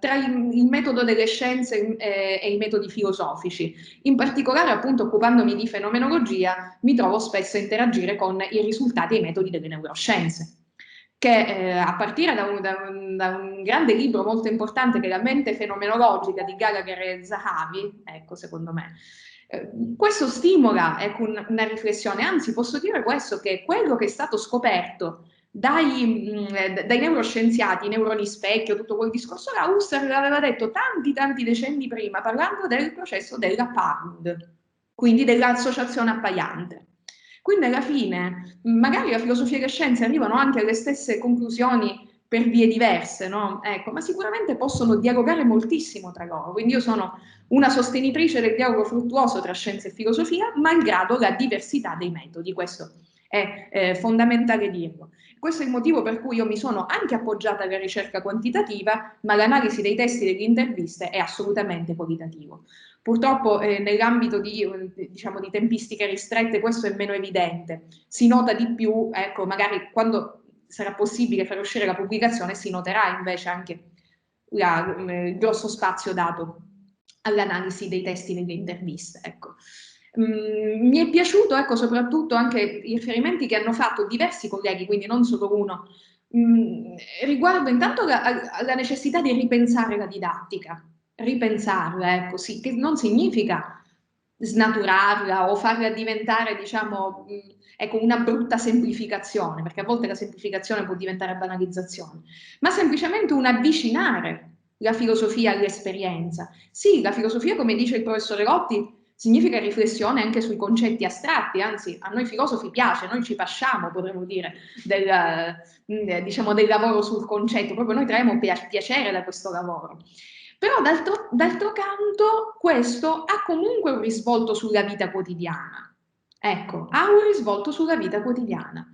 tra il metodo delle scienze e i metodi filosofici. In particolare, appunto, occupandomi di fenomenologia, mi trovo spesso a interagire con i risultati e i metodi delle neuroscienze, che a partire da un grande libro molto importante che è La mente fenomenologica di Gallagher e Zahavi, ecco, secondo me, questo stimola, ecco, una riflessione, anzi posso dire questo, che quello che è stato scoperto dai neuroscienziati, i neuroni specchio, tutto quel discorso là, Husserl l'aveva detto tanti decenni prima, parlando del processo della PAD, quindi dell'associazione appaiante. Quindi alla fine, magari la filosofia e le scienze arrivano anche alle stesse conclusioni per vie diverse, no? Ecco, ma sicuramente possono dialogare moltissimo tra loro, quindi io sono una sostenitrice del dialogo fruttuoso tra scienza e filosofia, malgrado la diversità dei metodi, questo è fondamentale dirlo. Questo è il motivo per cui io mi sono anche appoggiata alla ricerca quantitativa, ma l'analisi dei testi delle interviste è assolutamente qualitativo. Purtroppo nell'ambito diciamo, di tempistiche ristrette questo è meno evidente, si nota di più, ecco, magari quando sarà possibile far uscire la pubblicazione, si noterà invece anche il grosso spazio dato all'analisi dei testi delle interviste. Ecco. Mi è piaciuto, ecco, soprattutto anche i riferimenti che hanno fatto diversi colleghi, quindi non solo uno, riguardo intanto alla necessità di ripensare la didattica, ripensarla, ecco, sì, che non significa snaturarla o farla diventare, diciamo, ecco, una brutta semplificazione, perché a volte la semplificazione può diventare banalizzazione, ma semplicemente un avvicinare la filosofia all'esperienza. Sì, la filosofia, come dice il professore Lotti, significa riflessione anche sui concetti astratti, anzi a noi filosofi piace, noi ci pasciamo, potremmo dire, diciamo, del lavoro sul concetto, proprio noi traiamo piacere da questo lavoro. Però d'altro canto questo ha comunque un risvolto sulla vita quotidiana. Ecco, ha un risvolto sulla vita quotidiana.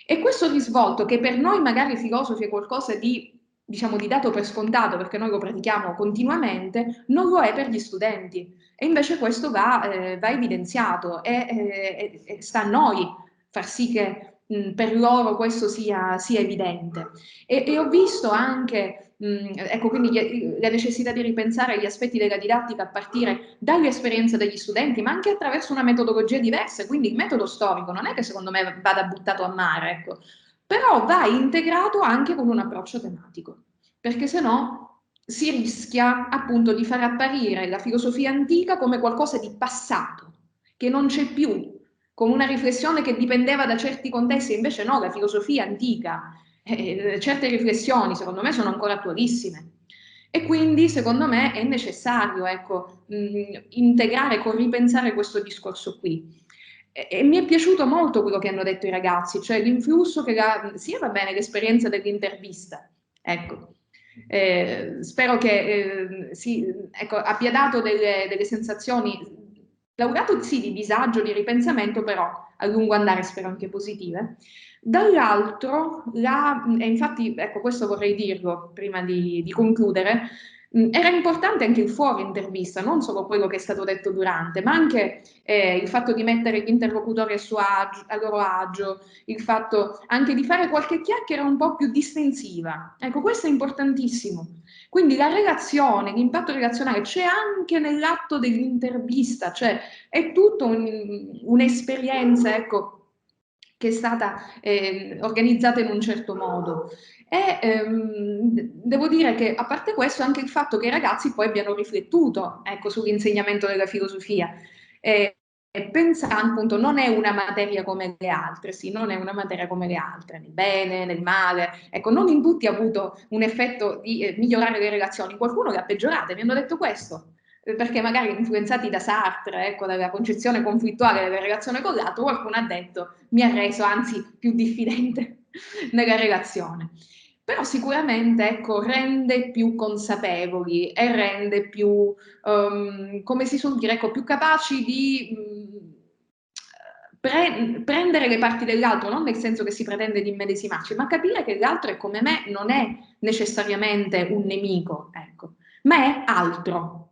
E questo risvolto, che per noi magari filosofi è qualcosa di, diciamo, di dato per scontato, perché noi lo pratichiamo continuamente, non lo è per gli studenti. E invece questo va evidenziato e sta a noi far sì che per loro questo sia evidente. E ho visto anche, ecco, quindi la necessità di ripensare gli aspetti della didattica a partire dall'esperienza degli studenti, ma anche attraverso una metodologia diversa, quindi il metodo storico non è che secondo me vada buttato a mare, ecco, però va integrato anche con un approccio tematico, perché se no si rischia appunto di far apparire la filosofia antica come qualcosa di passato, che non c'è più, come una riflessione che dipendeva da certi contesti, invece no, la filosofia antica, certe riflessioni secondo me sono ancora attualissime. E quindi secondo me è necessario, ecco, integrare, ripensare questo discorso qui. E mi è piaciuto molto quello che hanno detto i ragazzi, cioè l'influsso che sia va bene l'esperienza dell'intervista, ecco. Spero che ecco, abbia dato delle sensazioni, laureato sì di disagio, di ripensamento, però a lungo andare spero anche positive. Dall'altro, e infatti ecco, questo vorrei dirlo prima di concludere, era importante anche il fuori intervista, non solo quello che è stato detto durante, ma anche il fatto di mettere gli interlocutori a loro agio, il fatto anche di fare qualche chiacchiera un po' più distensiva. Ecco, questo è importantissimo. Quindi la relazione, l'impatto relazionale c'è anche nell'atto dell'intervista, cioè è tutta un'esperienza, ecco, che è stata organizzata in un certo modo. E devo dire che a parte questo anche il fatto che i ragazzi poi abbiano riflettuto, ecco, sull'insegnamento della filosofia, pensando appunto non è una materia come le altre, sì, non è una materia come le altre, nel bene, nel male, ecco, non in tutti ha avuto un effetto di migliorare le relazioni, qualcuno le ha peggiorate, mi hanno detto questo, perché magari influenzati da Sartre, ecco, dalla concezione conflittuale della relazione con l'altro, qualcuno ha detto mi ha reso anzi più diffidente nella relazione. Però sicuramente, ecco, rende più consapevoli e rende più, come si suol dire, ecco, più capaci di prendere le parti dell'altro, non nel senso che si pretende di immedesimarci, ma capire che l'altro è come me, non è necessariamente un nemico, ecco, ma è altro,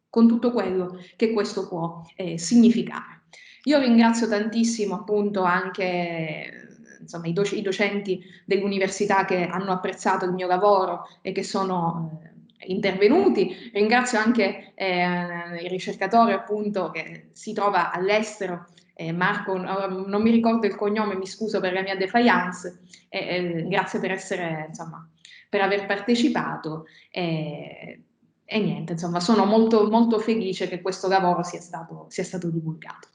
con tutto quello che questo può significare. Io ringrazio tantissimo appunto anche insomma, i docenti dell'università che hanno apprezzato il mio lavoro e che sono intervenuti. Ringrazio anche il ricercatore appunto che si trova all'estero, Marco, non mi ricordo il cognome, mi scuso per la mia defiance, grazie per essere, insomma, per aver partecipato e niente, insomma, sono molto, molto felice che questo lavoro sia stato divulgato.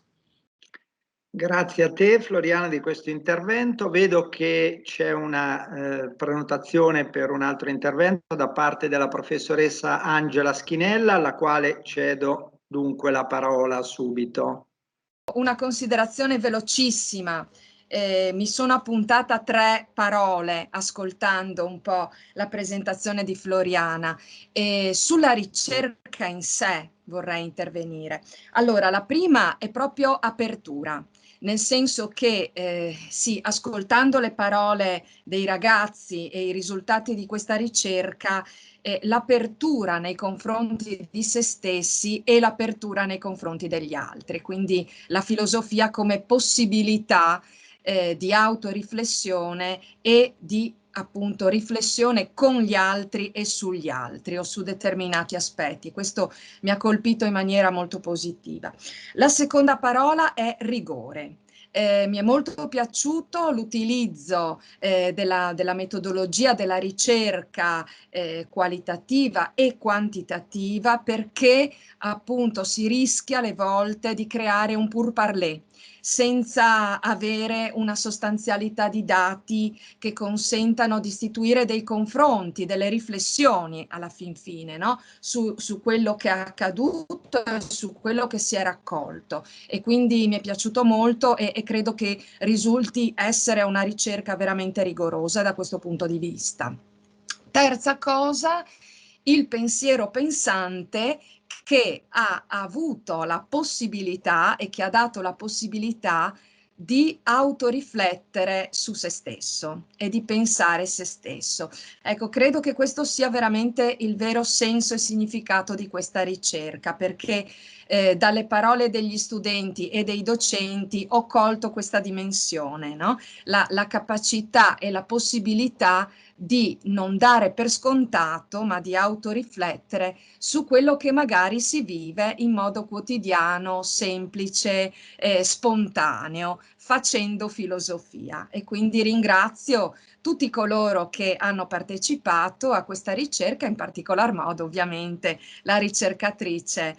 Grazie a te Floriana di questo intervento. Vedo che c'è una prenotazione per un altro intervento da parte della professoressa Angela Schinella, alla quale cedo dunque la parola subito. Una considerazione velocissima. Mi sono appuntata 3 parole ascoltando un po' la presentazione di Floriana e sulla ricerca in sé vorrei intervenire. Allora, la prima è proprio apertura, nel senso che sì, ascoltando le parole dei ragazzi e i risultati di questa ricerca, l'apertura nei confronti di se stessi e l'apertura nei confronti degli altri, quindi la filosofia come possibilità di autoriflessione e di appunto riflessione con gli altri e sugli altri o su determinati aspetti. Questo mi ha colpito in maniera molto positiva. La seconda parola è rigore. Mi è molto piaciuto l'utilizzo della metodologia della ricerca qualitativa e quantitativa, perché appunto si rischia alle volte di creare un pourparlers senza avere una sostanzialità di dati che consentano di istituire dei confronti, delle riflessioni alla fin fine, no? su quello che è accaduto e su quello che si è raccolto. E quindi mi è piaciuto molto e credo che risulti essere una ricerca veramente rigorosa da questo punto di vista. Terza cosa, il pensiero pensante, che ha avuto la possibilità e che ha dato la possibilità di autoriflettere su se stesso e di pensare se stesso. Ecco, credo che questo sia veramente il vero senso e significato di questa ricerca, perché dalle parole degli studenti e dei docenti ho colto questa dimensione, no? La capacità e la possibilità di non dare per scontato, ma di autoriflettere su quello che magari si vive in modo quotidiano, semplice, spontaneo, facendo filosofia. E quindi ringrazio tutti coloro che hanno partecipato a questa ricerca, in particolar modo ovviamente la ricercatrice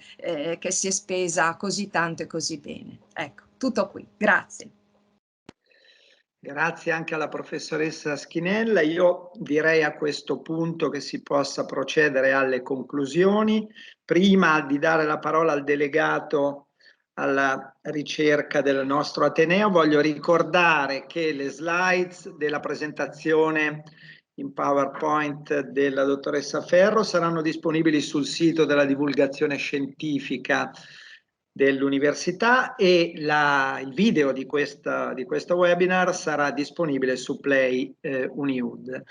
che si è spesa così tanto e così bene. Ecco, tutto qui. Grazie. Grazie anche alla professoressa Schinella. Io direi a questo punto che si possa procedere alle conclusioni. Prima di dare la parola al delegato alla ricerca del nostro Ateneo, voglio ricordare che le slides della presentazione in PowerPoint della dottoressa Ferro saranno disponibili sul sito della divulgazione scientifica dell'università e il video di questo webinar sarà disponibile su Play Uniud.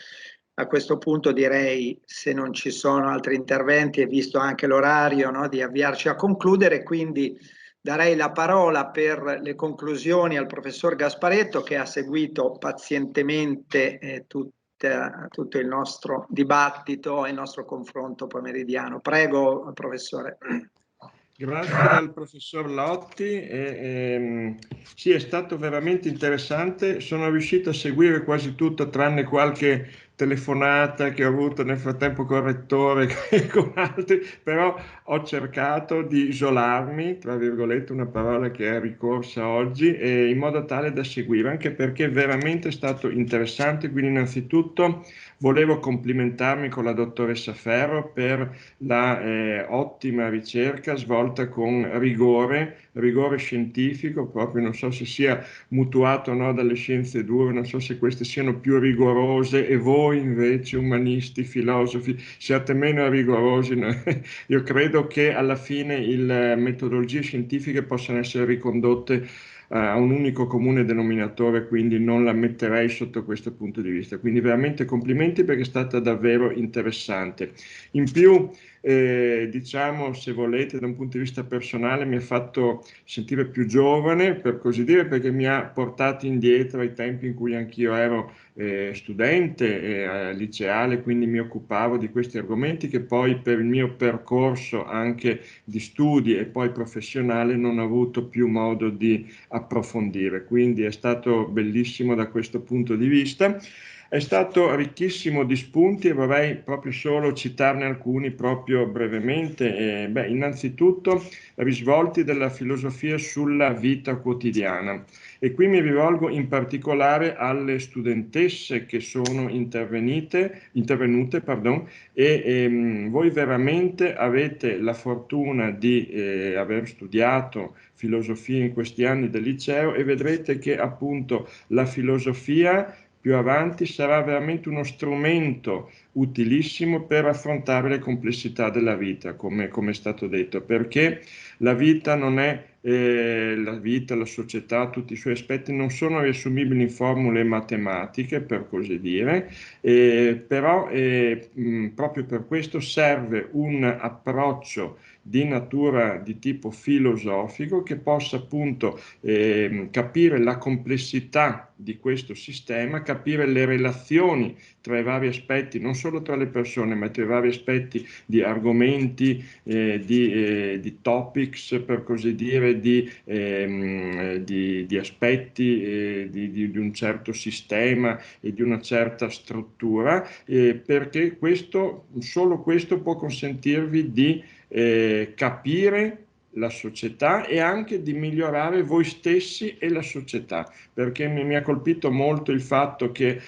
A questo punto direi, se non ci sono altri interventi e visto anche l'orario, no, di avviarci a concludere, quindi darei la parola per le conclusioni al professor Gasparetto, che ha seguito pazientemente tutto il nostro dibattito e il nostro confronto pomeridiano. Prego, professore. Grazie al professor Lotti, sì, è stato veramente interessante, sono riuscito a seguire quasi tutto tranne qualche telefonata che ho avuto nel frattempo con il rettore e con altri, però ho cercato di isolarmi, tra virgolette, una parola che è ricorsa oggi, in modo tale da seguire, anche perché veramente è stato interessante. Quindi innanzitutto volevo complimentarmi con la dottoressa Ferro per la ottima ricerca svolta con rigore scientifico, proprio non so se sia mutuato o no dalle scienze dure, non so se queste siano più rigorose e voi invece umanisti, filosofi siate meno rigorosi. Io credo che alla fine le metodologie scientifiche possano essere ricondotte a un unico comune denominatore, quindi non la metterei sotto questo punto di vista. Quindi veramente complimenti, perché è stata davvero interessante. In più, diciamo, se volete, da un punto di vista personale mi ha fatto sentire più giovane, per così dire, perché mi ha portato indietro ai tempi in cui anch'io ero studente liceale, quindi mi occupavo di questi argomenti che poi per il mio percorso anche di studi e poi professionale non ho avuto più modo di approfondire. Quindi è stato bellissimo da questo punto di vista. È stato ricchissimo di spunti e vorrei proprio solo citarne alcuni proprio brevemente. Innanzitutto risvolti della filosofia sulla vita quotidiana, e qui mi rivolgo in particolare alle studentesse che sono intervenute, e voi veramente avete la fortuna di aver studiato filosofia in questi anni del liceo, e vedrete che appunto la filosofia più avanti sarà veramente uno strumento utilissimo per affrontare le complessità della vita, come è stato detto, perché la vita non è la vita, la società, tutti i suoi aspetti non sono riassumibili in formule matematiche, per così dire, però proprio per questo serve un approccio di natura di tipo filosofico che possa appunto capire la complessità di questo sistema, capire le relazioni tra i vari aspetti, non solo tra le persone, ma tra i vari aspetti di argomenti, di topics, per così dire, di aspetti di un certo sistema e di una certa struttura, perché solo questo può consentirvi di capire la società e anche di migliorare voi stessi e la società, perché mi ha colpito molto il fatto che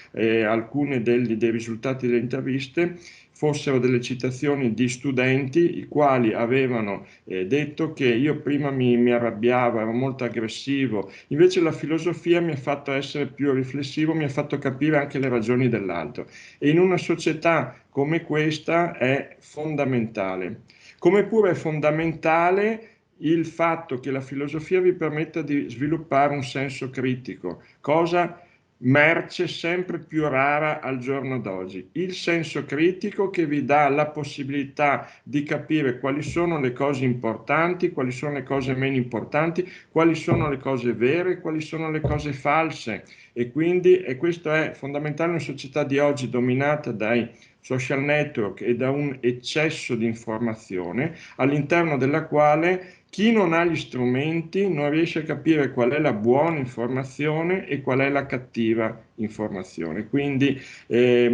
alcuni dei risultati delle interviste fossero delle citazioni di studenti i quali avevano detto che io prima mi arrabbiavo, ero molto aggressivo, invece la filosofia mi ha fatto essere più riflessivo, mi ha fatto capire anche le ragioni dell'altro, e in una società come questa è fondamentale. Come pure è fondamentale il fatto che la filosofia vi permetta di sviluppare un senso critico, cosa merce sempre più rara al giorno d'oggi. Il senso critico che vi dà la possibilità di capire quali sono le cose importanti, quali sono le cose meno importanti, quali sono le cose vere, quali sono le cose false. E quindi questo è fondamentale in una società di oggi dominata dai social network e da un eccesso di informazione, all'interno della quale chi non ha gli strumenti non riesce a capire qual è la buona informazione e qual è la cattiva informazione. Quindi è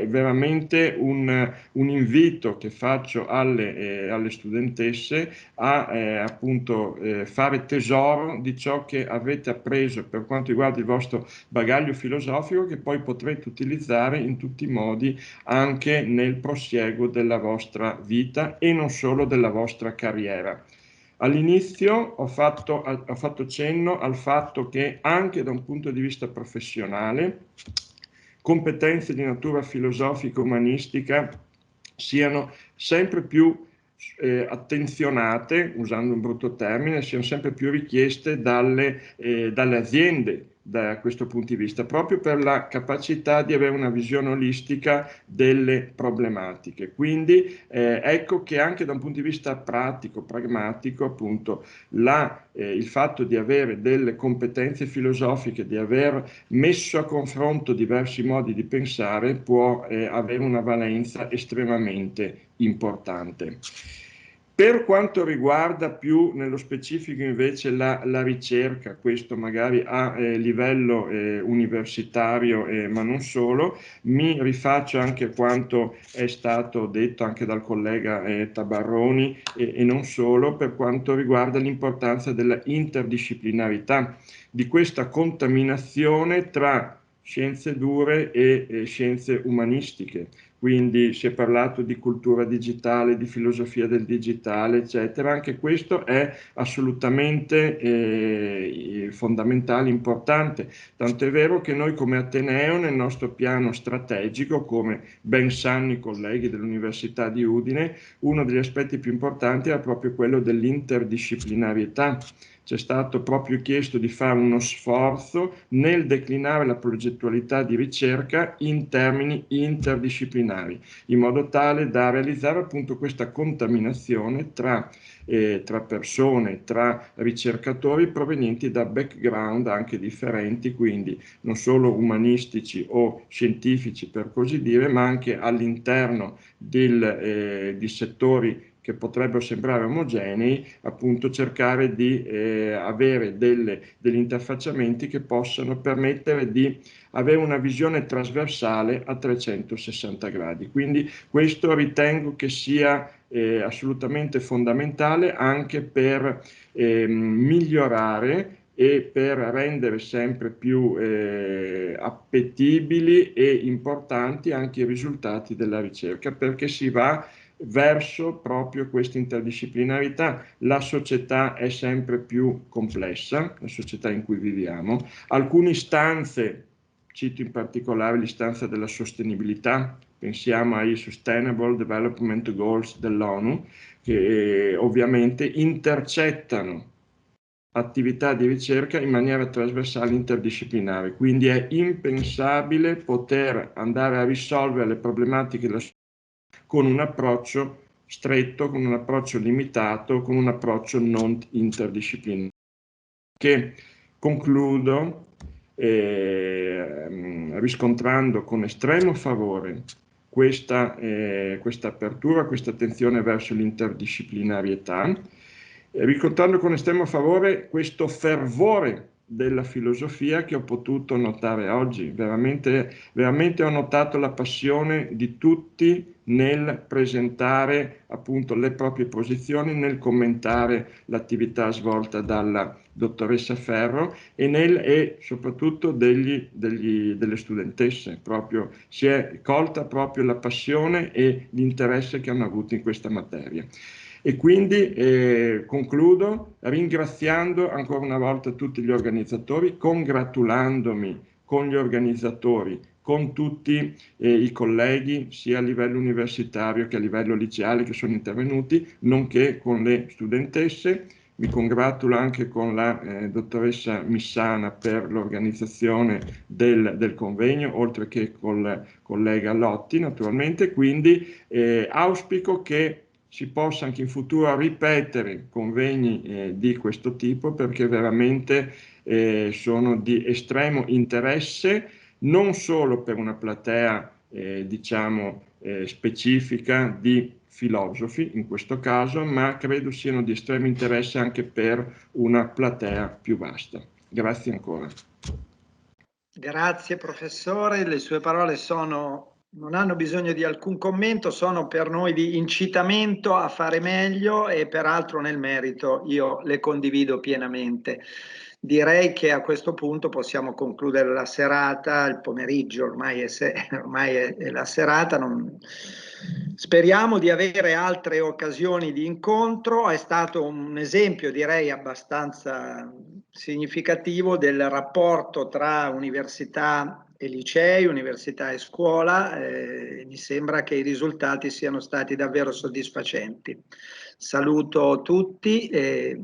veramente un invito che faccio alle studentesse a appunto fare tesoro di ciò che avete appreso per quanto riguarda il vostro bagaglio filosofico, che poi potrete utilizzare in tutti i modi anche nel prosieguo della vostra vita e non solo della vostra carriera. All'inizio ho fatto cenno al fatto che anche da un punto di vista professionale competenze di natura filosofica umanistica siano sempre più attenzionate, usando un brutto termine, siano sempre più richieste dalle aziende da questo punto di vista, proprio per la capacità di avere una visione olistica delle problematiche. Quindi ecco che anche da un punto di vista pratico, pragmatico, appunto, il fatto di avere delle competenze filosofiche, di aver messo a confronto diversi modi di pensare, può avere una valenza estremamente importante. Per quanto riguarda più nello specifico invece la ricerca, questo magari a livello universitario, ma non solo, mi rifaccio anche a quanto è stato detto anche dal collega Tabarroni e non solo, per quanto riguarda l'importanza della interdisciplinarità, di questa contaminazione tra scienze dure e scienze umanistiche. Quindi si è parlato di cultura digitale, di filosofia del digitale, eccetera. Anche questo è assolutamente fondamentale, importante. Tanto è vero che noi come Ateneo, nel nostro piano strategico, come ben sanno i colleghi dell'Università di Udine, uno degli aspetti più importanti era proprio quello dell'interdisciplinarietà. C'è stato proprio chiesto di fare uno sforzo nel declinare la progettualità di ricerca in termini interdisciplinari, in modo tale da realizzare appunto questa contaminazione tra persone, tra ricercatori provenienti da background anche differenti, quindi non solo umanistici o scientifici per così dire, ma anche all'interno di settori che potrebbero sembrare omogenei, appunto cercare di avere degli interfacciamenti che possano permettere di avere una visione trasversale a 360 gradi. Quindi questo ritengo che sia assolutamente fondamentale anche per migliorare e per rendere sempre più appetibili e importanti anche i risultati della ricerca, perché si va verso proprio questa interdisciplinarità. La società è sempre più complessa, la società in cui viviamo. Alcune istanze cito in particolare l'istanza della sostenibilità, pensiamo ai Sustainable Development Goals dell'ONU, che ovviamente intercettano attività di ricerca in maniera trasversale interdisciplinare, quindi è impensabile poter andare a risolvere le problematiche con un approccio stretto, con un approccio limitato, con un approccio non interdisciplinare. Che concludo riscontrando con estremo favore questa apertura, questa attenzione verso l'interdisciplinarietà, riscontrando con estremo favore questo fervore della filosofia che ho potuto notare oggi. Veramente ho notato la passione di tutti nel presentare appunto le proprie posizioni, nel commentare l'attività svolta dalla dottoressa Ferro e soprattutto delle studentesse. Proprio si è colta proprio la passione e l'interesse che hanno avuto in questa materia. E quindi concludo ringraziando ancora una volta tutti gli organizzatori, congratulandomi con gli organizzatori, con tutti i colleghi sia a livello universitario che a livello liceale che sono intervenuti, nonché con le studentesse. Mi congratulo anche con la dottoressa Missana per l'organizzazione del convegno, oltre che col collega Lotti naturalmente, quindi auspico che si possa anche in futuro ripetere convegni di questo tipo, perché veramente sono di estremo interesse, non solo per una platea diciamo specifica di filosofi in questo caso, ma credo siano di estremo interesse anche per una platea più vasta. Grazie ancora. Grazie professore, le sue parole non hanno bisogno di alcun commento, sono per noi di incitamento a fare meglio e peraltro nel merito io le condivido pienamente. Direi che a questo punto possiamo concludere la serata, il pomeriggio, ormai è la serata. Speriamo di avere altre occasioni di incontro. È stato un esempio, direi, abbastanza significativo del rapporto tra università e licei, università e scuola. Mi sembra che i risultati siano stati davvero soddisfacenti. Saluto tutti e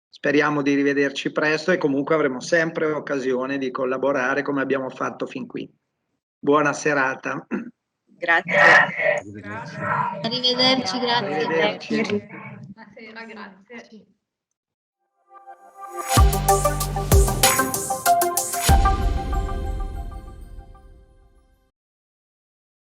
speriamo di rivederci presto e comunque avremo sempre occasione di collaborare come abbiamo fatto fin qui. Buona serata. Grazie. Arrivederci, grazie. Arrivederci. Buonasera, grazie.